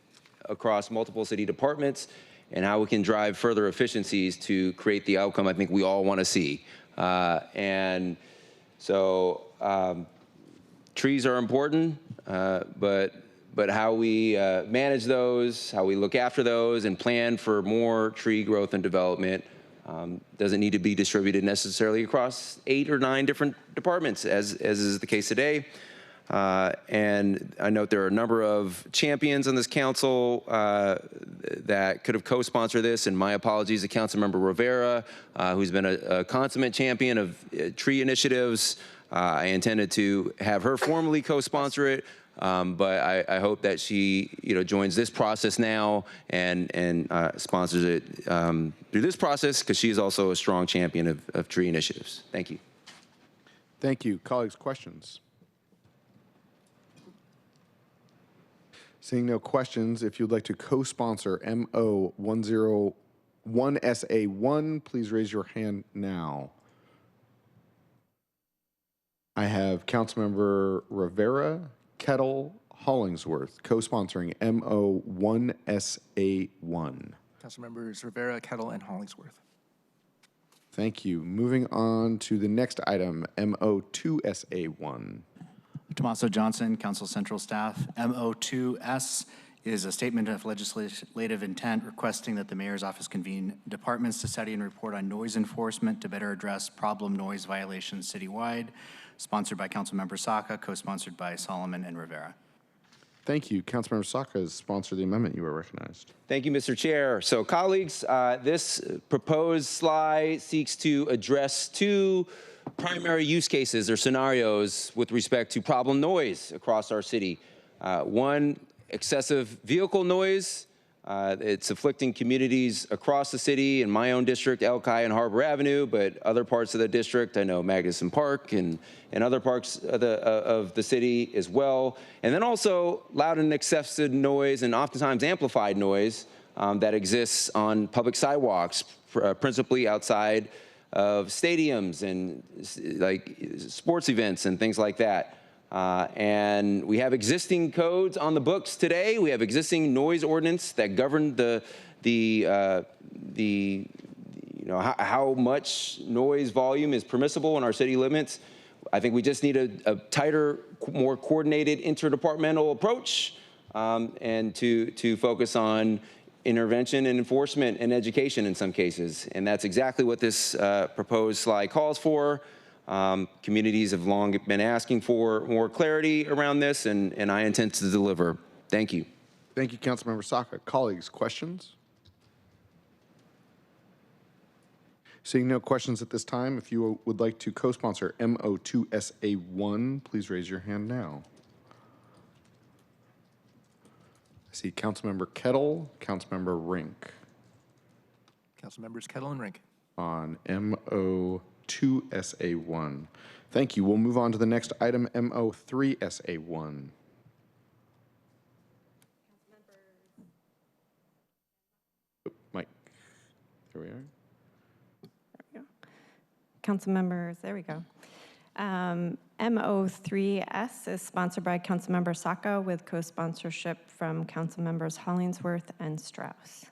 across multiple city departments, and how we can drive further efficiencies to create the outcome I think we all want to see. And so trees are important, but how we manage those, how we look after those and plan for more tree growth and development doesn't need to be distributed necessarily across 8 or 9 different departments, as is the case today. And I note there are a number of champions on this council that could have co-sponsored this, and my apologies to Councilmember Rivera, who's been a consummate champion of tree initiatives. I intended to have her formally co-sponsor it, but I hope that she, joins this process now and sponsors it through this process, because she is also a strong champion of tree initiatives. Thank you. Thank you. Colleagues, questions? Seeing no questions, if you'd like to co-sponsor MO 101 SA1, please raise your hand now. I have Councilmember Rivera, Kettle, Hollingsworth co-sponsoring MO 1 SA1. Councilmembers Rivera, Kettle, and Hollingsworth. Thank you. Moving on to the next item, MO 2 SA1. Tommaso Johnson, Council Central Staff. MO2S is a statement of legislative intent requesting that the mayor's office convene departments to study and report on noise enforcement to better address problem noise violations citywide. Sponsored by Councilmember Saka, co-sponsored by Solomon and Rivera. Thank you. Councilmember Saka has sponsored the amendment. You are recognized. Thank you, Mr. Chair. So, colleagues, this proposed slide seeks to address two primary use cases or scenarios with respect to problem noise across our city. One, excessive vehicle noise. It's afflicting communities across the city, in my own district, Elki and Harbor Avenue, but other parts of the district, I know Magnuson Park and other parts of the city as well. And then also loud and excessive noise and oftentimes amplified noise that exists on public sidewalks, principally outside of stadiums and like sports events and things like that. And we have existing codes on the books today. We have existing noise ordinance that govern how much noise volume is permissible in our city limits. I think we just need a tighter, more coordinated interdepartmental approach and to focus on intervention and enforcement and education in some cases. And that's exactly what this proposed slide calls for. Communities have long been asking for more clarity around this, and I intend to deliver. Thank you. Thank you, Councilmember Saka. Colleagues, questions? Seeing no questions at this time, if you would like to co-sponsor MO2SA1, please raise your hand now. I see Councilmember Kettle, Councilmember Rink. Councilmembers Kettle and Rink. On MO2SA1. Thank you. We'll move on to the next item, MO3SA1. Mike, here we are. Council members, there we go. MO3S is sponsored by Councilmember Saka with co-sponsorship from Councilmembers Hollingsworth and Strauss.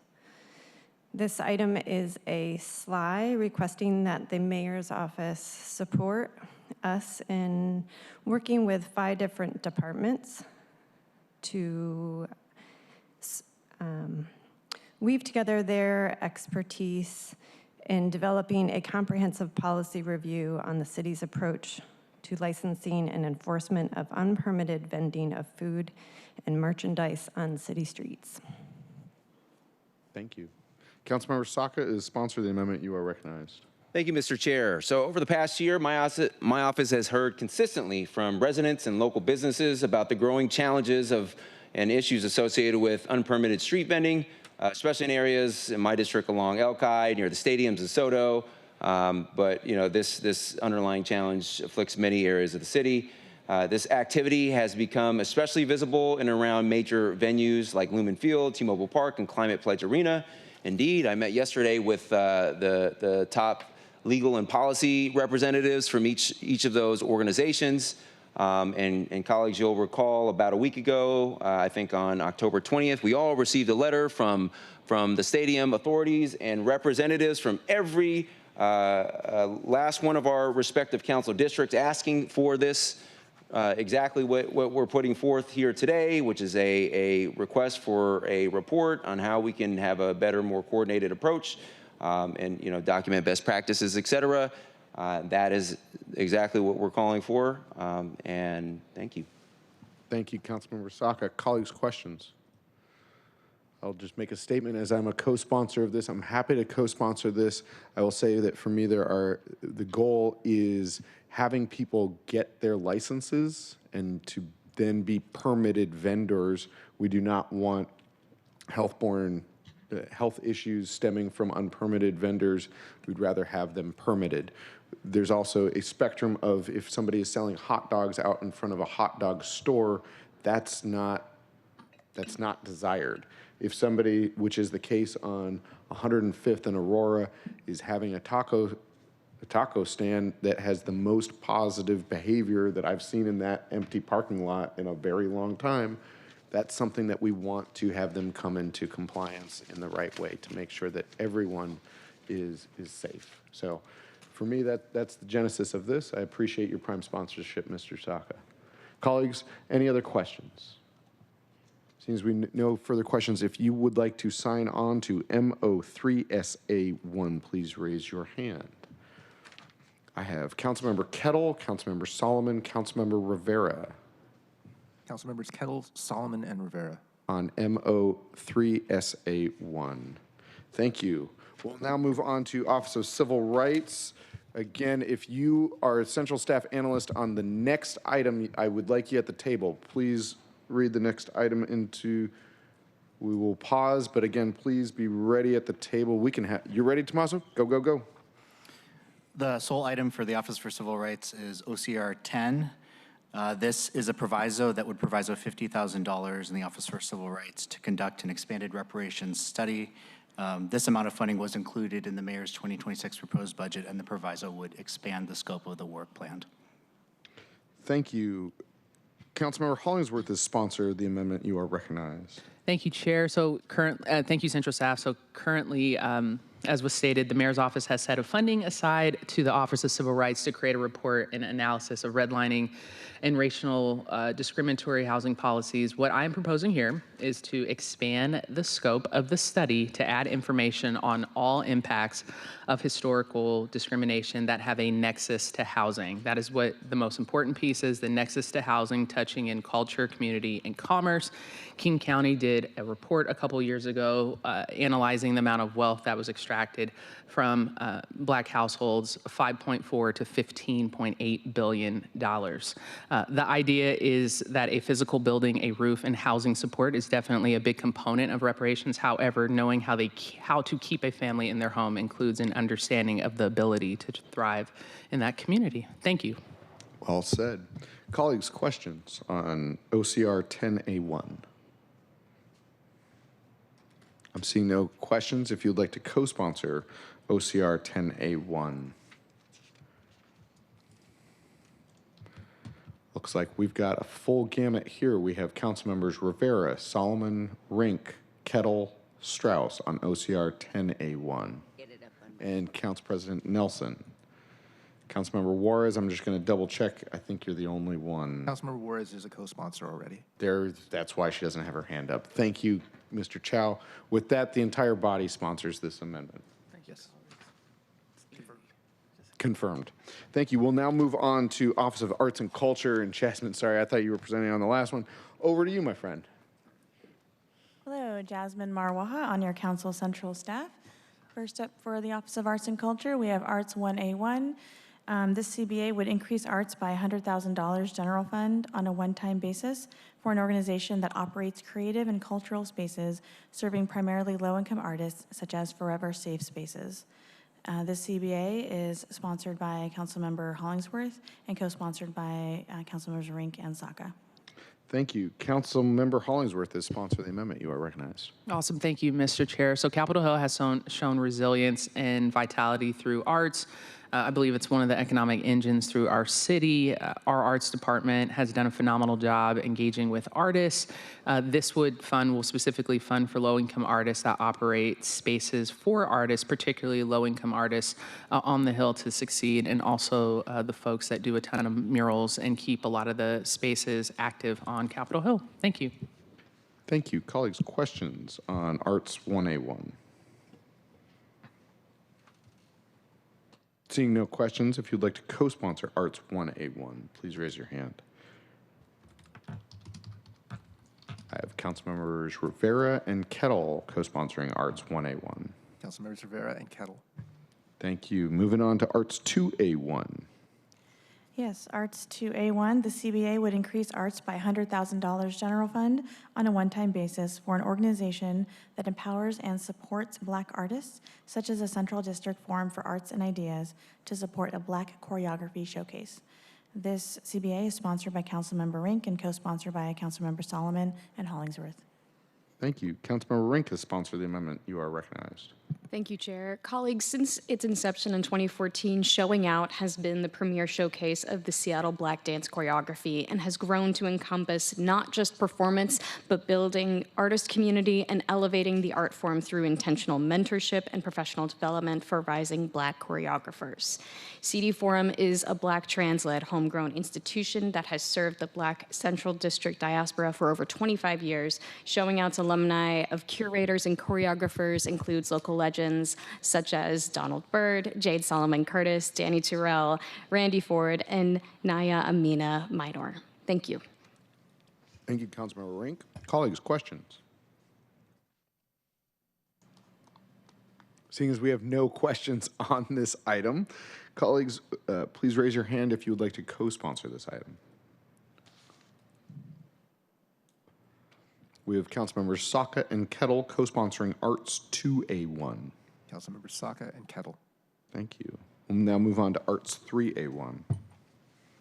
This item is a SLI requesting that the mayor's office support us in working with 5 different departments to weave together their expertise in developing a comprehensive policy review on the city's approach to licensing and enforcement of unpermitted vending of food and merchandise on city streets. Thank you. Councilmember Saka is sponsor of the amendment. You are recognized. Thank you, Mr. Chair. So over the past year, my office has heard consistently from residents and local businesses about the growing challenges and issues associated with unpermitted street vending, especially in areas in my district along Elki, near the stadiums in Soto. But this underlying challenge afflicts many areas of the city. This activity has become especially visible in and around major venues like Lumen Field, T-Mobile Park, and Climate Pledge Arena. Indeed, I met yesterday with the top legal and policy representatives from each of those organizations. And colleagues, you'll recall about a week ago, I think on October 20th, we all received a letter from the stadium authorities and representatives from every last one of our respective council districts asking for this, exactly what we're putting forth here today, which is a request for a report on how we can have a better, more coordinated approach and document best practices, et cetera. That is exactly what we're calling for, and thank you. Thank you, Councilmember Saka. Colleagues, questions? I'll just make a statement as I'm a co-sponsor of this. I'm happy to co-sponsor this. I will say that for me, the goal is having people get their licenses and to then be permitted vendors. We do not want health issues stemming from unpermitted vendors. We'd rather have them permitted. There's also a spectrum of if somebody is selling hot dogs out in front of a hot dog store, that's not desired. If somebody, which is the case on 105th and Aurora, is having a taco stand that has the most positive behavior that I've seen in that empty parking lot in a very long time, that's something that we want to have them come into compliance in the right way to make sure that everyone is safe. So for me, that's the genesis of this. I appreciate your prime sponsorship, Mr. Saka. Colleagues, any other questions? Seems no further questions. If you would like to sign on to MO3SA1, please raise your hand. I have Councilmember Kettle, Councilmember Solomon, Councilmember Rivera. Councilmembers Kettle, Solomon, and Rivera. On MO3SA1. Thank you. We'll now move on to Office of Civil Rights. Again, if you are a central staff analyst on the next item, I would like you at the table. Please read the next item into, we will pause, but again, please be ready at the table. We can have, you ready, Tommaso? Go, go, go. The sole item for the Office for Civil Rights is OCR 10. This is a proviso that would proviso $50,000 in the Office for Civil Rights to conduct an expanded reparations study. This amount of funding was included in the mayor's 2026 proposed budget, and the proviso would expand the scope of the work planned. Thank you. Councilmember Hollingsworth is sponsor of the amendment. You are recognized. Thank you, Chair. So thank you, Central Staff. So currently, as was stated, the Mayor's Office has set a funding aside to the Office of Civil Rights to create a report and analysis of redlining and racial discriminatory housing policies. What I'm proposing here is to expand the scope of the study to add information on all impacts of historical discrimination that have a nexus to housing. That is what the most important piece is, the nexus to housing touching in culture, community, and commerce. King County did a report a couple years ago analyzing the amount of wealth that was extracted from Black households, 5.4 to $15.8 billion. The idea is that a physical building, a roof, and housing support is definitely a big component of reparations. However, knowing how to keep a family in their home includes an understanding of the ability to thrive in that community. Thank you. Well said. Colleagues, questions on OCR 10A1? I'm seeing no questions. If you'd like to co-sponsor OCR 10A1. Looks like we've got a full gamut here. We have council members Rivera, Solomon, Rink, Kettle, Strauss on OCR 10A1. And Council President Nelson. Councilmember Juarez, I'm just going to double check. I think you're the only one. Councilmember Juarez is a co-sponsor already. That's why she doesn't have her hand up. Thank you, Mr. Chow. With that, the entire body sponsors this amendment. Yes. Confirmed. Thank you. We'll now move on to Office of Arts and Culture. And Jasmine, sorry, I thought you were presenting on the last one. Over to you, my friend. Hello, Jasmine Marwaha on your council central staff. First up for the Office of Arts and Culture, we have Arts 1A1. This CBA would increase arts by $100,000 general fund on a one-time basis for an organization that operates creative and cultural spaces serving primarily low-income artists such as Forever Safe Spaces. This CBA is sponsored by Councilmember Hollingsworth and co-sponsored by Councilmembers Rink and Saka. Thank you. Councilmember Hollingsworth is sponsor of the amendment. You are recognized. Awesome. Thank you, Mr. Chair. So Capitol Hill has shown resilience and vitality through arts. I believe it's one of the economic engines through our city. Our arts department has done a phenomenal job engaging with artists. This fund will specifically fund for low-income artists that operate spaces for artists, particularly low-income artists on the Hill to succeed, and also the folks that do a ton of murals and keep a lot of the spaces active on Capitol Hill. Thank you. Thank you. Colleagues, questions on Arts 1A1? Seeing no questions, if you'd like to co-sponsor Arts 1A1, please raise your hand. I have Councilmembers Rivera and Kettle co-sponsoring Arts 1A1. Councilmembers Rivera and Kettle. Thank you. Moving on to Arts 2A1. Yes, Arts 2A1, the CBA would increase arts by $100,000 general fund on a one-time basis for an organization that empowers and supports Black artists, such as a Central District Forum for Arts and Ideas, to support a Black choreography showcase. This CBA is sponsored by Councilmember Rink and co-sponsored by Councilmember Solomon and Hollingsworth. Thank you. Councilmember Rink has sponsored the amendment. You are recognized. Thank you, Chair. Colleagues, since its inception in 2014, Showing Out has been the premier showcase of the Seattle Black dance choreography and has grown to encompass not just performance, but building artist community and elevating the art form through intentional mentorship and professional development for rising Black choreographers. CD Forum is a Black trans-led homegrown institution that has served the Black Central District diaspora for over 25 years. Showing Out's alumni of curators and choreographers includes local legends such as Donald Byrd, Jade Solomon Curtis, Danny Turrell, Randy Ford, and Naya Amina Minor. Thank you. Thank you, Councilmember Rink. Colleagues, questions? Seeing as we have no questions on this item, colleagues, please raise your hand if you would like to co-sponsor this item. We have Councilmembers Saka and Kettle co-sponsoring Arts 2A1. Councilmembers Saka and Kettle. Thank you. We'll now move on to Arts 3A1.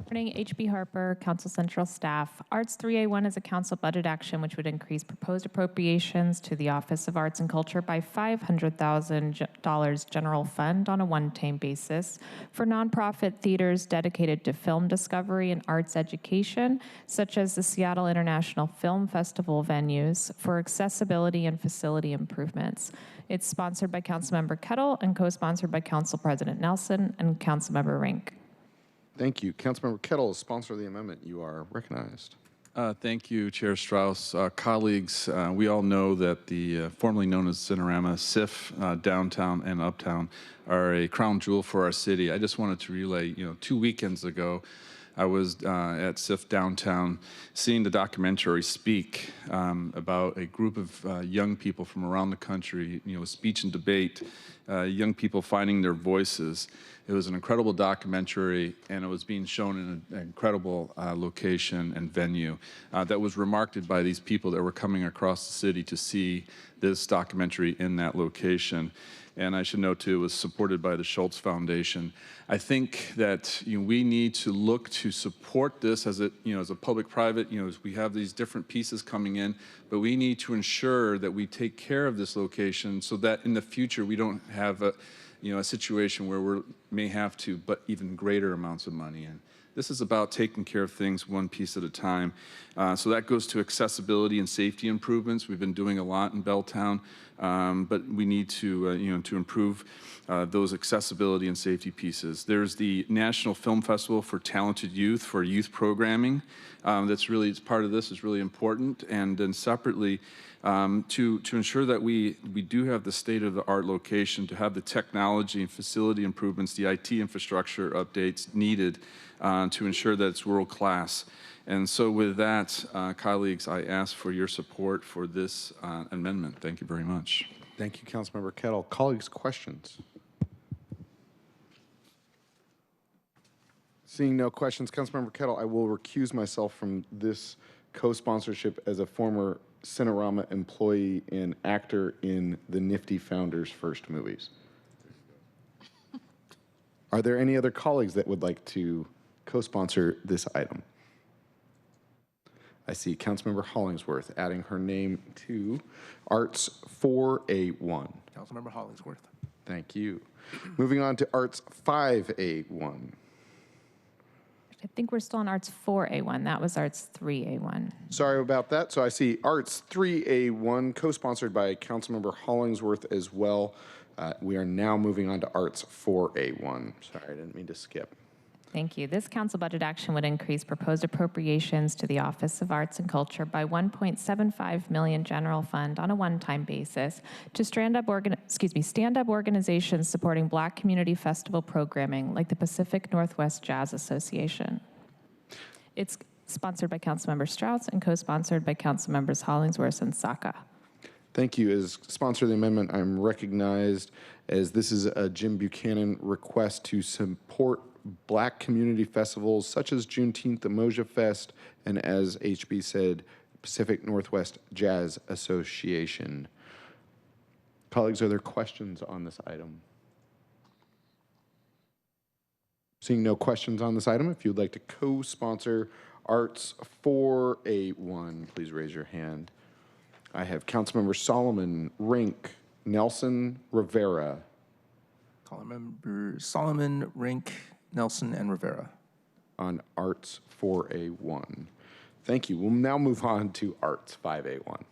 Morning, HB Harper, Council Central staff. Arts 3A1 is a council budget action which would increase proposed appropriations to the Office of Arts and Culture by $500,000 general fund on a one-time basis for nonprofit theaters dedicated to film discovery and arts education, such as the Seattle International Film Festival venues, for accessibility and facility improvements. It's sponsored by Councilmember Kettle and co-sponsored by Council President Nelson and Councilmember Rink. Thank you. Councilmember Kettle, sponsor of the amendment. You are recognized. Thank you, Chair Strauss. Colleagues, we all know that the formerly known as Cinerama, SIF, downtown and uptown, are a crown jewel for our city. I just wanted to relay, 2 weekends ago, I was at SIF downtown seeing the documentary Speak about a group of young people from around the country, speech and debate, young people finding their voices. It was an incredible documentary, and it was being shown in an incredible location and venue that was remarked by these people that were coming across the city to see this documentary in that location. And I should note, too, it was supported by the Schultz Foundation. I think that we need to look to support this as a public-private. We have these different pieces coming in, but we need to ensure that we take care of this location so that in the future we don't have a situation where we may have to put even greater amounts of money in. This is about taking care of things one piece at a time. So that goes to accessibility and safety improvements. We've been doing a lot in Belltown, but we need to, to improve those accessibility and safety pieces. There's the National Film Festival for Talented Youth, for youth programming. That's really, it's part of this, is really important. And then separately, to ensure that we do have the state-of-the-art location, to have the technology and facility improvements, the IT infrastructure updates needed to ensure that it's world-class. And so with that, colleagues, I ask for your support for this amendment. Thank you very much. Thank you, Councilmember Kettle. Colleagues, questions? Seeing no questions, Councilmember Kettle, I will recuse myself from this co-sponsorship as a former Cinerama employee and actor in the Nifty Founders' first movies. Are there any other colleagues that would like to co-sponsor this item? I see Councilmember Hollingsworth adding her name to Arts 4A1. Councilmember Hollingsworth. Thank you. Moving on to Arts 5A1. I think we're still on Arts 4A1. That was Arts 3A1. Sorry about that. So I see Arts 3A1 co-sponsored by Councilmember Hollingsworth as well. We are now moving on to Arts 4A1. Sorry, I didn't mean to skip. Thank you. This council budget action would increase proposed appropriations to the Office of Arts and Culture by $1.75 million general fund on a one-time basis to stand up organizations supporting Black community festival programming like the Pacific Northwest Jazz Association. It's sponsored by Councilmember Strauss and co-sponsored by Councilmembers Hollingsworth and Saka. Thank you. As sponsor of the amendment, I'm recognized as this is a Jim Buchanan request to support Black community festivals such as Juneteenth, the Moja Fest, and as HB said, Pacific Northwest Jazz Association. Colleagues, are there questions on this item? Seeing no questions on this item, if you'd like to co-sponsor Arts 4A1, please raise your hand. I have Councilmember Solomon, Rink, Nelson, Rivera. Calling members Solomon, Rink, Nelson, and Rivera. On Arts 4A1. Thank you. We'll now move on to Arts 5A1.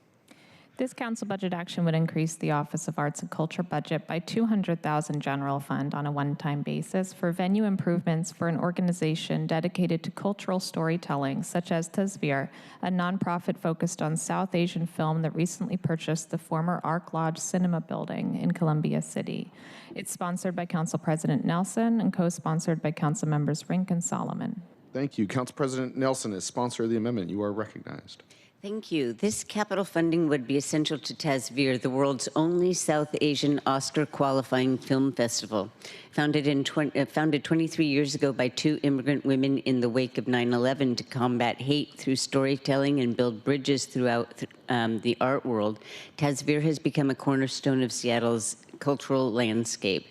This council budget action would increase the Office of Arts and Culture budget by $200,000 general fund on a one-time basis for venue improvements for an organization dedicated to cultural storytelling, such as Tasvir, a nonprofit focused on South Asian film that recently purchased the former Ark Lodge Cinema building in Columbia City. It's sponsored by Council President Nelson and co-sponsored by Council members Rink and Solomon. Thank you. Council President Nelson, as sponsor of the amendment, you are recognized. Thank you. This capital funding would be essential to Tasvir, the world's only South Asian Oscar-qualifying film festival. Founded 23 years ago by two immigrant women in the wake of 9/11 to combat hate through storytelling and build bridges throughout the art world, Tasvir has become a cornerstone of Seattle's cultural landscape.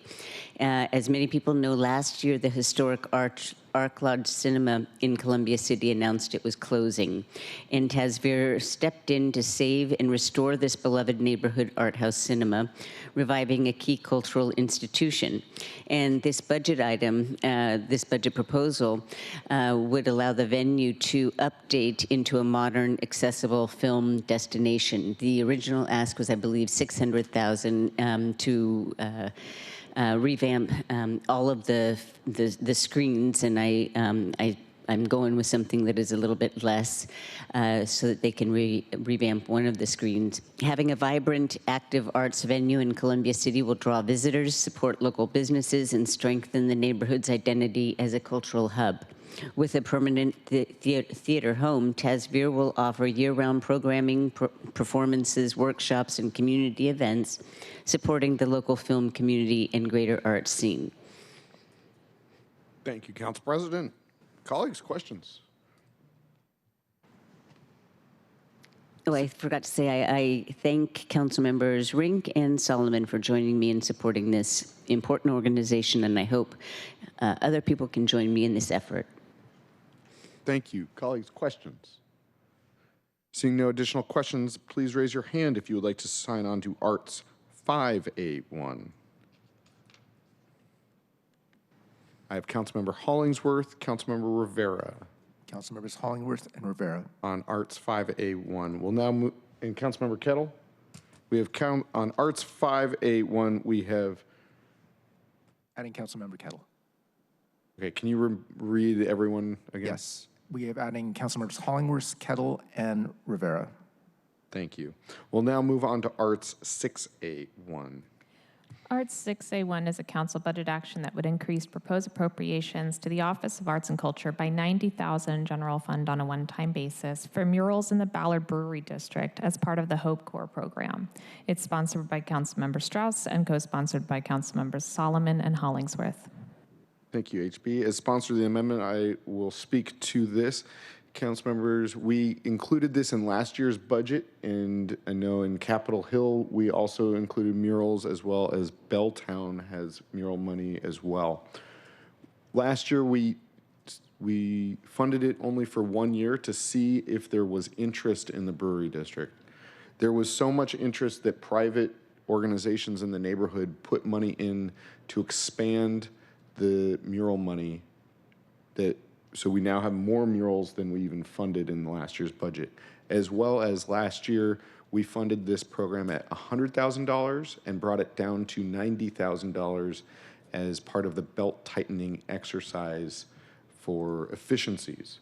As many people know, last year the historic Ark Lodge Cinema in Columbia City announced it was closing, and Tasvir stepped in to save and restore this beloved neighborhood art house cinema, reviving a key cultural institution. And this budget item, this budget proposal, would allow the venue to update into a modern, accessible film destination. The original ask was, I believe, $600,000 to revamp all of the screens, and I'm going with something that is a little bit less so that they can revamp one of the screens. Having a vibrant, active arts venue in Columbia City will draw visitors, support local businesses, and strengthen the neighborhood's identity as a cultural hub. With a permanent theater home, Tasvir will offer year-round programming, performances, workshops, and community events, supporting the local film community and greater arts scene. Thank you, Council President. Colleagues, questions? Oh, I forgot to say, I thank Council members Rink and Solomon for joining me in supporting this important organization, and I hope other people can join me in this effort. Thank you. Colleagues, questions? Seeing no additional questions, please raise your hand if you would like to sign on to Arts 5A1. I have Councilmember Hollingsworth, Councilmember Rivera. Councilmembers Hollingworth and Rivera. On Arts 5A1. We'll now move, and Councilmember Kettle, we have on Arts 5A1, we have. Adding Councilmember Kettle. Okay, can you read everyone again? Yes. We have adding Councilmembers Hollingworth, Kettle, and Rivera. Thank you. We'll now move on to Arts 6A1. Arts 6A1 is a council budget action that would increase proposed appropriations to the Office of Arts and Culture by $90,000 general fund on a one-time basis for murals in the Ballard Brewery District as part of the Hope Corps program. It's sponsored by Councilmember Strauss and co-sponsored by Councilmembers Solomon and Hollingsworth. Thank you, HB. As sponsor of the amendment, I will speak to this. Council members, we included this in last year's budget, and I know in Capitol Hill, we also included murals, as well as Belltown has mural money as well. Last year, we funded it only for 1 year to see if there was interest in the brewery district. There was so much interest that private organizations in the neighborhood put money in to expand the mural money, so we now have more murals than we even funded in last year's budget. As well as last year, we funded this program at $100,000 and brought it down to $90,000 as part of the belt tightening exercise for efficiencies.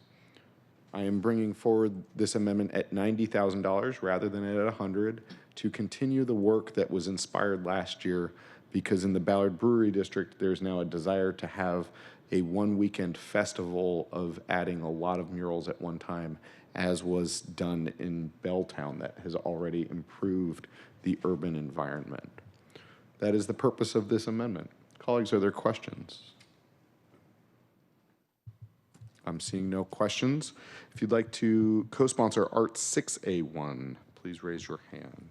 I am bringing forward this amendment at $90,000 rather than at $100,000 to continue the work that was inspired last year, because in the Ballard Brewery District, there's now a desire to have a one-weekend festival of adding a lot of murals at one time, as was done in Belltown, that has already improved the urban environment. That is the purpose of this amendment. Colleagues, are there questions? I'm seeing no questions. If you'd like to co-sponsor Art 6A1, please raise your hand.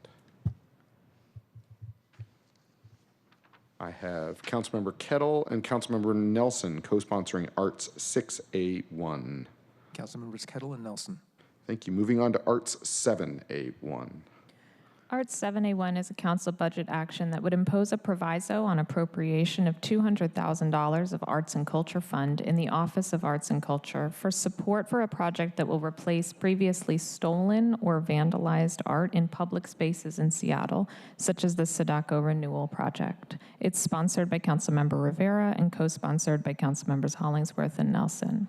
I have Councilmember Kettle and Councilmember Nelson co-sponsoring Arts 6A1. Councilmembers Kettle and Nelson. Thank you. Moving on to Arts 7A1. Arts 7A1 is a council budget action that would impose a proviso on appropriation of $200,000 of Arts and Culture Fund in the Office of Arts and Culture for support for a project that will replace previously stolen or vandalized art in public spaces in Seattle, such as the Sadako Renewal Project. It's sponsored by Councilmember Rivera and co-sponsored by Councilmembers Hollingsworth and Nelson.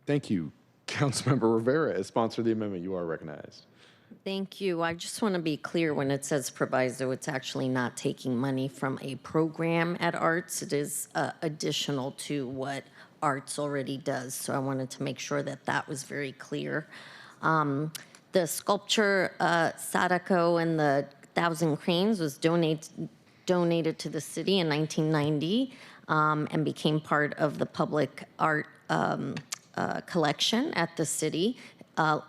Thank you. Councilmember Rivera has sponsored the amendment. You are recognized. Thank you. I just want to be clear, when it says proviso, it's actually not taking money from a program at Arts. It is additional to what Arts already does. So I wanted to make sure that that was very clear. The sculpture Sadako and the 1,000 Cranes was donated to the city in 1990 and became part of the public art collection at the city.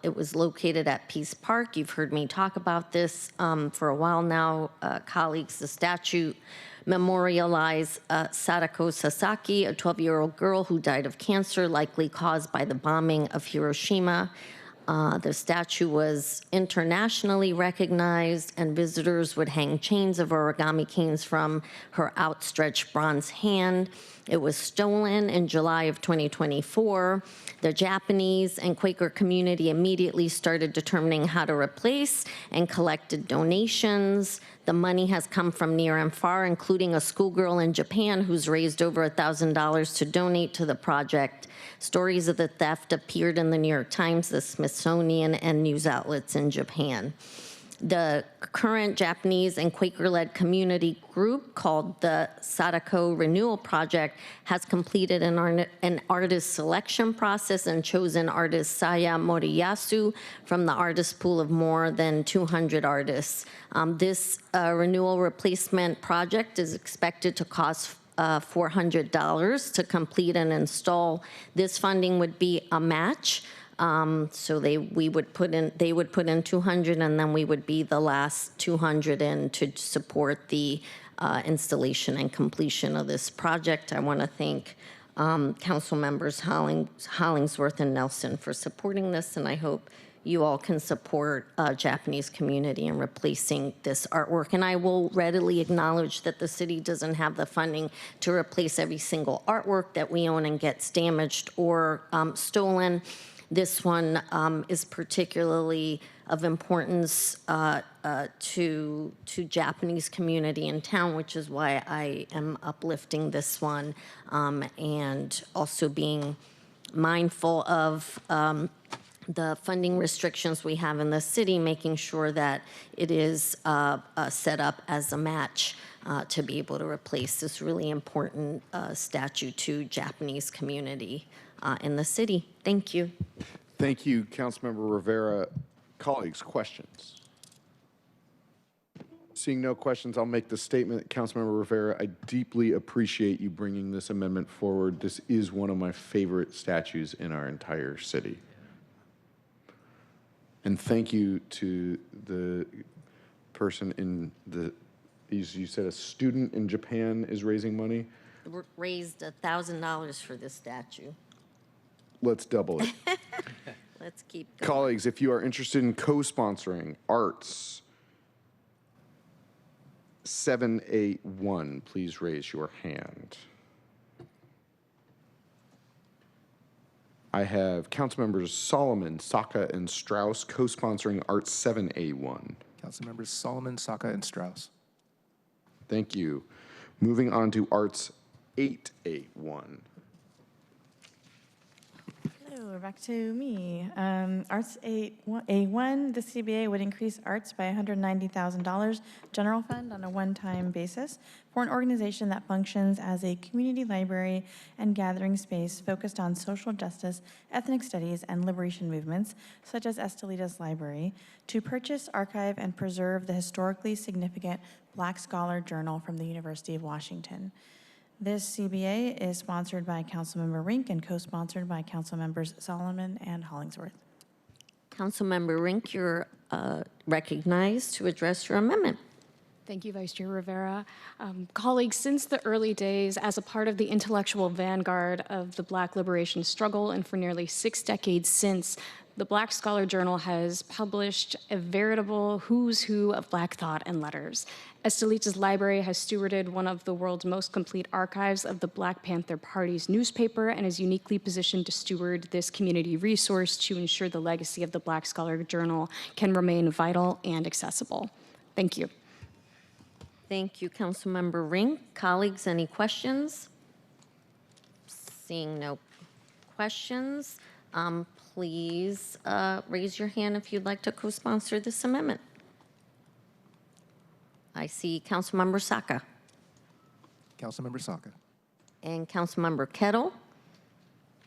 It was located at Peace Park. You've heard me talk about this for a while now, colleagues. The statue memorialized Sadako Sasaki, a 12-year-old girl who died of cancer, likely caused by the bombing of Hiroshima. The statue was internationally recognized, and visitors would hang chains of origami canes from her outstretched bronze hand. It was stolen in July of 2024. The Japanese and Quaker community immediately started determining how to replace and collected donations. The money has come from near and far, including a schoolgirl in Japan who's raised over $1,000 to donate to the project. Stories of the theft appeared in the New York Times, the Smithsonian, and news outlets in Japan. The current Japanese and Quaker-led community group called the Sadako Renewal Project has completed an artist selection process and chosen artist Saya Moriyasu from the artist pool of more than 200 artists. This renewal replacement project is expected to cost $400 to complete and install. This funding would be a match. So they would put in 200, and then we would be the last 200 in to support the installation and completion of this project. I want to thank Council members Hollingsworth and Nelson for supporting this, and I hope you all can support Japanese community in replacing this artwork. And I will readily acknowledge that the city doesn't have the funding to replace every single artwork that we own and gets damaged or stolen. This one is particularly of importance to Japanese community in town, which is why I am uplifting this one, and also being mindful of the funding restrictions we have in the city, making sure that it is set up as a match to be able to replace this really important statue to Japanese community in the city. Thank you. Thank you, Councilmember Rivera. Colleagues, questions? Seeing no questions, I'll make the statement, Councilmember Rivera, I deeply appreciate you bringing this amendment forward. This is one of my favorite statues in our entire city. And thank you to the person in you said a student in Japan is raising money? Raised $1,000 for this statue. Let's double it. Let's keep going. Colleagues, if you are interested in co-sponsoring Arts 7A1, please raise your hand. I have Councilmembers Solomon, Saka, and Strauss co-sponsoring Arts 7A1. Councilmembers Solomon, Saka, and Strauss. Thank you. Moving on to Arts 8A1. Hello, we're back to me. Arts 8A1, the CBA would increase arts by $190,000 general fund on a one-time basis for an organization that functions as a community library and gathering space focused on social justice, ethnic studies, and liberation movements, such as Estelitas Library, to purchase, archive, and preserve the historically significant Black Scholar Journal from the University of Washington. This CBA is sponsored by Councilmember Rink and co-sponsored by Councilmembers Solomon and Hollingsworth. Councilmember Rink, you're recognized to address your amendment. Thank you, Vice Chair Rivera. Colleagues, since the early days, as a part of the intellectual vanguard of the Black liberation struggle, and for nearly 6 decades since the Black Scholar Journal has published a veritable who's who of Black thought and letters. Esteliza's library has stewarded one of the world's most complete archives of the Black Panther Party's newspaper and is uniquely positioned to steward this community resource to ensure the legacy of the Black Scholar Journal can remain vital and accessible. Thank you. Thank you, Councilmember Rink. Colleagues, any questions? Seeing no questions, please raise your hand if you'd like to co-sponsor this amendment. I see Councilmember Saka. Councilmember Saka. And Councilmember Kettle.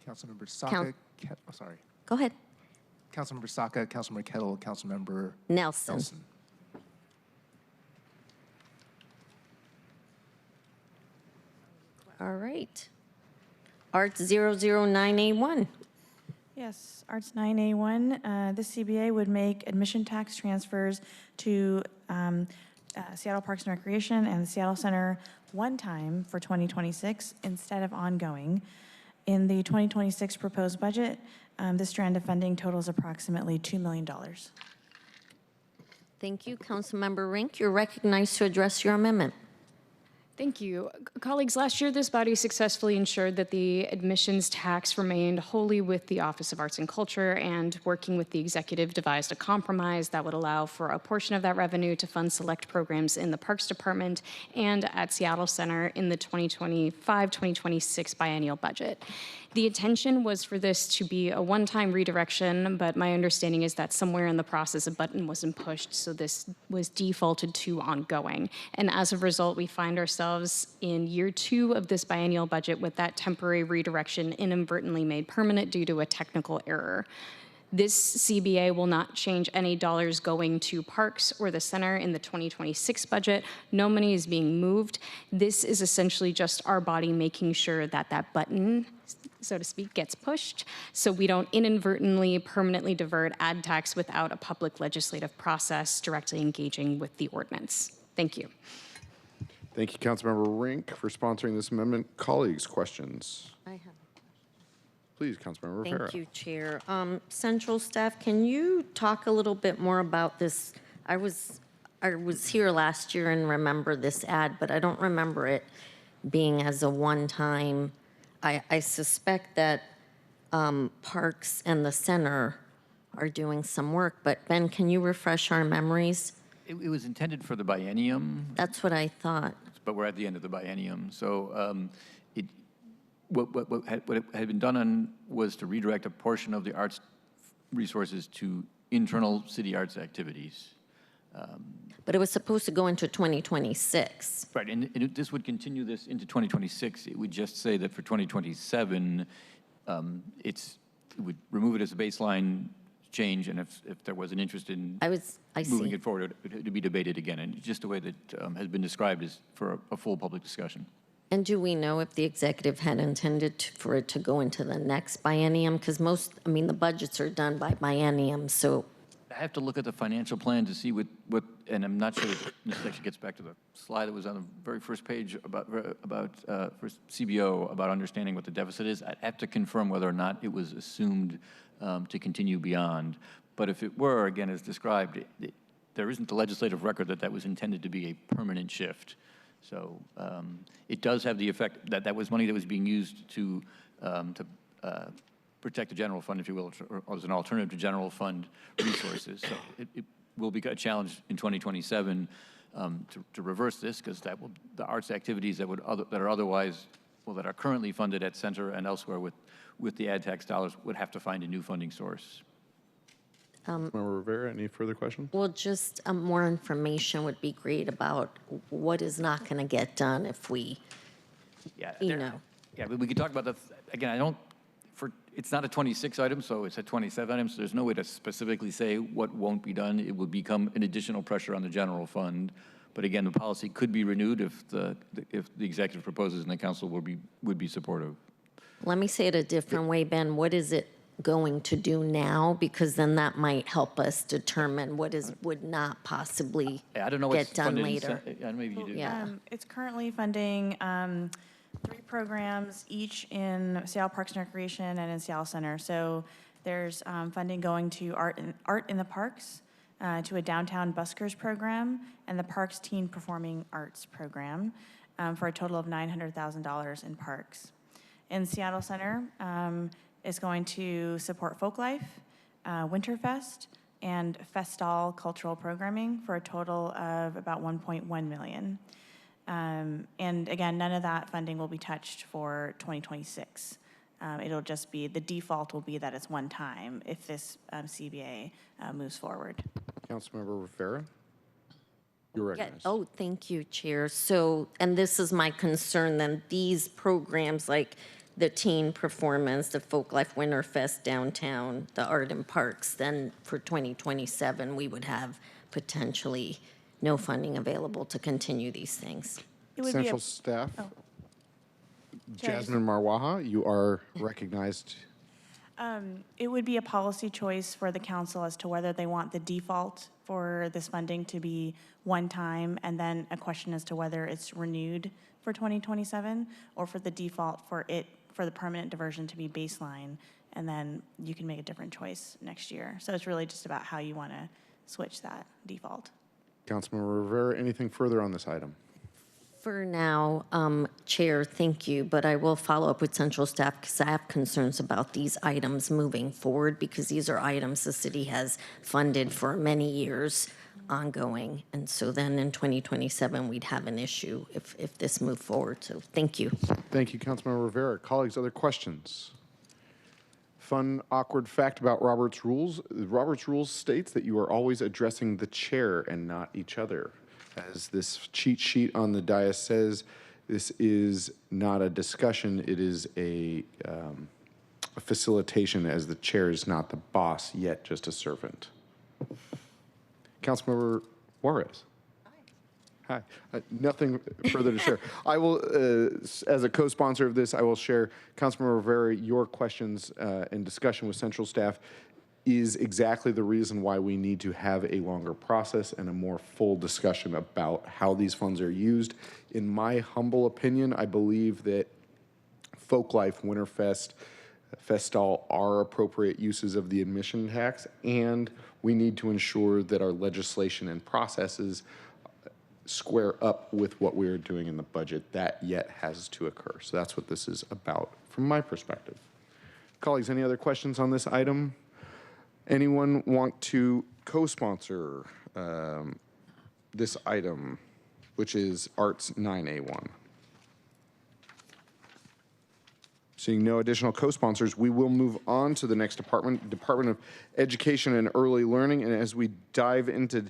Councilmember Saka. Sorry. Go ahead. Councilmember Saka, Councilmember Kettle, Councilmember Nelson. All right. Arts 009A1. Yes, Arts 9A1, this CBA would make admission tax transfers to Seattle Parks and Recreation and the Seattle Center one time for 2026 instead of ongoing. In the 2026 proposed budget, this strand of funding totals approximately $2 million. Thank you. Councilmember Rink, you're recognized to address your amendment. Thank you. Colleagues, last year this body successfully ensured that the admissions tax remained wholly with the Office of Arts and Culture, and working with the executive devised a compromise that would allow for a portion of that revenue to fund select programs in the Parks Department and at Seattle Center in the 2025-2026 biennial budget. The intention was for this to be a one-time redirection, but my understanding is that somewhere in the process a button wasn't pushed, so this was defaulted to ongoing. And as a result, we find ourselves in year 2 of this biennial budget with that temporary redirection inadvertently made permanent due to a technical error. This CBA will not change any dollars going to parks or the center in the 2026 budget. No money is being moved. This is essentially just our body making sure that that button, so to speak, gets pushed, so we don't inadvertently permanently divert ad tax without a public legislative process directly engaging with the ordinance. Thank you. Thank you, Councilmember Rink, for sponsoring this amendment. Colleagues, questions? I have. Please, Councilmember Rivera. Thank you, Chair. Central staff, can you talk a little bit more about this? I was here last year and remember this ad, but I don't remember it being as a one-time. I suspect that Parks and the Center are doing some work, but Ben, can you refresh our memories? It was intended for the biennium. That's what I thought. But we're at the end of the biennium. So what had been done was to redirect a portion of the arts resources to internal city arts activities. But it was supposed to go into 2026. Right, and this would continue this into 2026. It would just say that for 2027, it would remove it as a baseline change, and if there was an interest in moving it forward, it would be debated again. And just the way that has been described is for a full public discussion. And do we know if the executive had intended for it to go into the next biennium? Because the budgets are done by biennium, so. I have to look at the financial plan to see what and I'm not sure if this actually gets back to the slide that was on the very first page about for CBO, about understanding what the deficit is. I'd have to confirm whether or not it was assumed to continue beyond. But if it were, again, as described, there isn't the legislative record that was intended to be a permanent shift. So it does have the effect that was money that was being used to protect the general fund, if you will, or as an alternative to general fund resources. So it will be a challenge in 2027 to reverse this, because the arts activities that are otherwise, that are currently funded at Center and elsewhere with the ad tax dollars would have to find a new funding source. Member Rivera, any further questions? Well, just more information would be great about what is not going to get done if we, Yeah, but we could talk about that. Again, it's not a 26 item, so it's a 27 item, so there's no way to specifically say what won't be done. It would become an additional pressure on the general fund. But again, the policy could be renewed if the executive proposes and the council would be supportive. Let me say it a different way, Ben. What is it going to do now? Because then that might help us determine what would not possibly get done later. Maybe you do. Yeah. It's currently funding 3 programs, each in Seattle Parks and Recreation and in Seattle Center. So There's funding going to art in the parks, to a downtown buskers program, and the Parks Teen Performing Arts program, for a total of $900,000 in parks. In Seattle Center is going to support Folklife, Winterfest, and Festal cultural programming for a total of about $1.1 million. And again, none of that funding will be touched for 2026. It'll just be, the default will be that it's one time if this CBA moves forward. Councilmember Rivera, you're recognized. Oh, thank you, Chair. So, and this is my concern, then these programs like the teen performance, the Folklife Winterfest downtown, the art and parks, then for 2027, we would have potentially no funding available to continue these things. Central staff. Oh. Jasmine Marwaha, you are recognized. It would be a policy choice for the council as to whether they want the default for this funding to be one time, and then a question as to whether it's renewed for 2027, or for the default for the permanent diversion to be baseline, and then you can make a different choice next year. So it's really just about how you want to switch that default. Councilmember Rivera, anything further on this item? For now, Chair, thank you, but I will follow up with central staff because I have concerns about these items moving forward, because these are items the city has funded for many years ongoing. And so then in 2027, we'd have an issue if this moved forward. So thank you. Thank you, Councilmember Rivera. Colleagues, other questions? Fun, awkward fact about Robert's Rules. Robert's Rules states that you are always addressing the chair and not each other. As this cheat sheet on the dais says, this is not a discussion, it is a facilitation, as the chair is not the boss, yet just a servant. Councilmember Juarez. Hi. Nothing further to share. I will, as a co-sponsor of this, I will share, Councilmember Rivera, your questions and discussion with central staff is exactly the reason why we need to have a longer process and a more full discussion about how these funds are used. In my humble opinion, I believe that Folklife, Winterfest, Festal are appropriate uses of the admission tax, and we need to ensure that our legislation and processes square up with what we are doing in the budget. That yet has to occur. So that's what this is about from my perspective. Colleagues, any other questions on this item? Anyone want to co-sponsor this item, which is Arts 9A1? Seeing no additional co-sponsors, we will move on to the next department, Department of Education and Early Learning. And as we dive into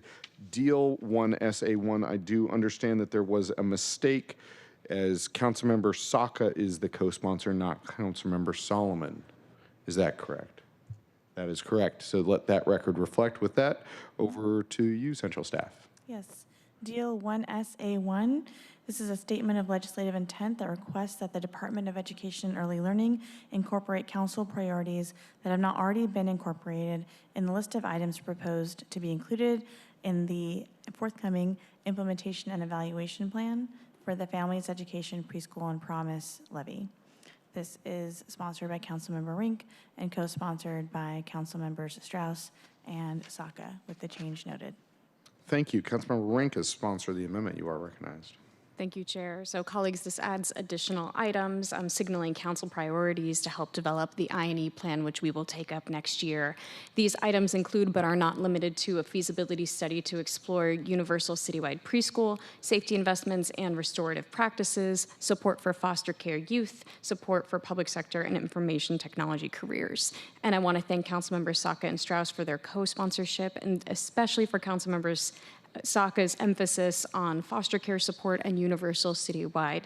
DEEL 1SA1, I do understand that there was a mistake, as Councilmember Saka is the co-sponsor, not Councilmember Solomon. Is that correct? That is correct. So let that record reflect. With that, over to you, central staff. Yes. DEEL 1SA1. This is a statement of legislative intent that requests that the Department of Education and Early Learning incorporate council priorities that have not already been incorporated in the list of items proposed to be included in the forthcoming implementation and evaluation plan for the Families Education Preschool and Promise levy. This is sponsored by Councilmember Rink and co-sponsored by Councilmembers Strauss and Saka, with the change noted. Thank you. Councilmember Rink has sponsored the amendment. You are recognized. Thank you, Chair. So colleagues, this adds additional items signaling council priorities to help develop the I&E plan, which we will take up next year. These items include, but are not limited to, a feasibility study to explore universal citywide preschool, safety investments and restorative practices, support for foster care youth, support for public sector and information technology careers. And I want to thank Councilmembers Saka and Strauss for their co-sponsorship, and especially for Councilmembers Saka's emphasis on foster care support and universal citywide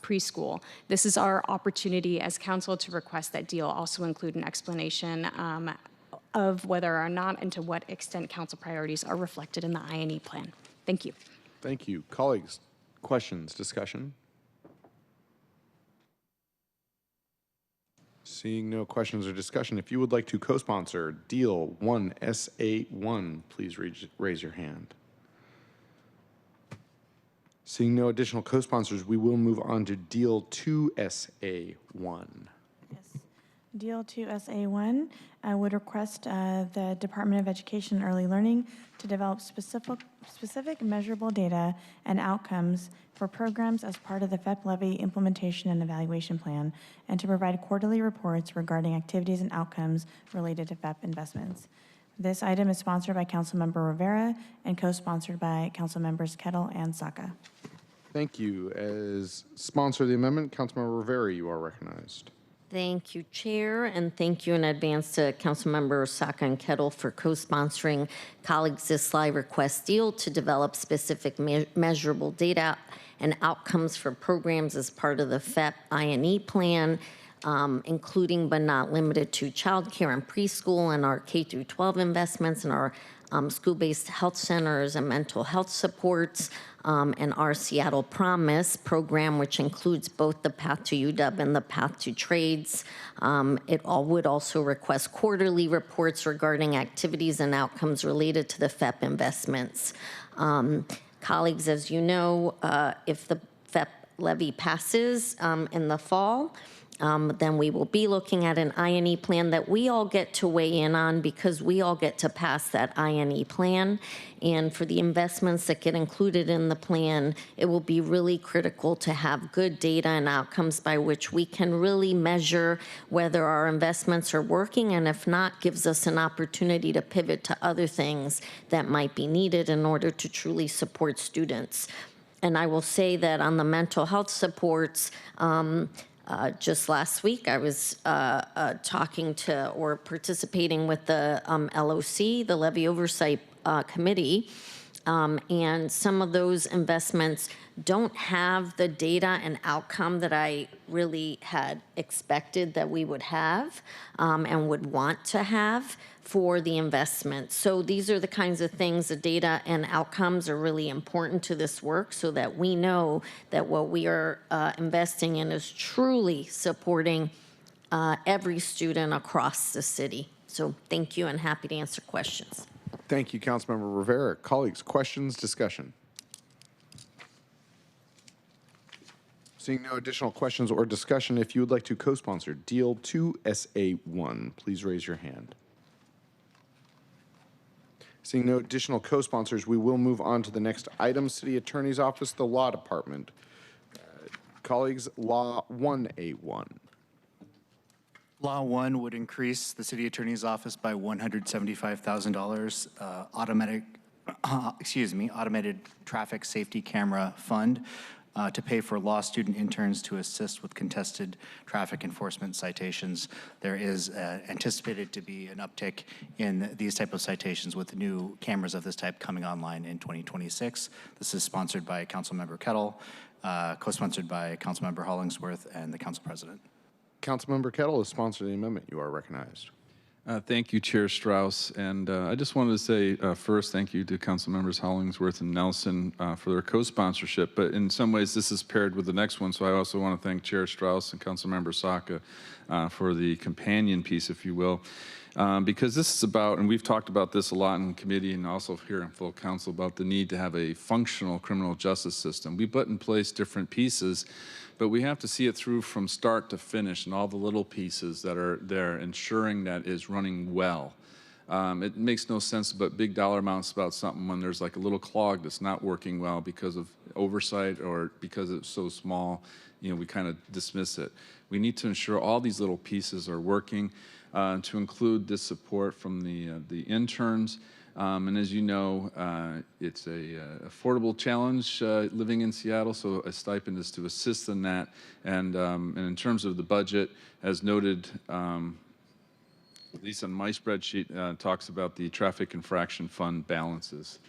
preschool. This is our opportunity as council to request that DEEL also include an explanation of whether or not and to what extent council priorities are reflected in the I&E plan. Thank you. Thank you. Colleagues, questions, discussion? Seeing no questions or discussion, if you would like to co-sponsor DEEL 1SA1, please raise your hand. Seeing no additional co-sponsors, we will move on to DEEL 2SA1. Yes. DEEL 2SA1 would request the Department of Education and Early Learning to develop specific measurable data and outcomes for programs as part of the FEP levy implementation and evaluation plan, and to provide quarterly reports regarding activities and outcomes related to FEP investments. This item is sponsored by Councilmember Rivera and co-sponsored by Councilmembers Kettle and Saka. Thank you. As sponsor of the amendment, Councilmember Rivera, you are recognized. Thank you, Chair, and thank you in advance to Councilmember Saka and Kettle for co-sponsoring colleagues this live request DEEL to develop specific measurable data and outcomes for programs as part of the FEP I&E plan, including but not limited to childcare and preschool and our K-12 investments and our school-based health centers and mental health supports, and our Seattle Promise program, which includes both the Path to UW and the Path to Trades. It would also request quarterly reports regarding activities and outcomes related to the FEP investments. Colleagues, as you know, if the FEP levy passes in the fall, then we will be looking at an I&E plan that we all get to weigh in on because we all get to pass that I&E plan. And for the investments that get included in the plan, it will be really critical to have good data and outcomes by which we can really measure whether our investments are working, and if not, gives us an opportunity to pivot to other things that might be needed in order to truly support students. And I will say that on the mental health supports, just last week, I was talking to or participating with the LOC, the Levy Oversight Committee, and some of those investments don't have the data and outcome that I really had expected that we would have and would want to have for the investment. So these are the kinds of things, the data and outcomes are really important to this work so that we know that what we are investing in is truly supporting every student across the city. So thank you and happy to answer questions. Thank you, Councilmember Rivera. Colleagues, questions, discussion? Seeing no additional questions or discussion, if you would like to co-sponsor DEEL 2SA1, please raise your hand. Seeing no additional co-sponsors, we will move on to the next item, City Attorney's Office, the Law Department. Colleagues, Law 1A1. Law 1 would increase the City Attorney's Office by $175,000 automated traffic safety camera fund to pay for law student interns to assist with contested traffic enforcement citations. There is anticipated to be an uptick in these type of citations with new cameras of this type coming online in 2026. This is sponsored by Councilmember Kettle, co-sponsored by Councilmember Hollingsworth and the Council President. Councilmember Kettle is sponsor of the amendment. You are recognized. Thank you, Chair Strauss. And I just wanted to say first, thank you to Council Members Hollingsworth and Nelson for their co-sponsorship. But in some ways, this is paired with the next one. So I also want to thank Chair Strauss and Councilmember Saka for the companion piece, if you will. Because this is about, and we've talked about this a lot in committee and also here in full council, about the need to have a functional criminal justice system. We put in place different pieces, but we have to see it through from start to finish and all the little pieces that are there, ensuring that is running well. It makes no sense to put big dollar amounts about something when there's like a little clog that's not working well because of oversight or because it's so small, you know, we kind of dismiss it. We need to ensure all these little pieces are working, to include this support from the interns. And as you know, it's a affordable challenge living in Seattle, so a stipend is to assist in that. And in terms of the budget, as noted, at least on my spreadsheet, talks about the traffic infraction fund balances.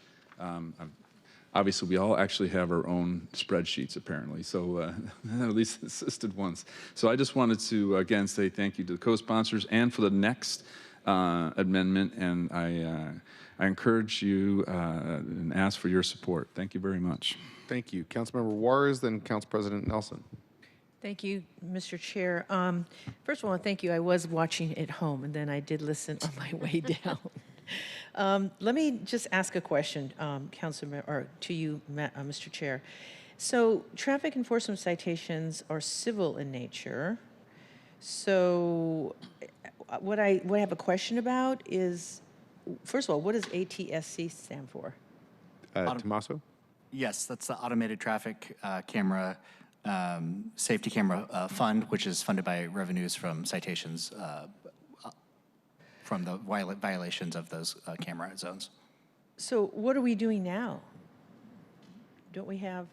Obviously, we all actually have our own spreadsheets, apparently, so at least assisted ones. So I just wanted to, again, say thank you to the co-sponsors and for the next amendment, and I encourage you and ask for your support. Thank you very much. Thank you. Councilmember Juarez, then Council President Nelson. Thank you, Mr. Chair. First of all, thank you. I was watching at home, and then I did listen on my way down. Let me just ask a question, Councilman, or to you, Mr. Chair. So, traffic enforcement citations are civil in nature. So what I have a question about is, first of all, what does ATSC stand for? Tommaso? Yes, that's the Automated Traffic Camera Safety Camera Fund, which is funded by revenues from citations from the violations of those camera zones. So what are we doing now? Don't we have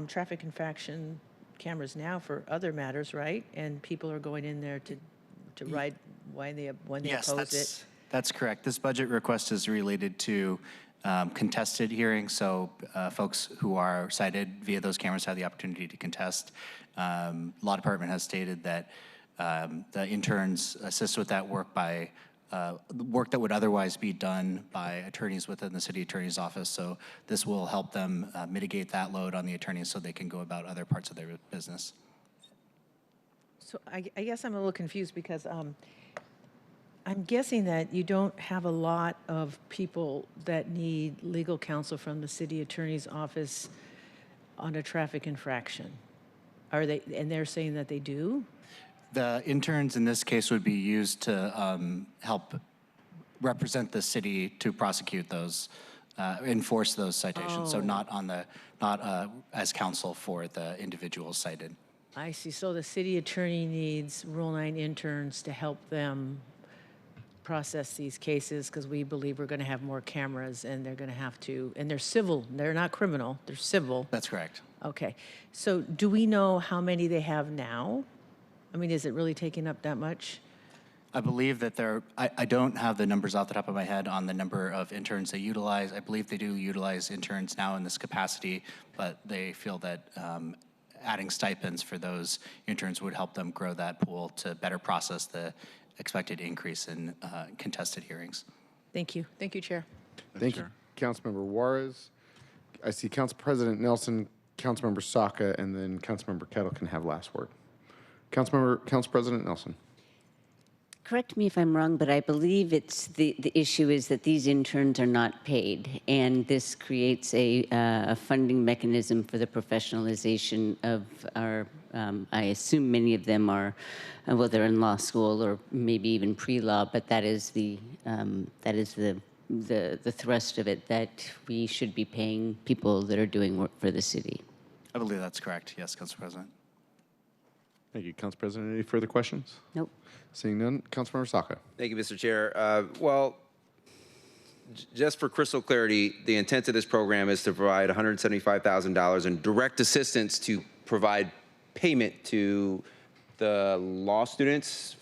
traffic infraction cameras now for other matters, right? And people are going in there to ride when they Yes, oppose it. that's correct. This budget request is related to contested hearings, so folks who are cited via those cameras have the opportunity to contest. Law Department has stated that the interns assist with that work by work that would otherwise be done by attorneys within the city attorney's office. So this will help them mitigate that load on the attorneys so they can go about other parts of their business. So I guess I'm a little confused because I'm guessing that you don't have a lot of people that need legal counsel from the city attorney's office on a traffic infraction. Are they? And they're saying that they do? The interns in this case would be used to help represent the city to prosecute those, enforce those citations. So not as counsel for the individuals cited. I see. So the city attorney needs Rule 9 interns to help them process these cases because we believe we're going to have more cameras and they're going to have to, and they're civil, they're not criminal, they're civil. That's correct. Okay. So do we know how many they have now? I mean, is it really taking up that much? I believe that I don't have the numbers off the top of my head on the number of interns they utilize. I believe they do utilize interns now in this capacity, but they feel that adding stipends for those interns would help them grow that pool to better process the expected increase in contested hearings. Thank you. Thank you, Chair. Thank you, Councilmember Juarez. I see Council President Nelson, Councilmember Saka, and then Councilmember Kettle can have last word. Council President Nelson. Correct me if I'm wrong, but I believe it's the issue is that these interns are not paid, and this creates a funding mechanism for the professionalization of our. I assume many of them are, well, they're in law school or maybe even pre-law, but that is the thrust of it, that we should be paying people that are doing work for the city. I believe that's correct. Yes, Council President. Thank you, Council President. Any further questions? Nope. Seeing none, Councilmember Saka. Thank you, Mr. Chair. Well, just for crystal clarity, the intent of this program is to provide $175,000 in direct assistance to provide payment to the law students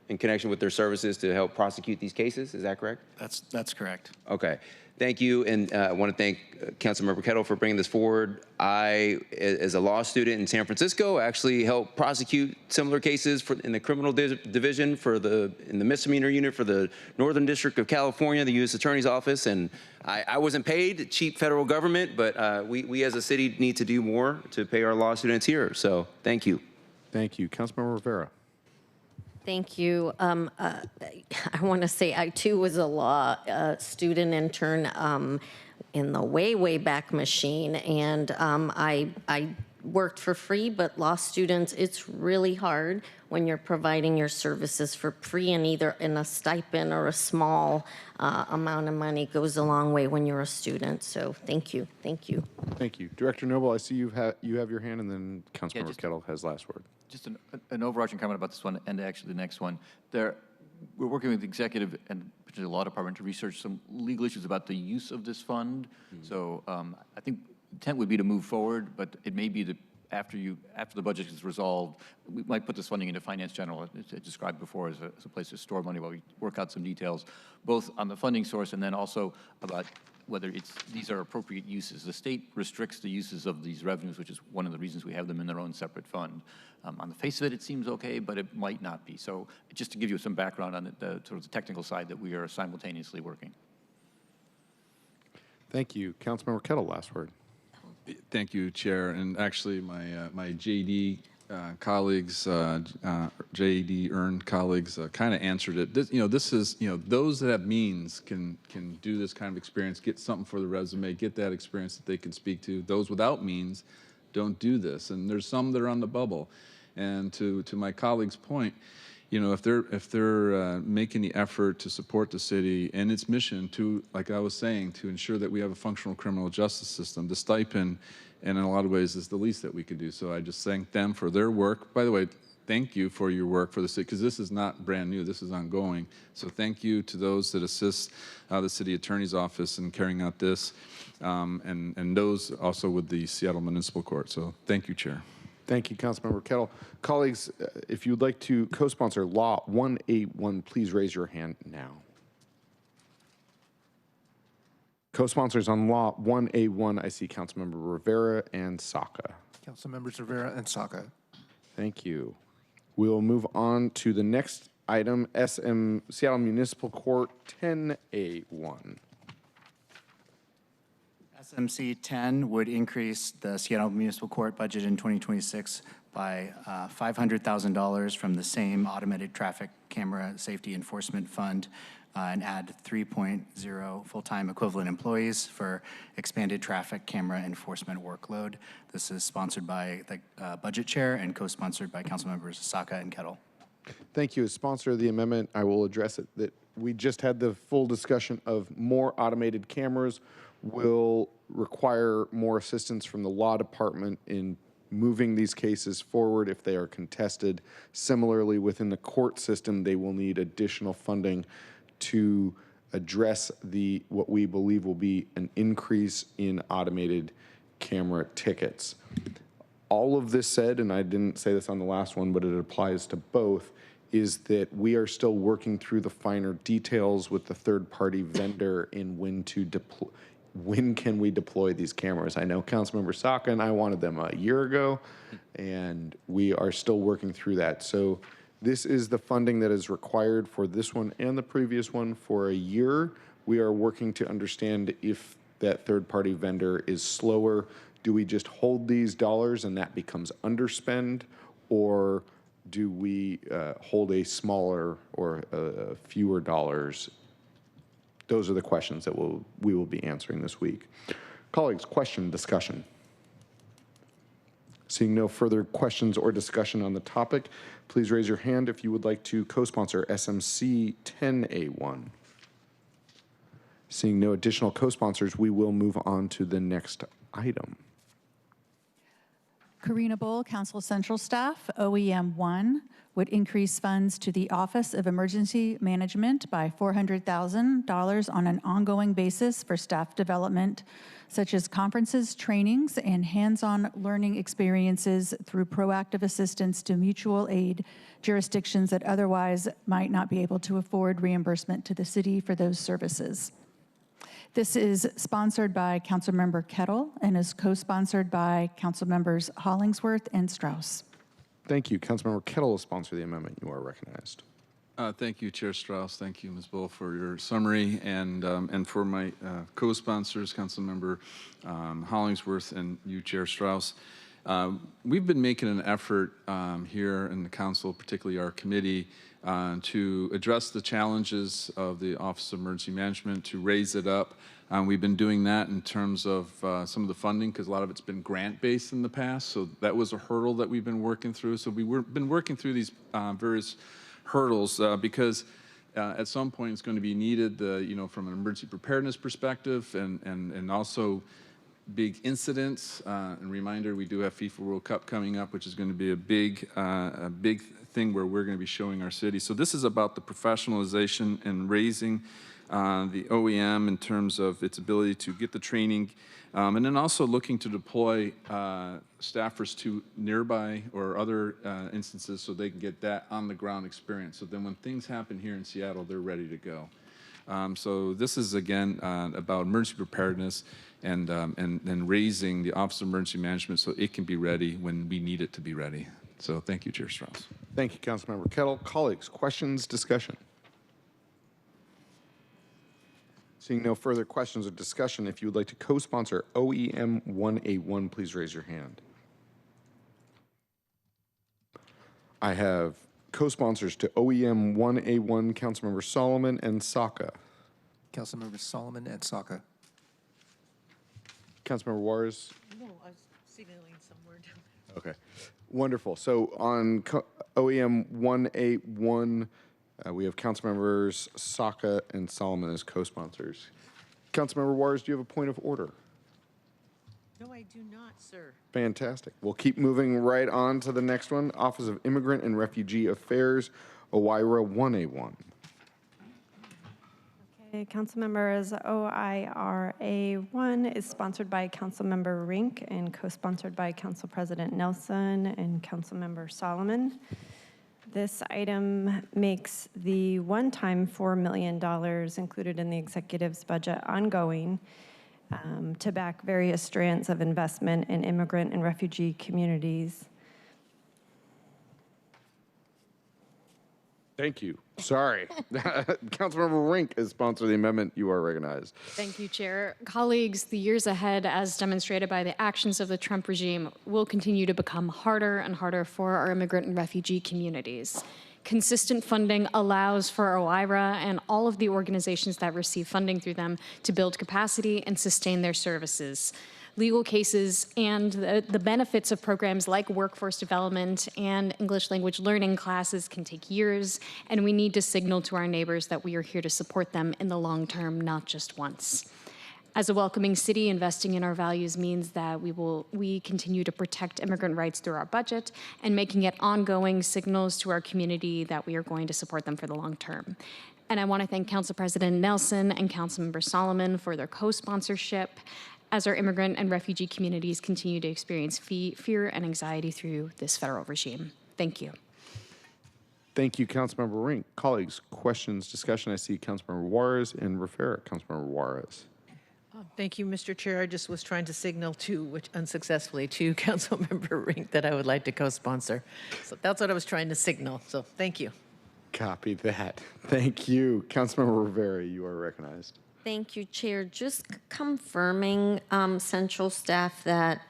in connection with their services to help prosecute these cases. Is that correct? That's correct. Okay. Thank you, and I want to thank Councilmember Kettle for bringing this forward. I, as a law student in San Francisco, actually helped prosecute similar cases in the criminal division in the misdemeanor unit for the Northern District of California, the U.S. Attorney's Office, and I wasn't paid, cheap federal government, but we as a city need to do more to pay our law students here. So thank you. Thank you, Councilmember Rivera. Thank you. I want to say I, too, was a law student intern in the way back machine, and I worked for free, but law students, it's really hard when you're providing your services for free, and either in a stipend or a small amount of money goes a long way when you're a student. So thank you. Thank you. Thank you. Director Noble, I see you have your hand, and then Councilmember Kettle has last word. Just an overarching comment about this one and actually the next one. We're working with the executive and particularly the law department to research some legal issues about the use of this fund. So I think the intent would be to move forward, but it may be that after the budget is resolved, we might put this funding into Finance General, as described before, as a place to store money while we work out some details, both on the funding source and then also about whether these are appropriate uses. The state restricts the uses of these revenues, which is one of the reasons we have them in their own separate fund. On the face of it, it seems okay, but it might not be. So just to give you some background on the sort of the technical side that we are simultaneously working. Thank you. Councilmember Kettle, last word. Thank you, Chair. And actually, my JD colleagues, JD earned colleagues, kind of answered it. This is those that have means can do this kind of experience, get something for the resume, get that experience that they can speak to. Those without means don't do this, and there's some that are on the bubble. And to my colleague's point, you know, if they're making the effort to support the city and its mission to, like I was saying, to ensure that we have a functional criminal justice system, the stipend, and in a lot of ways, is the least that we could do. So I just thank them for their work. By the way, thank you for your work for the city, because this is not brand new, this is ongoing. So thank you to those that assist the city attorney's office in carrying out this, and those also with the Seattle Municipal Court. So thank you, Chair. Thank you, Councilmember Kettle. Colleagues, if you would like to co-sponsor Law 181, please raise your hand now. Co-sponsors on Law 181, I see Councilmember Rivera and Saka. Councilmembers Rivera and Saka. Thank you. We will move on to the next item, Seattle Municipal Court 10A1. SMC 10 would increase the Seattle Municipal Court budget in 2026 by $500,000 from the same automated traffic camera safety enforcement fund and add 3.0 full-time equivalent employees for expanded traffic camera enforcement workload. This is sponsored by the Budget Chair and co-sponsored by Councilmembers Saka and Kettle. Thank you. As sponsor of the amendment, I will address it that we just had the full discussion of more automated cameras will require more assistance from the law department in moving these cases forward if they are contested. Similarly, within the court system, they will need additional funding to address what we believe will be an increase in automated camera tickets. All of this said, and I didn't say this on the last one, but it applies to both, is that we are still working through the finer details with the third-party vendor in when can we deploy these cameras. I know Councilmember Saka and I wanted them a year ago, and we are still working through that. So this is the funding that is required for this one and the previous one for a year. We are working to understand if that third-party vendor is slower. Do we just hold these dollars and that becomes underspend, or do we hold a smaller or fewer dollars? Those are the questions that we will be answering this week. Colleagues, question, discussion. Seeing no further questions or discussion on the topic, please raise your hand if you would like to co-sponsor SMC 10A1. Seeing no additional co-sponsors, we will move on to the next item. Karina Bull, Council Central Staff, OEM 1, would increase funds to the Office of Emergency Management by $400,000 on an ongoing basis for staff development, such as conferences, trainings, and hands-on learning experiences through proactive assistance to mutual aid jurisdictions that otherwise might not be able to afford reimbursement to the city for those services. This is sponsored by Councilmember Kettle and is co-sponsored by Councilmembers Hollingsworth and Strauss. Thank you. Councilmember Kettle will sponsor the amendment. You are recognized. Thank you, Chair Strauss. Thank you, Ms. Bull, for your summary, and for my co-sponsors, Councilmember Hollingsworth and you, Chair Strauss. We've been making an effort here in the council, particularly our committee, to address the challenges of the Office of Emergency Management, to raise it up. We've been doing that in terms of some of the funding, because a lot of it's been grant-based in the past, so that was a hurdle that we've been working through. So we've been working through these various hurdles because at some point it's going to be needed, from an emergency preparedness perspective, and also big incidents. And reminder, we do have FIFA World Cup coming up, which is going to be a big thing where we're going to be showing our city. So this is about the professionalization and raising the OEM in terms of its ability to get the training, and then also looking to deploy staffers to nearby or other instances so they can get that on-the-ground experience. So then when things happen here in Seattle, they're ready to go. So this is, again, about emergency preparedness and raising the Office of Emergency Management so it can be ready when we need it to be ready. So thank you, Chair Strauss. Thank you, Councilmember Kettle. Colleagues, questions, discussion? Seeing no further questions or discussion, if you would like to co-sponsor OEM 181, please raise your hand. I have co-sponsors to OEM 1A1, Councilmember Solomon and Saka. Councilmember Solomon and Saka. Councilmember Juarez. No, I was signaling somewhere down Okay, wonderful. So on OEM 181, we have Councilmembers Saka and Solomon as co-sponsors. Councilmember Juarez, do you have a point of order? No, I do not, sir. Fantastic. We'll keep moving right on to the next one. Office of Immigrant and Refugee Affairs, OIRA 1A1. Okay, Councilmembers, OIRA 1 is sponsored by Councilmember Rink and co-sponsored by Council President Nelson and Councilmember Solomon. This item makes the one-time $4 million included in the executive's budget ongoing to back various strands of investment in immigrant and refugee communities. Thank you. Sorry. Councilmember Rink is sponsor of the amendment. You are recognized. Thank you, Chair. Colleagues, the years ahead, as demonstrated by the actions of the Trump regime, will continue to become harder and harder for our immigrant and refugee communities. Consistent funding allows for OIRA and all of the organizations that receive funding through them to build capacity and sustain their services. Legal cases and the benefits of programs like workforce development and English language learning classes can take years, and we need to signal to our neighbors that we are here to support them in the long term, not just once. As a welcoming city, investing in our values means that we continue to protect immigrant rights through our budget and making it ongoing signals to our community that we are going to support them for the long term. And I want to thank Council President Nelson and Councilmember Solomon for their co-sponsorship as our immigrant and refugee communities continue to experience fear and anxiety through this federal regime. Thank you. Thank you, Councilmember Rink. Colleagues, questions, discussion. I see Councilmember Juarez and Rivera. Councilmember Juarez. Thank you, Mr. Chair. I just was trying to signal to, which unsuccessfully, to Councilmember Rink that I would like to co-sponsor. So that's what I was trying to signal. So thank you. Copy that. Thank you. Councilmember Rivera, you are recognized. Thank you, Chair. Just confirming, Central staff, that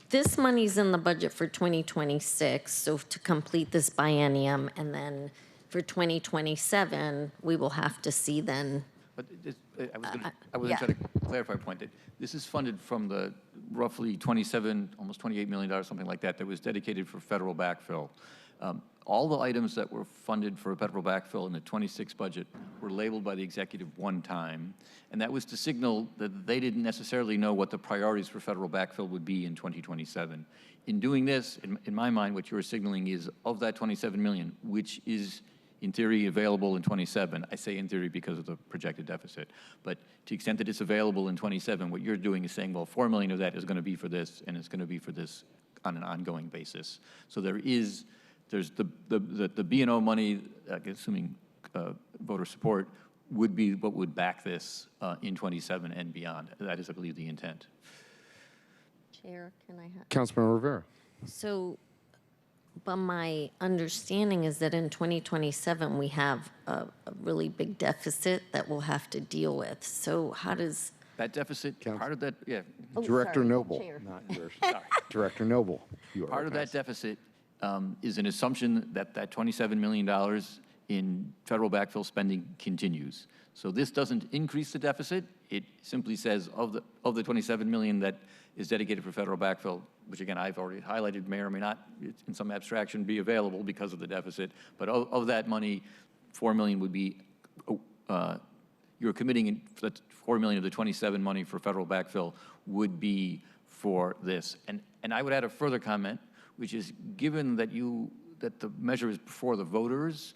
this money's in the budget for 2026, so to complete this biennium, and then for 2027, we will have to see then. But I was trying to clarify a point that this is funded from the roughly 27, almost $28 million, something like that, that was dedicated for federal backfill. All the items that were funded for federal backfill in the 26 budget were labeled by the executive one time, and that was to signal that they didn't necessarily know what the priorities for federal backfill would be in 2027. In doing this, in my mind, what you are signaling is of that 27 million, which is in theory available in 27. I say in theory because of the projected deficit, but to the extent that it's available in 27, what you're doing is saying, well, 4 million of that is going to be for this, and it's going to be for this on an ongoing basis. So there's the B&O money, assuming voter support, would be what would back this in 27 and beyond. That is, I believe, the intent. Chair, can I have? Councilmember Rivera. So, but my understanding is that in 2027, we have a really big deficit that we'll have to deal with. So how does... That deficit, part of that, yeah. Oh, Director sorry, Noble, Chair. not yours. Sorry. Director Noble, you are Part of that recognized. deficit is an assumption that that $27 million in federal backfill spending continues. So this doesn't increase the deficit. It simply says of the 27 million that is dedicated for federal backfill, which again I've already highlighted may or may not in some abstraction be available because of the deficit, but of that money, 4 million would be, you're committing in that 4 million of the 27 money for federal backfill would be for this. And I would add a further comment, which is given that the measure is before the voters,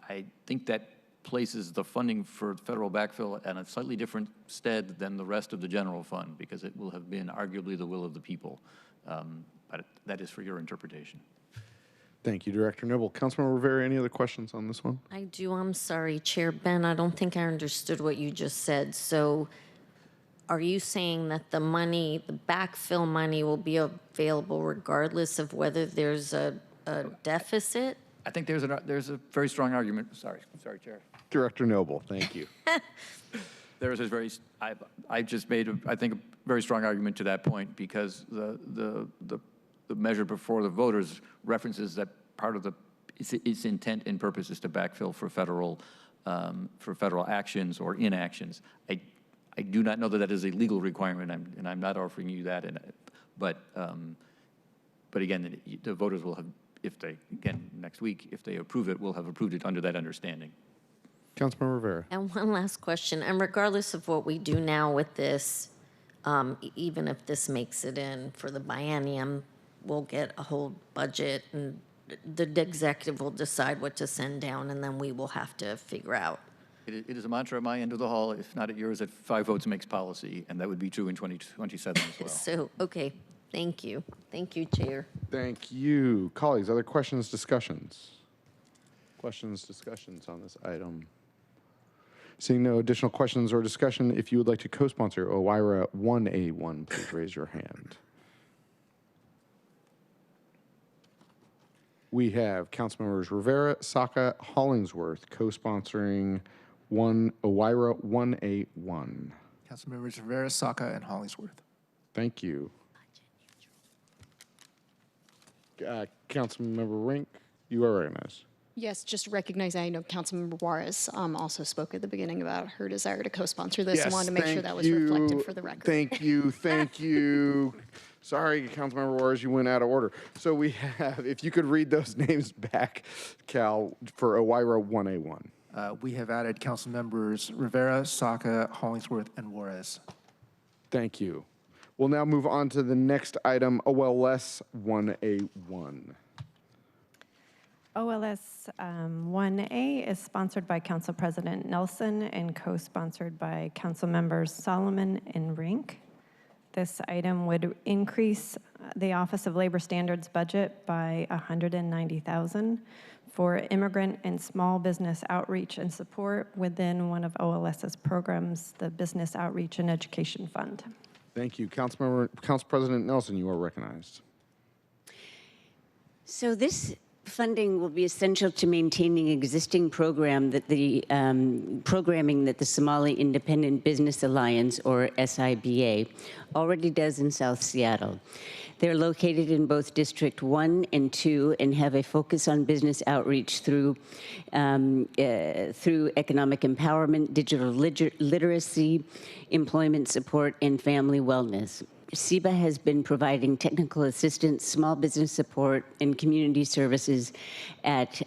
I think that places the funding for federal backfill at a slightly different stead than the rest of the general fund, because it will have been arguably the will of the people. But that is for your interpretation. Thank you, Director Noble. Councilmember Rivera, any other questions on this one? I do. I'm sorry, Chair Ben. I don't think I understood what you just said. So are you saying that the money, the backfill money, will be available regardless of whether there's a deficit? I think there's a very strong argument. Sorry, Chair. Director Noble, thank you. I just made, I think, a very strong argument to that point, because the measure before the voters references that part of its intent and purpose is to backfill for federal actions or inactions. I do not know that that is a legal requirement, and I'm not offering you that. But But again, the voters will have, if they, again, next week, if they approve it, will have approved it under that understanding. Councilmember Rivera. And one last question, and regardless of what we do now with this, even if this makes it in for the biennium, we'll get a whole budget and the executive will decide what to send down, and then we will have to figure out. It is a mantra at my end of the hall, if not at yours, that 5 votes makes policy, and that would be true in 2027 as well. So, okay, thank you. Thank you, Chair. Thank you. Colleagues, other questions, discussions? Questions, discussions on this item? Seeing no additional questions or discussion, if you would like to co-sponsor OIRA 1A1, please raise your hand. We have Councilmembers Rivera, Saka, Hollingsworth co-sponsoring OIRA 1A1. Councilmembers Rivera, Saka, and Hollingsworth. Thank you. Councilmember Rink, you are recognized. Yes, just recognize, I know Councilmember Juarez also spoke at the beginning about her desire to co-sponsor this. I wanted to make sure that was reflected for the record. Thank you, thank you. Sorry, Councilmember Juarez, you went out of order. So we have, if you could read those names back, Cal, for OIRA 1A1. We have added council members Rivera, Saka, Hollingsworth, and Juarez. Thank you. We'll now move on to the next item, OLS 1A1. OLS 1A is sponsored by Council President Nelson and co-sponsored by Council Members Solomon and Rink. This item would increase the Office of Labor Standards budget by $190,000 for immigrant and small business outreach and support within one of OLS's programs, the Business Outreach and Education Fund. Thank you. Council President Nelson, you are recognized. So this funding will be essential to maintaining existing programming that the Somali Independent Business Alliance, or SIBA, already does in South Seattle. They're located in both District 1 and 2 and have a focus on business outreach through economic empowerment, digital literacy, employment support, and family wellness. SIBA has been providing technical assistance, small business support, and community services at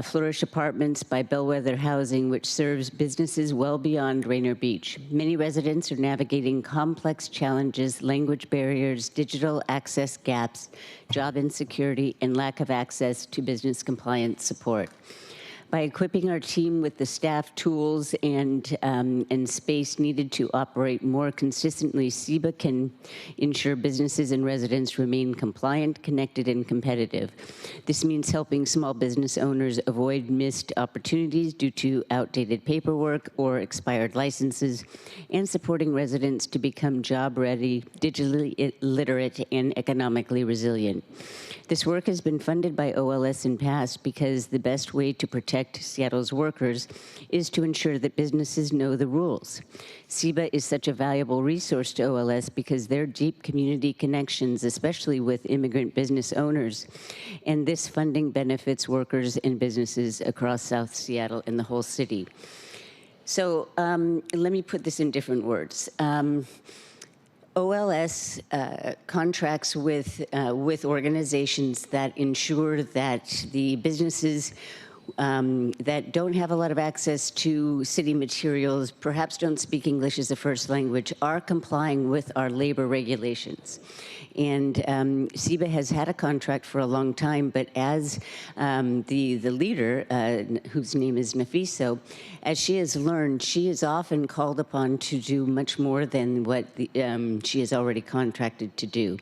Flourish Apartments by Bellwether Housing, which serves businesses well beyond Rainier Beach. Many residents are navigating complex challenges, language barriers, digital access gaps, job insecurity, and lack of access to business compliance support. By equipping our team with the staff tools and space needed to operate more consistently, SIBA can ensure businesses and residents remain compliant, connected, and competitive. This means helping small business owners avoid missed opportunities due to outdated paperwork or expired licenses, and supporting residents to become job-ready, digitally literate, and economically resilient. This work has been funded by OLS in past because the best way to protect Seattle's workers is to ensure that businesses know the rules. SIBA is such a valuable resource to OLS because their deep community connections, especially with immigrant business owners, and this funding benefits workers and businesses across South Seattle and the whole city. So let me put this in different words. OLS contracts with organizations that ensure that the businesses that don't have a lot of access to city materials, perhaps don't speak English as a first language, are complying with our labor regulations. And SIBA has had a contract for a long time, but as the leader, whose name is Nafiso, as she has learned, she is often called upon to do much more than what she is already contracted to do.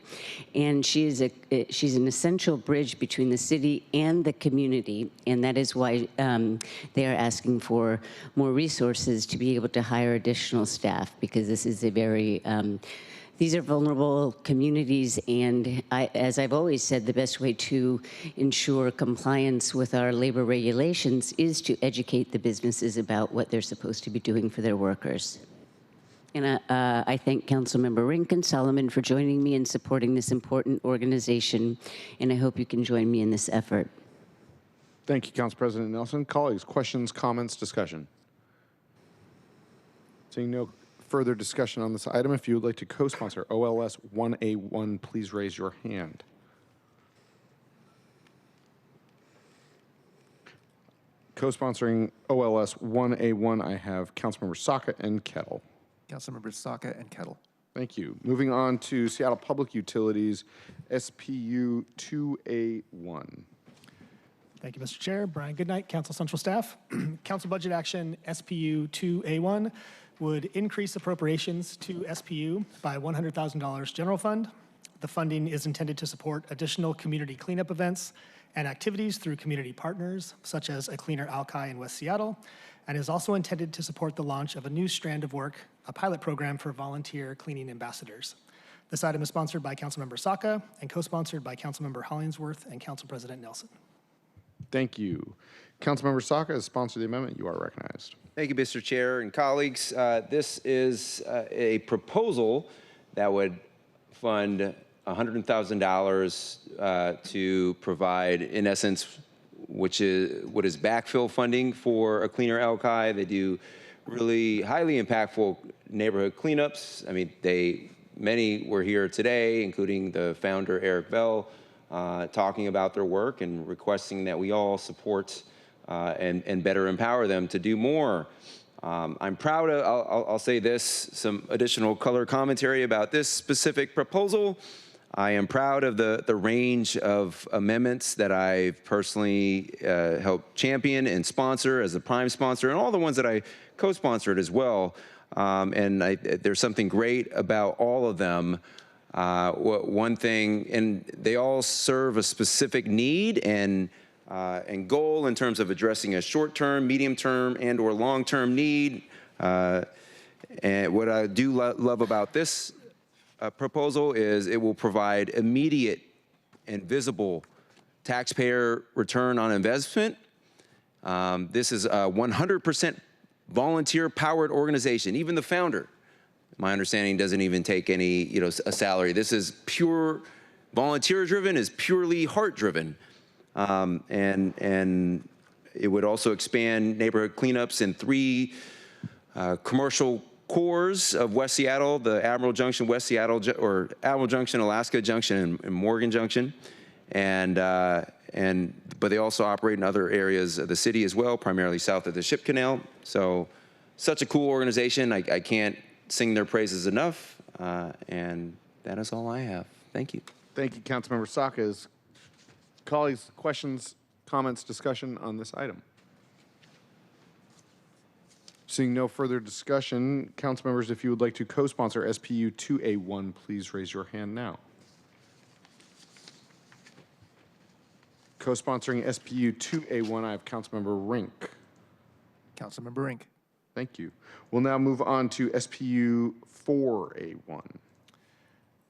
And she's an essential bridge between the city and the community, and that is why they are asking for more resources to be able to hire additional staff, because this is a very these are vulnerable communities, and as I've always said, the best way to ensure compliance with our labor regulations is to educate the businesses about what they're supposed to be doing for their workers. And I thank Councilmember Rink and Solomon for joining me in supporting this important organization, and I hope you can join me in this effort. Thank you, Council President Nelson. Colleagues, questions, comments, discussion? Seeing no further discussion on this item? If you would like to co-sponsor OLS 1A1, please raise your hand. Co-sponsoring OLS 1A1, I have Councilmember Saka and Kettle. Councilmembers Saka and Kettle. Thank you. Moving on to Seattle Public Utilities, SPU 2A1. Thank you, Mr. Chair. Brian Goodnight, Council Central Staff. Council Budget Action SPU 2A1 would increase appropriations to SPU by $100,000 general fund. The funding is intended to support additional community cleanup events and activities through community partners, such as a Cleaner Alki in West Seattle, and is also intended to support the launch of a new strand of work, a pilot program for volunteer cleaning ambassadors. This item is sponsored by Councilmember Saka and co-sponsored by Councilmember Hollingsworth and Council President Nelson. Thank you. Councilmember Saka has sponsored the amendment. You are recognized. Thank you, Mr. Chair and colleagues. This is a proposal that would fund $100,000 to provide, in essence, what is backfill funding for a Cleaner Alki. They do really highly impactful neighborhood cleanups. I mean, many were here today, including the founder, Eric Bell, talking about their work and requesting that we all support and better empower them to do more. I'm proud of, I'll say this, some additional color commentary about this specific proposal. I am proud of the range of amendments that I've personally helped champion and sponsor as a prime sponsor, and all the ones that I co-sponsored as well. There's something great about all of them. One thing, and they all serve a specific need and goal in terms of addressing a short-term, medium-term, and/or long-term need. And what I do love about this proposal is it will provide immediate and visible taxpayer return on investment. This is a 100% volunteer-powered organization. Even the founder, my understanding, doesn't even take any, a salary. This is pure volunteer-driven, is purely heart-driven. And it would also expand neighborhood cleanups in 3 commercial cores of West Seattle: the Admiral Junction, West Seattle, or Admiral Junction, Alaska Junction, and Morgan Junction. But they also operate in other areas of the city as well, primarily south of the Ship Canal. So, such a cool organization. I can't sing their praises enough. And that is all I have. Thank you. Thank you, Councilmember Saka. Colleagues, questions, comments, discussion on this item? Seeing no further discussion, council members, if you would like to co-sponsor SPU 2A1, please raise your hand now. Co-sponsoring SPU 2A1, I have Councilmember Rink. Councilmember Rink. Thank you. We'll now move on to SPU 4A1.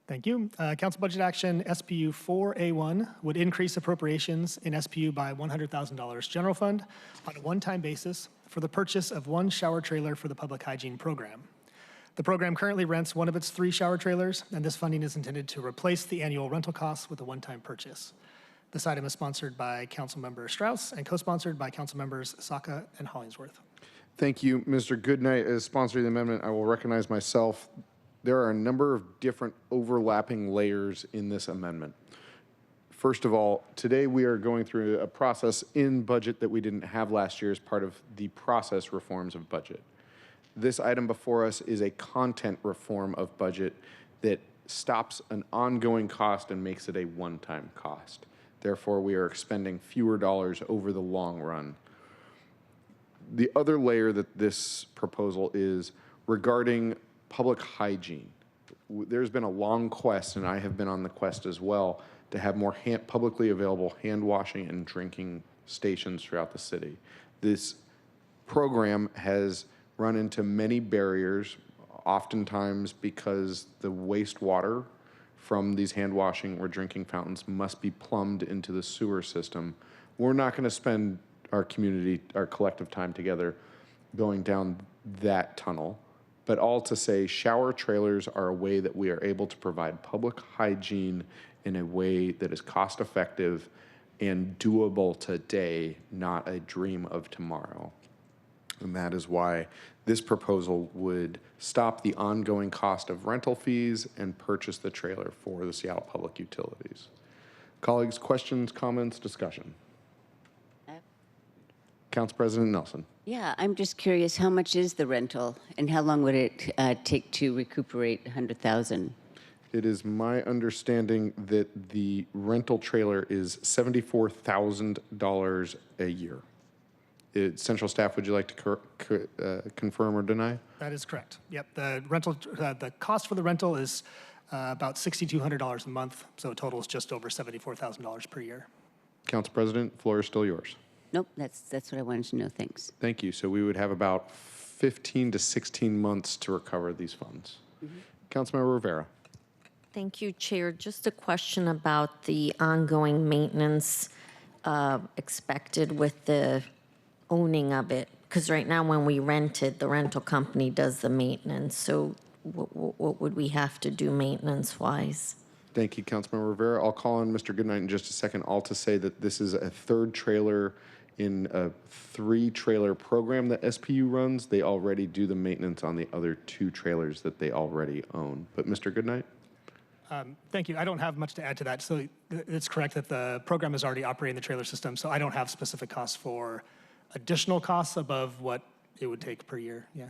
Thank you. Council Budget Action SPU 4A1 would increase appropriations in SPU by $100,000 general fund on a one-time basis for the purchase of 1 shower trailer for the public hygiene program. The program currently rents one of its 3 shower trailers, and this funding is intended to replace the annual rental costs with a one-time purchase. This item is sponsored by Councilmember Strauss and co-sponsored by Councilmembers Saka and Hollingsworth. Thank you, Mr. Goodnight. As sponsoring the amendment, I will recognize myself. There are a number of different overlapping layers in this amendment. First of all, today we are going through a process in budget that we didn't have last year as part of the process reforms of budget. This item before us is a content reform of budget that stops an ongoing cost and makes it a one-time cost. Therefore, we are expending fewer dollars over the long run. The other layer that this proposal is regarding public hygiene. There's been a long quest, and I have been on the quest as well, to have more publicly available hand washing and drinking stations throughout the city. This program has run into many barriers, oftentimes because the wastewater from these hand washing or drinking fountains must be plumbed into the sewer system. We're not going to spend our collective time together going down that tunnel. But all to say, shower trailers are a way that we are able to provide public hygiene in a way that is cost effective and doable today, not a dream of tomorrow. And that is why this proposal would stop the ongoing cost of rental fees and purchase the trailer for the Seattle Public Utilities. Colleagues, questions, comments, discussion? Council President Nelson. Yeah, I'm just curious, how much is the rental and how long would it take to recuperate 100,000? It is my understanding that the rental trailer is $74,000 a year. Central staff, would you like to confirm or deny? That is correct. Yep, the rental, the cost for the rental is about $6,200 a month, so it totals just over $74,000 per year. Council President, floor is still yours. Nope, that's what I wanted to know. Thanks. Thank you. So we would have about 15 to 16 months to recover these funds. Councilmember Rivera. Thank you, Chair. Just a question about the ongoing maintenance expected with the owning of it. Because right now when we rent it, the rental company does the maintenance. So what would we have to do maintenance-wise? Thank you, Councilmember Rivera. I'll call on Mr. Goodnight in just a second. All to say that this is a third trailer in a 3-trailer program that SPU runs. They already do the maintenance on the other 2 trailers that they already own. But Mr. Goodnight? Thank you. I don't have much to add to that. So it's correct that the program is already operating the trailer system, so I don't have specific costs for additional costs above what it would take per year. Yeah,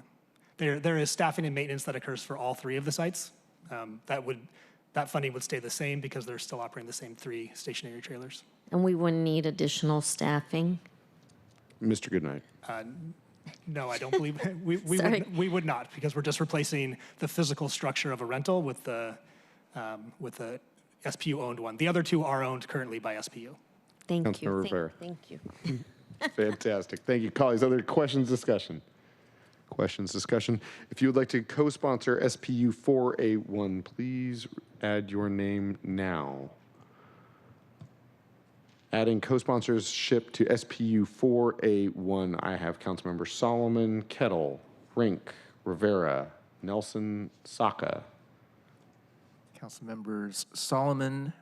there is staffing and maintenance that occurs for all 3 of the sites. That funding would stay the same because they're still operating the same 3 stationary trailers. And we wouldn't need additional staffing? Mr. Goodnight. No, I don't believe we would not, because we're just replacing the physical structure of a rental with the SPU-owned one. The other 2 are owned currently by SPU. Thank you. Rivera. Thank you. Fantastic. Thank you, colleagues. Other questions, discussion? Questions, discussion. If you would like to co-sponsor SPU 4A1, please add your name now. Adding co-sponsorship to SPU 4A1, I have Councilmember Solomon, Kettle, Rink, Rivera, Nelson, Saka. Councilmembers Solomon,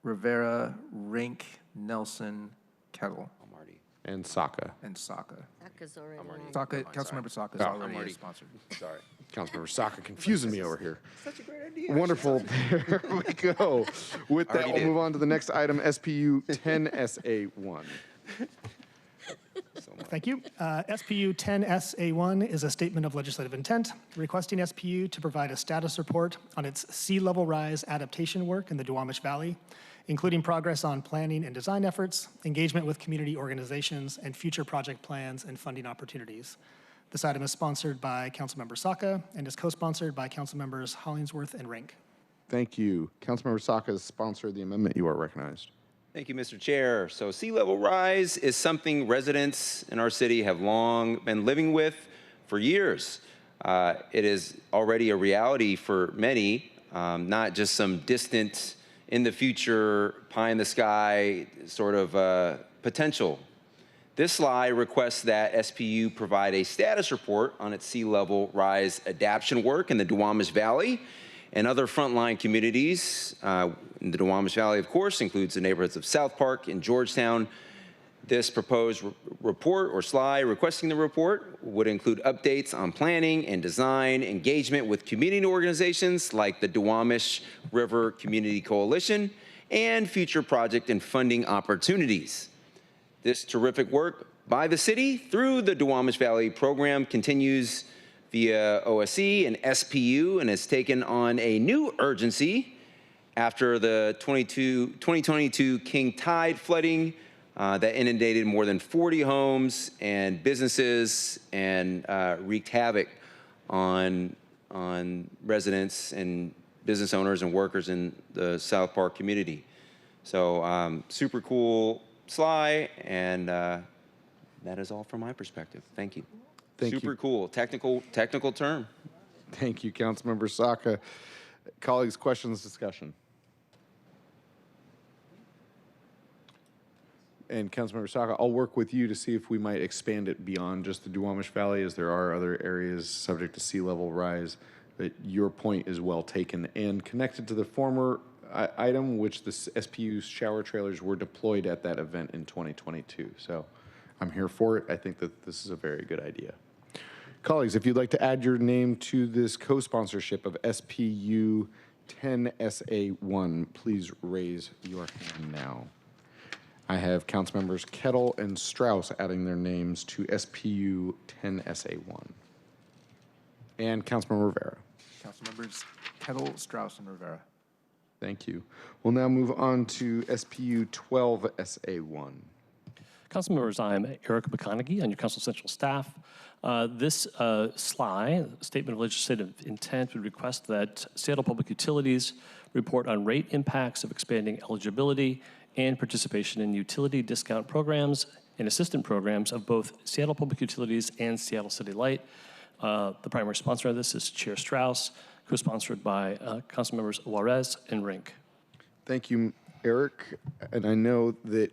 Rivera, Rink, Nelson, Kettle. And Saka. Saka's already on. Saka, Councilmember Saka is already sponsored. Sorry. Councilmember Saka confusing me over here. Such a great idea. Wonderful. There we go. With that, we'll move on to the next item, SPU 10SA1. Thank you. SPU 10SA1 is a statement of legislative intent requesting SPU to provide a status report on its sea level rise adaptation work in the Duwamish Valley, including progress on planning and design efforts, engagement with community organizations, and future project plans and funding opportunities. This item is sponsored by Councilmember Saka and is co-sponsored by Councilmembers Hollingsworth and Rink. Thank you. Councilmember Saka has sponsored the amendment. You are recognized. Thank you, Mr. Chair. So sea level rise is something residents in our city have long been living with for years. It is already a reality for many, not just some distant, in the future, pie in the sky sort of potential. This slide requests that SPU provide a status report on its sea level rise adaptation work in the Duwamish Valley and other frontline communities. In the Duwamish Valley, of course, includes the neighborhoods of South Park and Georgetown. This proposed report or slide requesting the report would include updates on planning and design, engagement with community organizations like the Duwamish River Community Coalition, and future project and funding opportunities. This terrific work by the city through the Duwamish Valley program continues via OSC and SPU and has taken on a new urgency after the 2022 King Tide flooding that inundated more than 40 homes and businesses and wreaked havoc on residents and business owners and workers in the South Park community. So super cool slide, and that is all from my perspective. Thank you. Super cool, technical term. Thank you, Councilmember Saka. Colleagues, questions, discussion? And Councilmember Saka, I'll work with you to see if we might expand it beyond just the Duwamish Valley, as there are other areas subject to sea level rise. But your point is well taken and connected to the former item, which the SPU's shower trailers were deployed at that event in 2022. So I'm here for it. I think that this is a very good idea. Colleagues, if you'd like to add your name to this co-sponsorship of SPU 10SA1, please raise your hand now. I have council members Kettle and Strauss adding their names to SPU 10SA1. And Councilmember Rivera. Council members Kettle, Strauss, and Rivera. Thank you. We'll now move on to SPU 12SA1. Council members, I'm Eric McConaughey on your Council Central staff. This SLI, Statement of Legislative Intent, would request that Seattle Public Utilities report on rate impacts of expanding eligibility and participation in utility discount programs and assistance programs of both Seattle Public Utilities and Seattle City Light. The primary sponsor of this is Chair Strauss, co-sponsored by Council members Juarez and Rink. Thank you, Eric. And I know that,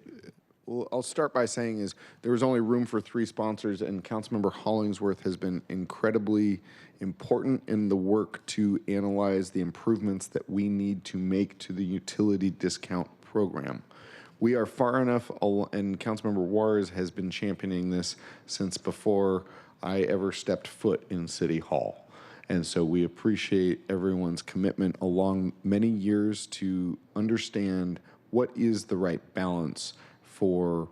well, I'll start by saying is there was only room for 3 sponsors, and Councilmember Hollingsworth has been incredibly important in the work to analyze the improvements that we need to make to the utility discount program. We are far enough, and Councilmember Juarez has been championing this since before I ever stepped foot in City Hall. And so we appreciate everyone's commitment along many years to understand what is the right balance for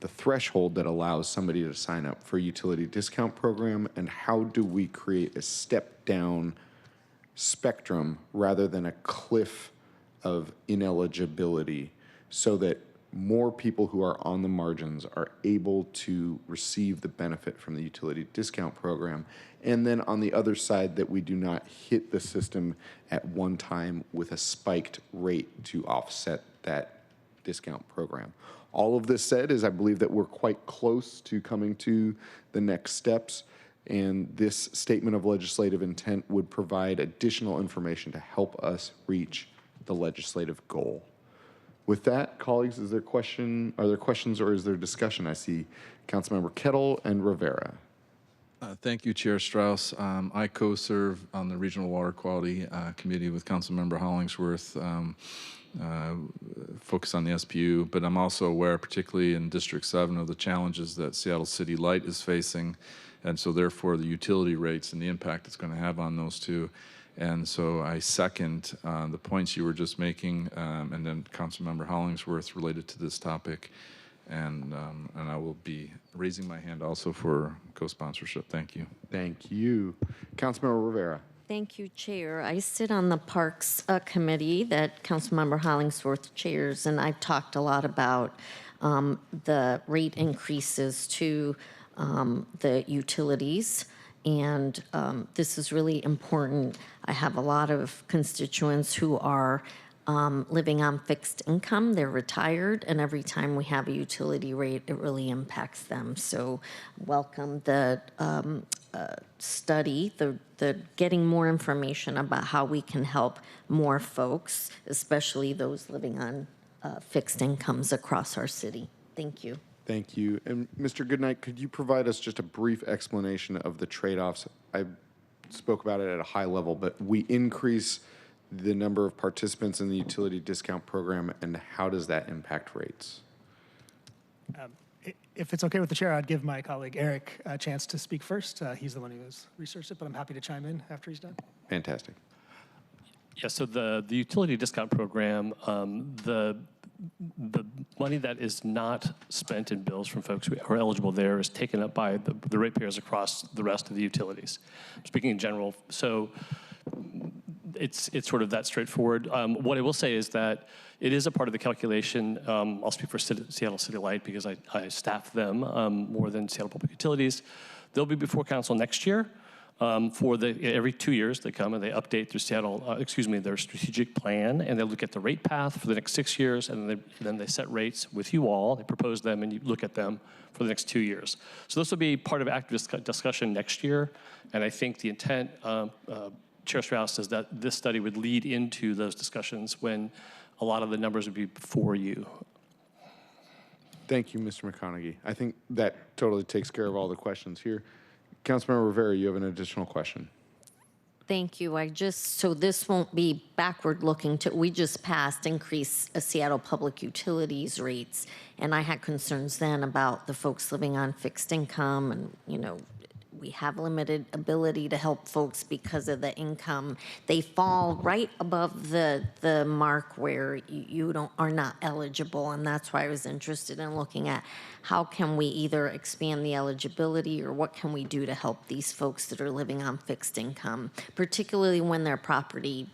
the threshold that allows somebody to sign up for a utility discount program, and how do we create a step down spectrum rather than a cliff of ineligibility so that more people who are on the margins are able to receive the benefit from the utility discount program. And then on the other side, that we do not hit the system at one time with a spiked rate to offset that discount program. All of this said is I believe that we're quite close to coming to the next steps, and this statement of legislative intent would provide additional information to help us reach the legislative goal. With that, colleagues, are there questions or is there discussion? I see Councilmember Kettle and Rivera. Thank you, Chair Strauss. I co-serve on the Regional Water Quality Committee with Councilmember Hollingsworth, focus on the SPU, but I'm also aware, particularly in District 7, of the challenges that Seattle City Light is facing, and so therefore the utility rates and the impact it's going to have on those two. And so I second the points you were just making, and then Councilmember Hollingsworth related to this topic. And I will be raising my hand also for co-sponsorship. Thank you. Thank you. Councilmember Rivera. Thank you, Chair. I sit on the Parks Committee that Councilmember Hollingsworth chairs, and I've talked a lot about the rate increases to the utilities. And this is really important. I have a lot of constituents who are living on fixed income. They're retired, and every time we have a utility rate, it really impacts them. So welcome the study, the getting more information about how we can help more folks, especially those living on fixed incomes across our city. Thank you. Thank you. And Mr. Goodnight, could you provide us just a brief explanation of the trade-offs? I spoke about it at a high level, but we increase the number of participants in the utility discount program, and how does that impact rates? If it's okay with the chair, I'd give my colleague Eric a chance to speak first. He's the one who has researched it, but I'm happy to chime in after he's done. Fantastic. Yeah, so the utility discount program, the money that is not spent in bills from folks who are eligible there is taken up by the ratepayers across the rest of the utilities. Speaking in general, so it's sort of that straightforward. What I will say is that it is a part of the calculation. I'll speak for Seattle City Light because I staff them more than Seattle Public Utilities. They'll be before council next year. Every 2 years they come and they update their strategic plan, and they look at the rate path for the next 6 years, and then they set rates with you all. They propose them, and you look at them for the next 2 years. So this will be part of active discussion next year, and I think the intent, Chair Strauss, is that this study would lead into those discussions when a lot of the numbers would be before you. Thank you, Mr. McConaughey. I think that totally takes care of all the questions here. Councilmember Rivera, you have an additional question. Thank you. So this won't be backward looking we just passed increase Seattle Public Utilities rates. And I had concerns then about the folks living on fixed income and, we have limited ability to help folks because of the income. They fall right above the mark where you are not eligible, and that's why I was interested in looking at how can we either expand the eligibility or what can we do to help these folks that are living on fixed income, particularly when their property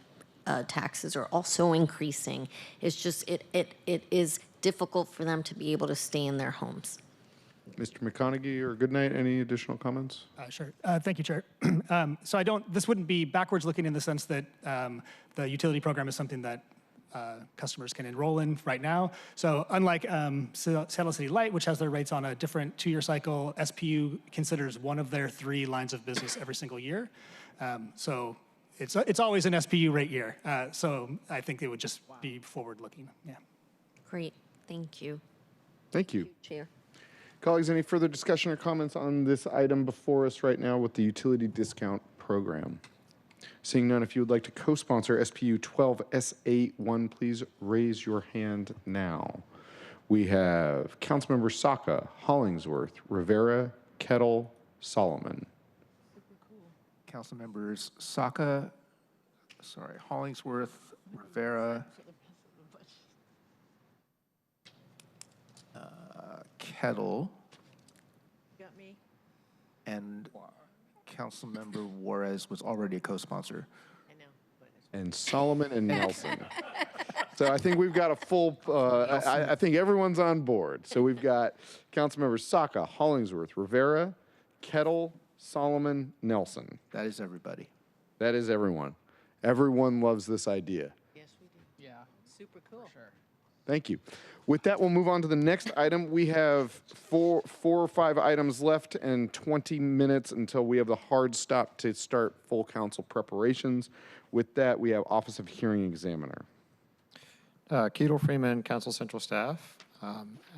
taxes are also increasing. It's just it is difficult for them to be able to stay in their homes. Mr. McConaughey or Goodnight, any additional comments? Sure. Thank you, Chair. So this wouldn't be backwards looking in the sense that the utility program is something that customers can enroll in right now. So unlike Seattle City Light, which has their rates on a different 2-year cycle, SPU considers one of their 3 lines of business every single year. So it's always an SPU rate year. So I think it would just be forward looking. Yeah. Great. Thank you. Thank you. Chair. Colleagues, any further discussion or comments on this item before us right now with the utility discount program? Seeing none, if you would like to co-sponsor SPU 12SA1, please raise your hand now. We have Councilmember Saka, Hollingsworth, Rivera, Kettle, Solomon. Councilmembers Saka, Hollingsworth, Rivera, Kettle, Got me. and Councilmember Juarez was already a co-sponsor. I know. And Solomon and Nelson. So I think we've got a full, I think everyone's on board. So we've got Councilmembers Saka, Hollingsworth, Rivera, Kettle, Solomon, Nelson. That is everybody. That is everyone. Everyone loves this idea. Yes, we do. Yeah. Super cool. Sure. Thank you. With that, we'll move on to the next item. We have four or five items left and 20 minutes until we have the hard stop to start full council preparations. With that, we have Office of Hearing Examiner. Ketel Freeman, Council Central Staff.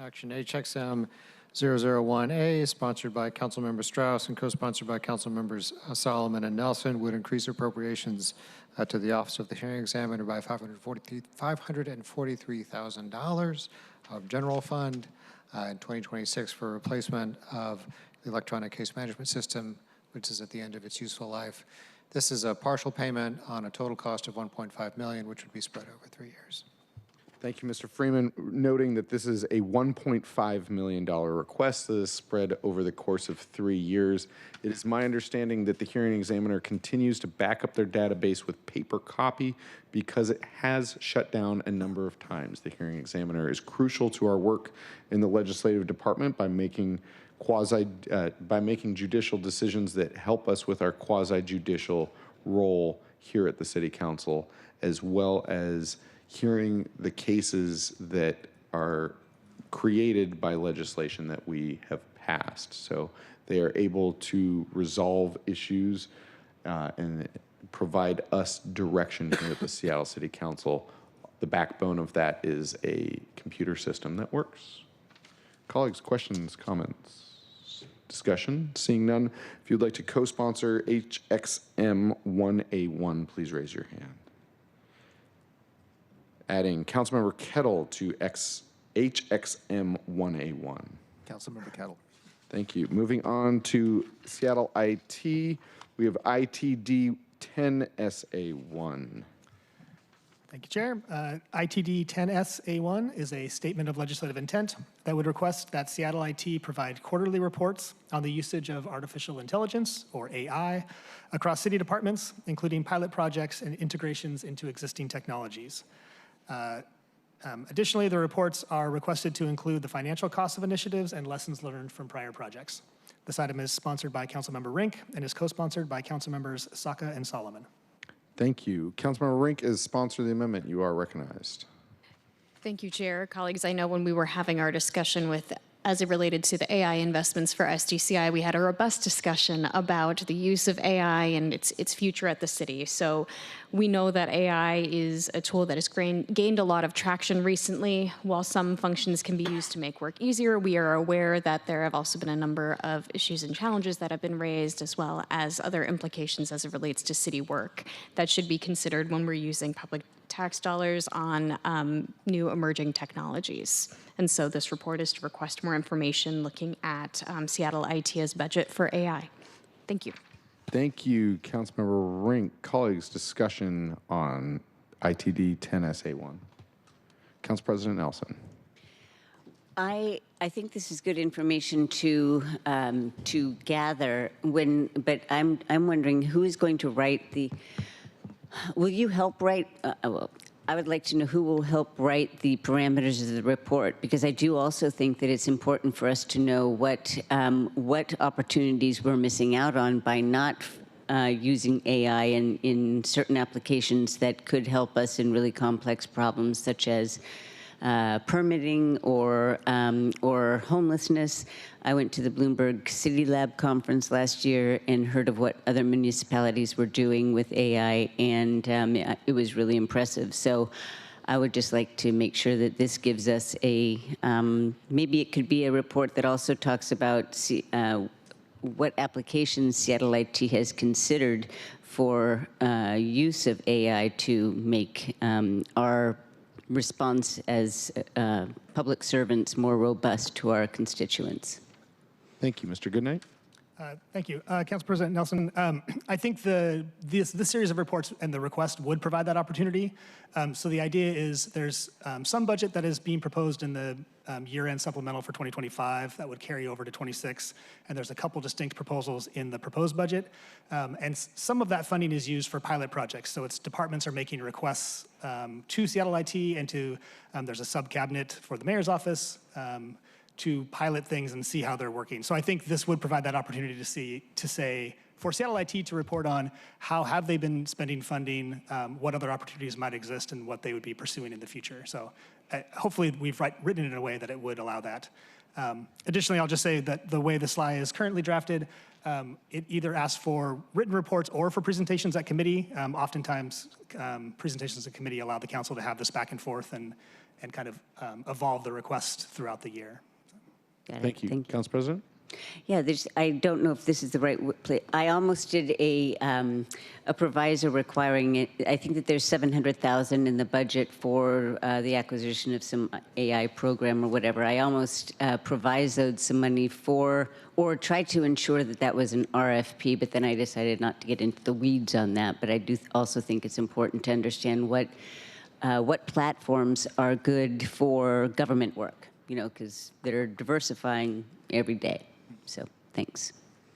Action HXM 001A, sponsored by Councilmember Strauss and co-sponsored by Councilmembers Solomon and Nelson, would increase appropriations to the Office of the Hearing Examiner by $543,000 of general fund in 2026 for replacement of the electronic case management system, which is at the end of its useful life. This is a partial payment on a total cost of $1.5 million, which would be spread over 3 years. Thank you, Mr. Freeman. Noting that this is a $1.5 million request that is spread over the course of 3 years. It is my understanding that the hearing examiner continues to back up their database with paper copy because it has shut down a number of times. The hearing examiner is crucial to our work in the legislative department by making judicial decisions that help us with our quasi-judicial role here at the City Council, as well as hearing the cases that are created by legislation that we have passed. So they are able to resolve issues and provide us direction here at the Seattle City Council. The backbone of that is a computer system that works. Colleagues, questions, comments, discussion? Seeing none, if you'd like to co-sponsor HXM 1A1, please raise your hand. Adding Councilmember Kettle to HXM 1A1. Councilmember Kettle. Thank you. Moving on to Seattle IT, we have ITD 10SA1. Thank you, Chair. ITD 10SA1 is a statement of legislative intent that would request that Seattle IT provide quarterly reports on the usage of artificial intelligence, or AI, across city departments, including pilot projects and integrations into existing technologies. Additionally, the reports are requested to include the financial costs of initiatives and lessons learned from prior projects. This item is sponsored by Councilmember Rink and is co-sponsored by Councilmembers Saka and Solomon. Thank you. Councilmember Rink is sponsor of the amendment. You are recognized. Thank you, Chair. Colleagues, I know when we were having our discussion with as it related to the AI investments for SDCI, we had a robust discussion about the use of AI and its future at the city. So we know that AI is a tool that has gained a lot of traction recently. While some functions can be used to make work easier, we are aware that there have also been a number of issues and challenges that have been raised, as well as other implications as it relates to city work that should be considered when we're using public tax dollars on new emerging technologies. And so this report is to request more information looking at Seattle IT's budget for AI. Thank you. Thank you, Councilmember Rink. Colleagues, discussion on ITD 10SA1. Council President Nelson. I think this is good information to gather. But I'm wondering who is going to write the. Will you help write? I would like to know who will help write the parameters of the report, because I do also think that it's important for us to know what opportunities we're missing out on by not using AI in certain applications that could help us in really complex problems such as permitting or homelessness. I went to the Bloomberg City Lab conference last year and heard of what other municipalities were doing with AI, and it was really impressive. So I would just like to make sure that this gives us a, maybe it could be a report that also talks about what applications Seattle IT has considered for use of AI to make our response as public servants more robust to our constituents. Thank you. Mr. Goodnight. Thank you. Council President Nelson, I think this series of reports and the request would provide that opportunity. So the idea is there's some budget that is being proposed in the year-end supplemental for 2025 that would carry over to 26, and there's a couple distinct proposals in the proposed budget. And some of that funding is used for pilot projects. So it's departments are making requests to Seattle IT and to, there's a sub-cabinet for the mayor's office, to pilot things and see how they're working. So I think this would provide that opportunity to say, for Seattle IT to report on how have they been spending funding, what other opportunities might exist, and what they would be pursuing in the future. So hopefully we've written it in a way that it would allow that. Additionally, I'll just say that the way the SLI is currently drafted, it either asks for written reports or for presentations at committee. Oftentimes, presentations at committee allow the council to have this back and forth and kind of evolve the request throughout the year. Thank you. Council President? Yeah, I don't know if this is the right place. I almost did a proviso requiring it. I think that there's $700,000 in the budget for the acquisition of some AI program or whatever. I almost provisoed some money for, or tried to ensure that that was an RFP, but then I decided not to get into the weeds on that. But I do also think it's important to understand what platforms are good for government work, you know, because they're diversifying every day. So thanks.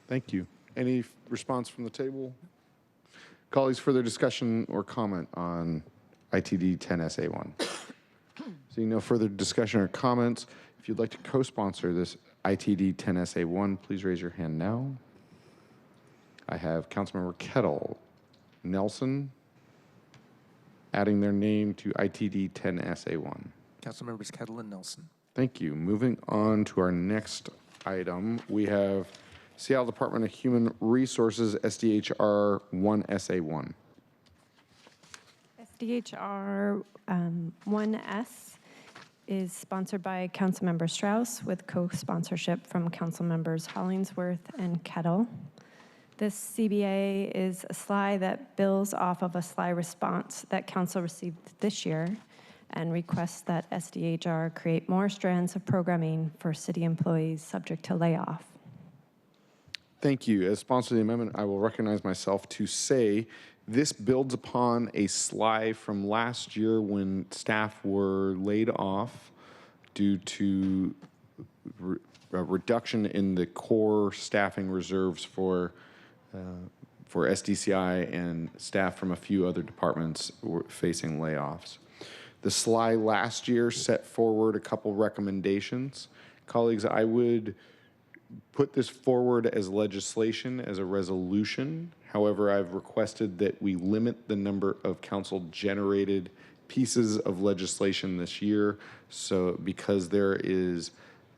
Thank you. Any response from the table? Colleagues, further discussion or comment on ITD 10SA1? Seeing no further discussion or comments, if you'd like to co-sponsor this ITD 10SA1, please raise your hand now. I have Councilmember Kettle, Nelson, adding their name to ITD 10SA1. Councilmembers Kettle and Nelson. Thank you. Moving on to our next item, we have Seattle Department of Human Resources, SDHR 1SA1. SDHR 1S is sponsored by Councilmember Strauss with co-sponsorship from Councilmembers Hollingsworth and Kettle. This CBA is a SLI that builds off of a SLI response that Council received this year and requests that SDHR create more strands of programming for city employees subject to layoff. Thank you. As sponsor of the amendment, I will recognize myself to say this builds upon a SLI from last year when staff were laid off due to a reduction in the core staffing reserves for SDCI, and staff from a few other departments were facing layoffs. The SLI last year set forward a couple recommendations. Colleagues, I would put this forward as legislation, as a resolution. However, I've requested that we limit the number of council-generated pieces of legislation this year, so because there is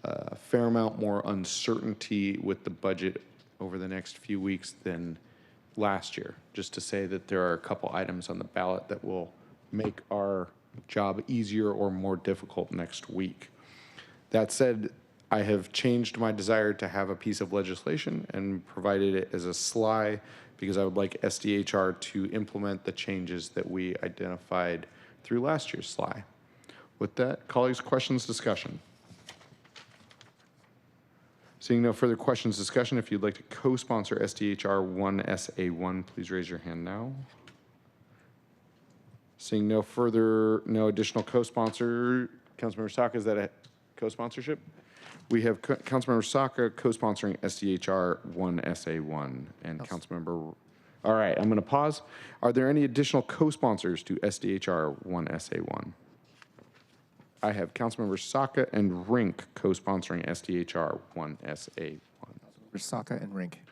a fair amount more uncertainty with the budget over the next few weeks than last year, just to say that there are a couple items on the ballot that will make our job easier or more difficult next week. That said, I have changed my desire to have a piece of legislation and provided it as a SLY because I would like SDHR to implement the changes that we identified through last year's SLY. With that, colleagues, questions, discussion? Seeing no further questions, discussion, if you'd like to co-sponsor SDHR 1SA1, please raise your hand now. Seeing no additional co-sponsor, Councilmember Saka, is that a co-sponsorship? We have Councilmember Saka co-sponsoring SDHR 1SA1 and Councilmember, all right, I'm gonna pause. Are there any additional co-sponsors to SDHR 1SA1? I have Councilmember Saka and Rink co-sponsoring SDHR 1SA1. Saka and Rink.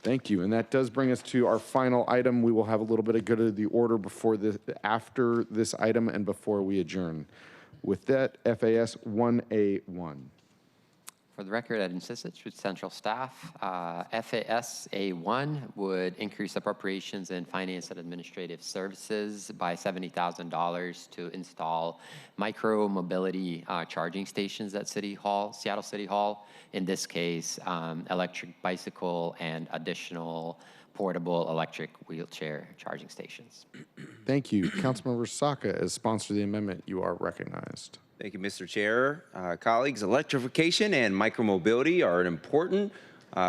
Thank you, and that does bring us to our final item. We will have a little bit of good of the order before this, after this item and before we adjourn. With that, FAS 1A1. For the record, Ed Insisich with Central Staff. FAS A1 would increase appropriations in Finance and Administrative Services by $70,000 to install micro-mobility charging stations at City Hall, Seattle City Hall. In this case, electric bicycle and additional portable electric wheelchair charging stations. Thank you. Councilmember Saka, as sponsor of the amendment, you are recognized. Thank you, Mr. Chair. Colleagues, electrification and micromobility are important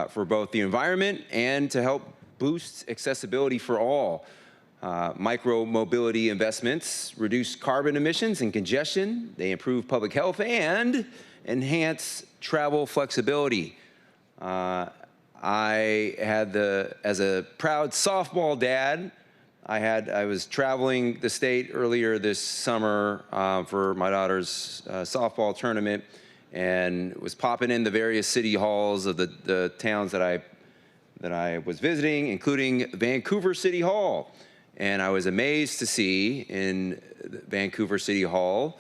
for both the environment and to help boost accessibility for all. Micromobility investments reduce carbon emissions and congestion. They improve public health and enhance travel flexibility. I had as a proud softball dad, I was traveling the state earlier this summer for my daughter's softball tournament, and was popping in the various city halls of the towns that I was visiting, including Vancouver City Hall. And I was amazed to see in Vancouver City Hall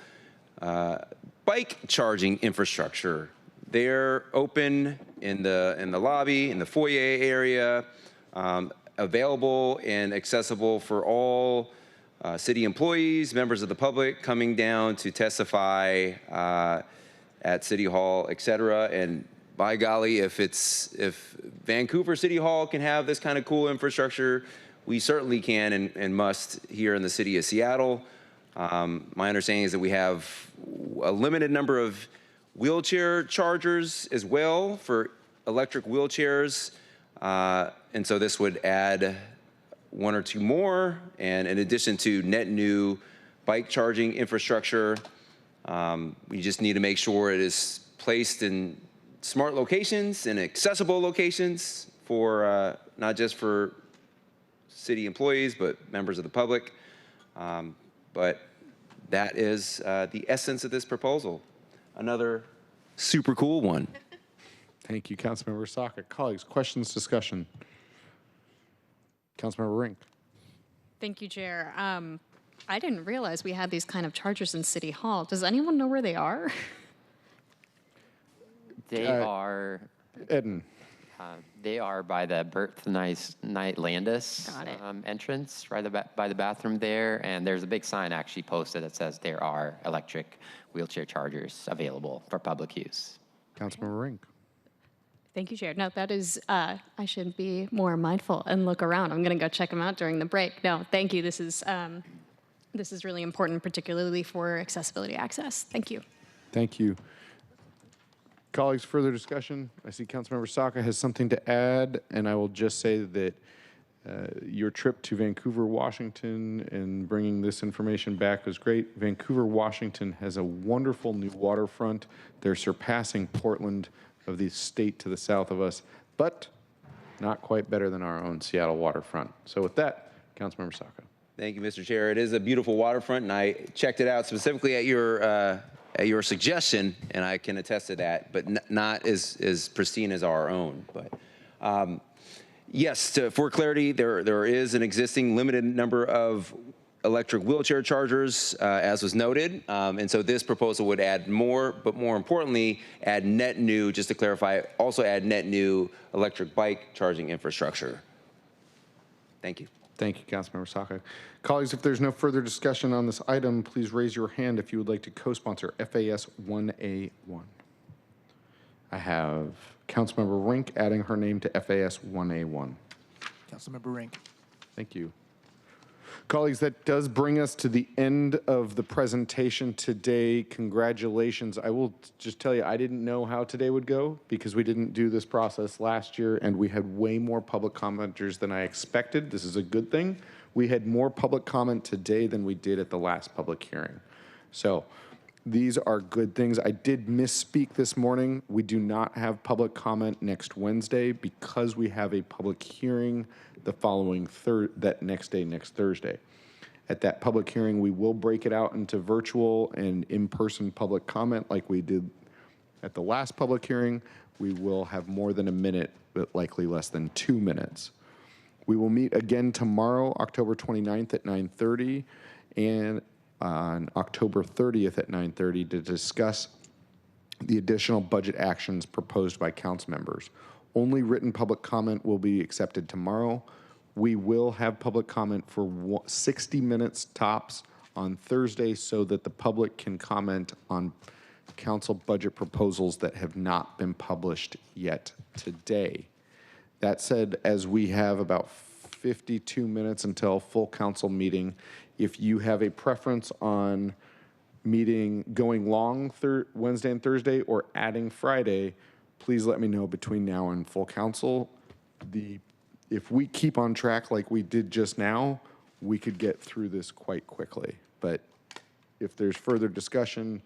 bike charging infrastructure. They're open in the lobby, in the foyer area. Available and accessible for all city employees, members of the public coming down to testify at City Hall, et cetera. And by golly, if Vancouver City Hall can have this kind of cool infrastructure, we certainly can and must here in the city of Seattle. My understanding is that we have a limited number of wheelchair chargers as well for electric wheelchairs. And so this would add one or two more, and in addition to net new bike charging infrastructure, we just need to make sure it is placed in smart locations and accessible locations for not just for city employees, but members of the public. But that is the essence of this proposal. Another super cool one. Thank you, Councilmember Saka. Colleagues, questions, discussion? Councilmember Rink. Thank you, Chair. I didn't realize we had these kind of chargers in City Hall. Does anyone know where they are? They are. Eden. They are by the Night Landis entrance, right by the bathroom there. And there's a big sign actually posted that says there are electric wheelchair chargers available for public use. Councilmember Rink. Thank you, Chair. No, that is, I should be more mindful and look around. I'm going to go check them out during the break. No, thank you. This is really important, particularly for accessibility access. Thank you. Thank you. Colleagues, further discussion? I see Councilmember Saka has something to add, and I will just say that your trip to Vancouver, Washington, and bringing this information back was great. Vancouver, Washington has a wonderful new waterfront. They're surpassing Portland of the state to the south of us, but not quite better than our own Seattle waterfront. So with that, Councilmember Saka. Thank you, Mr. Chair. It is a beautiful waterfront, and I checked it out specifically at your suggestion, and I can attest to that, but not as pristine as our own. But yes, for clarity, there is an existing limited number of electric wheelchair chargers, as was noted. And so this proposal would add more, but more importantly, add net new, just to clarify, also add net new electric bike charging infrastructure. Thank you. Thank you, Councilmember Saka. Colleagues, if there's no further discussion on this item, please raise your hand if you would like to co-sponsor FAS 1A1. I have Councilmember Rink adding her name to FAS 1A1. Councilmember Rink. Thank you. Colleagues, that does bring us to the end of the presentation today. Congratulations. I will just tell you, I didn't know how today would go because we didn't do this process last year and we had way more public commenters than I expected. This is a good thing. We had more public comment today than we did at the last public hearing. So these are good things. I did misspeak this morning. We do not have public comment next Wednesday because we have a public hearing the following next Thursday. At that public hearing, we will break it out into virtual and in-person public comment like we did at the last public hearing. We will have more than a minute, but likely less than 2 minutes. We will meet again tomorrow, October 29th at 9:30, and on October 30th at 9:30 to discuss the additional budget actions proposed by council members. Only written public comment will be accepted tomorrow. We will have public comment for 60 minutes tops on Thursday so that the public can comment on council budget proposals that have not been published yet today. That said, as we have about 52 minutes until full council meeting, if you have a preference on meeting going long Wednesday and Thursday or adding Friday, please let me know between now and full council. If we keep on track like we did just now, we could get through this quite quickly. But if there's further discussion,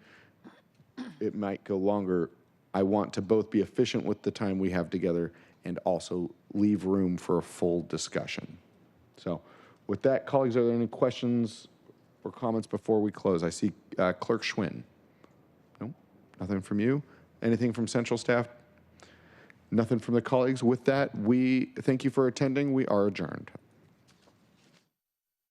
it might go longer. I want to both be efficient with the time we have together and also leave room for a full discussion. So with that, colleagues, are there any questions or comments before we close? I see Clerk Schwinn. No, nothing from you. Anything from central staff? Nothing from the colleagues. With that, we thank you for attending. We are adjourned.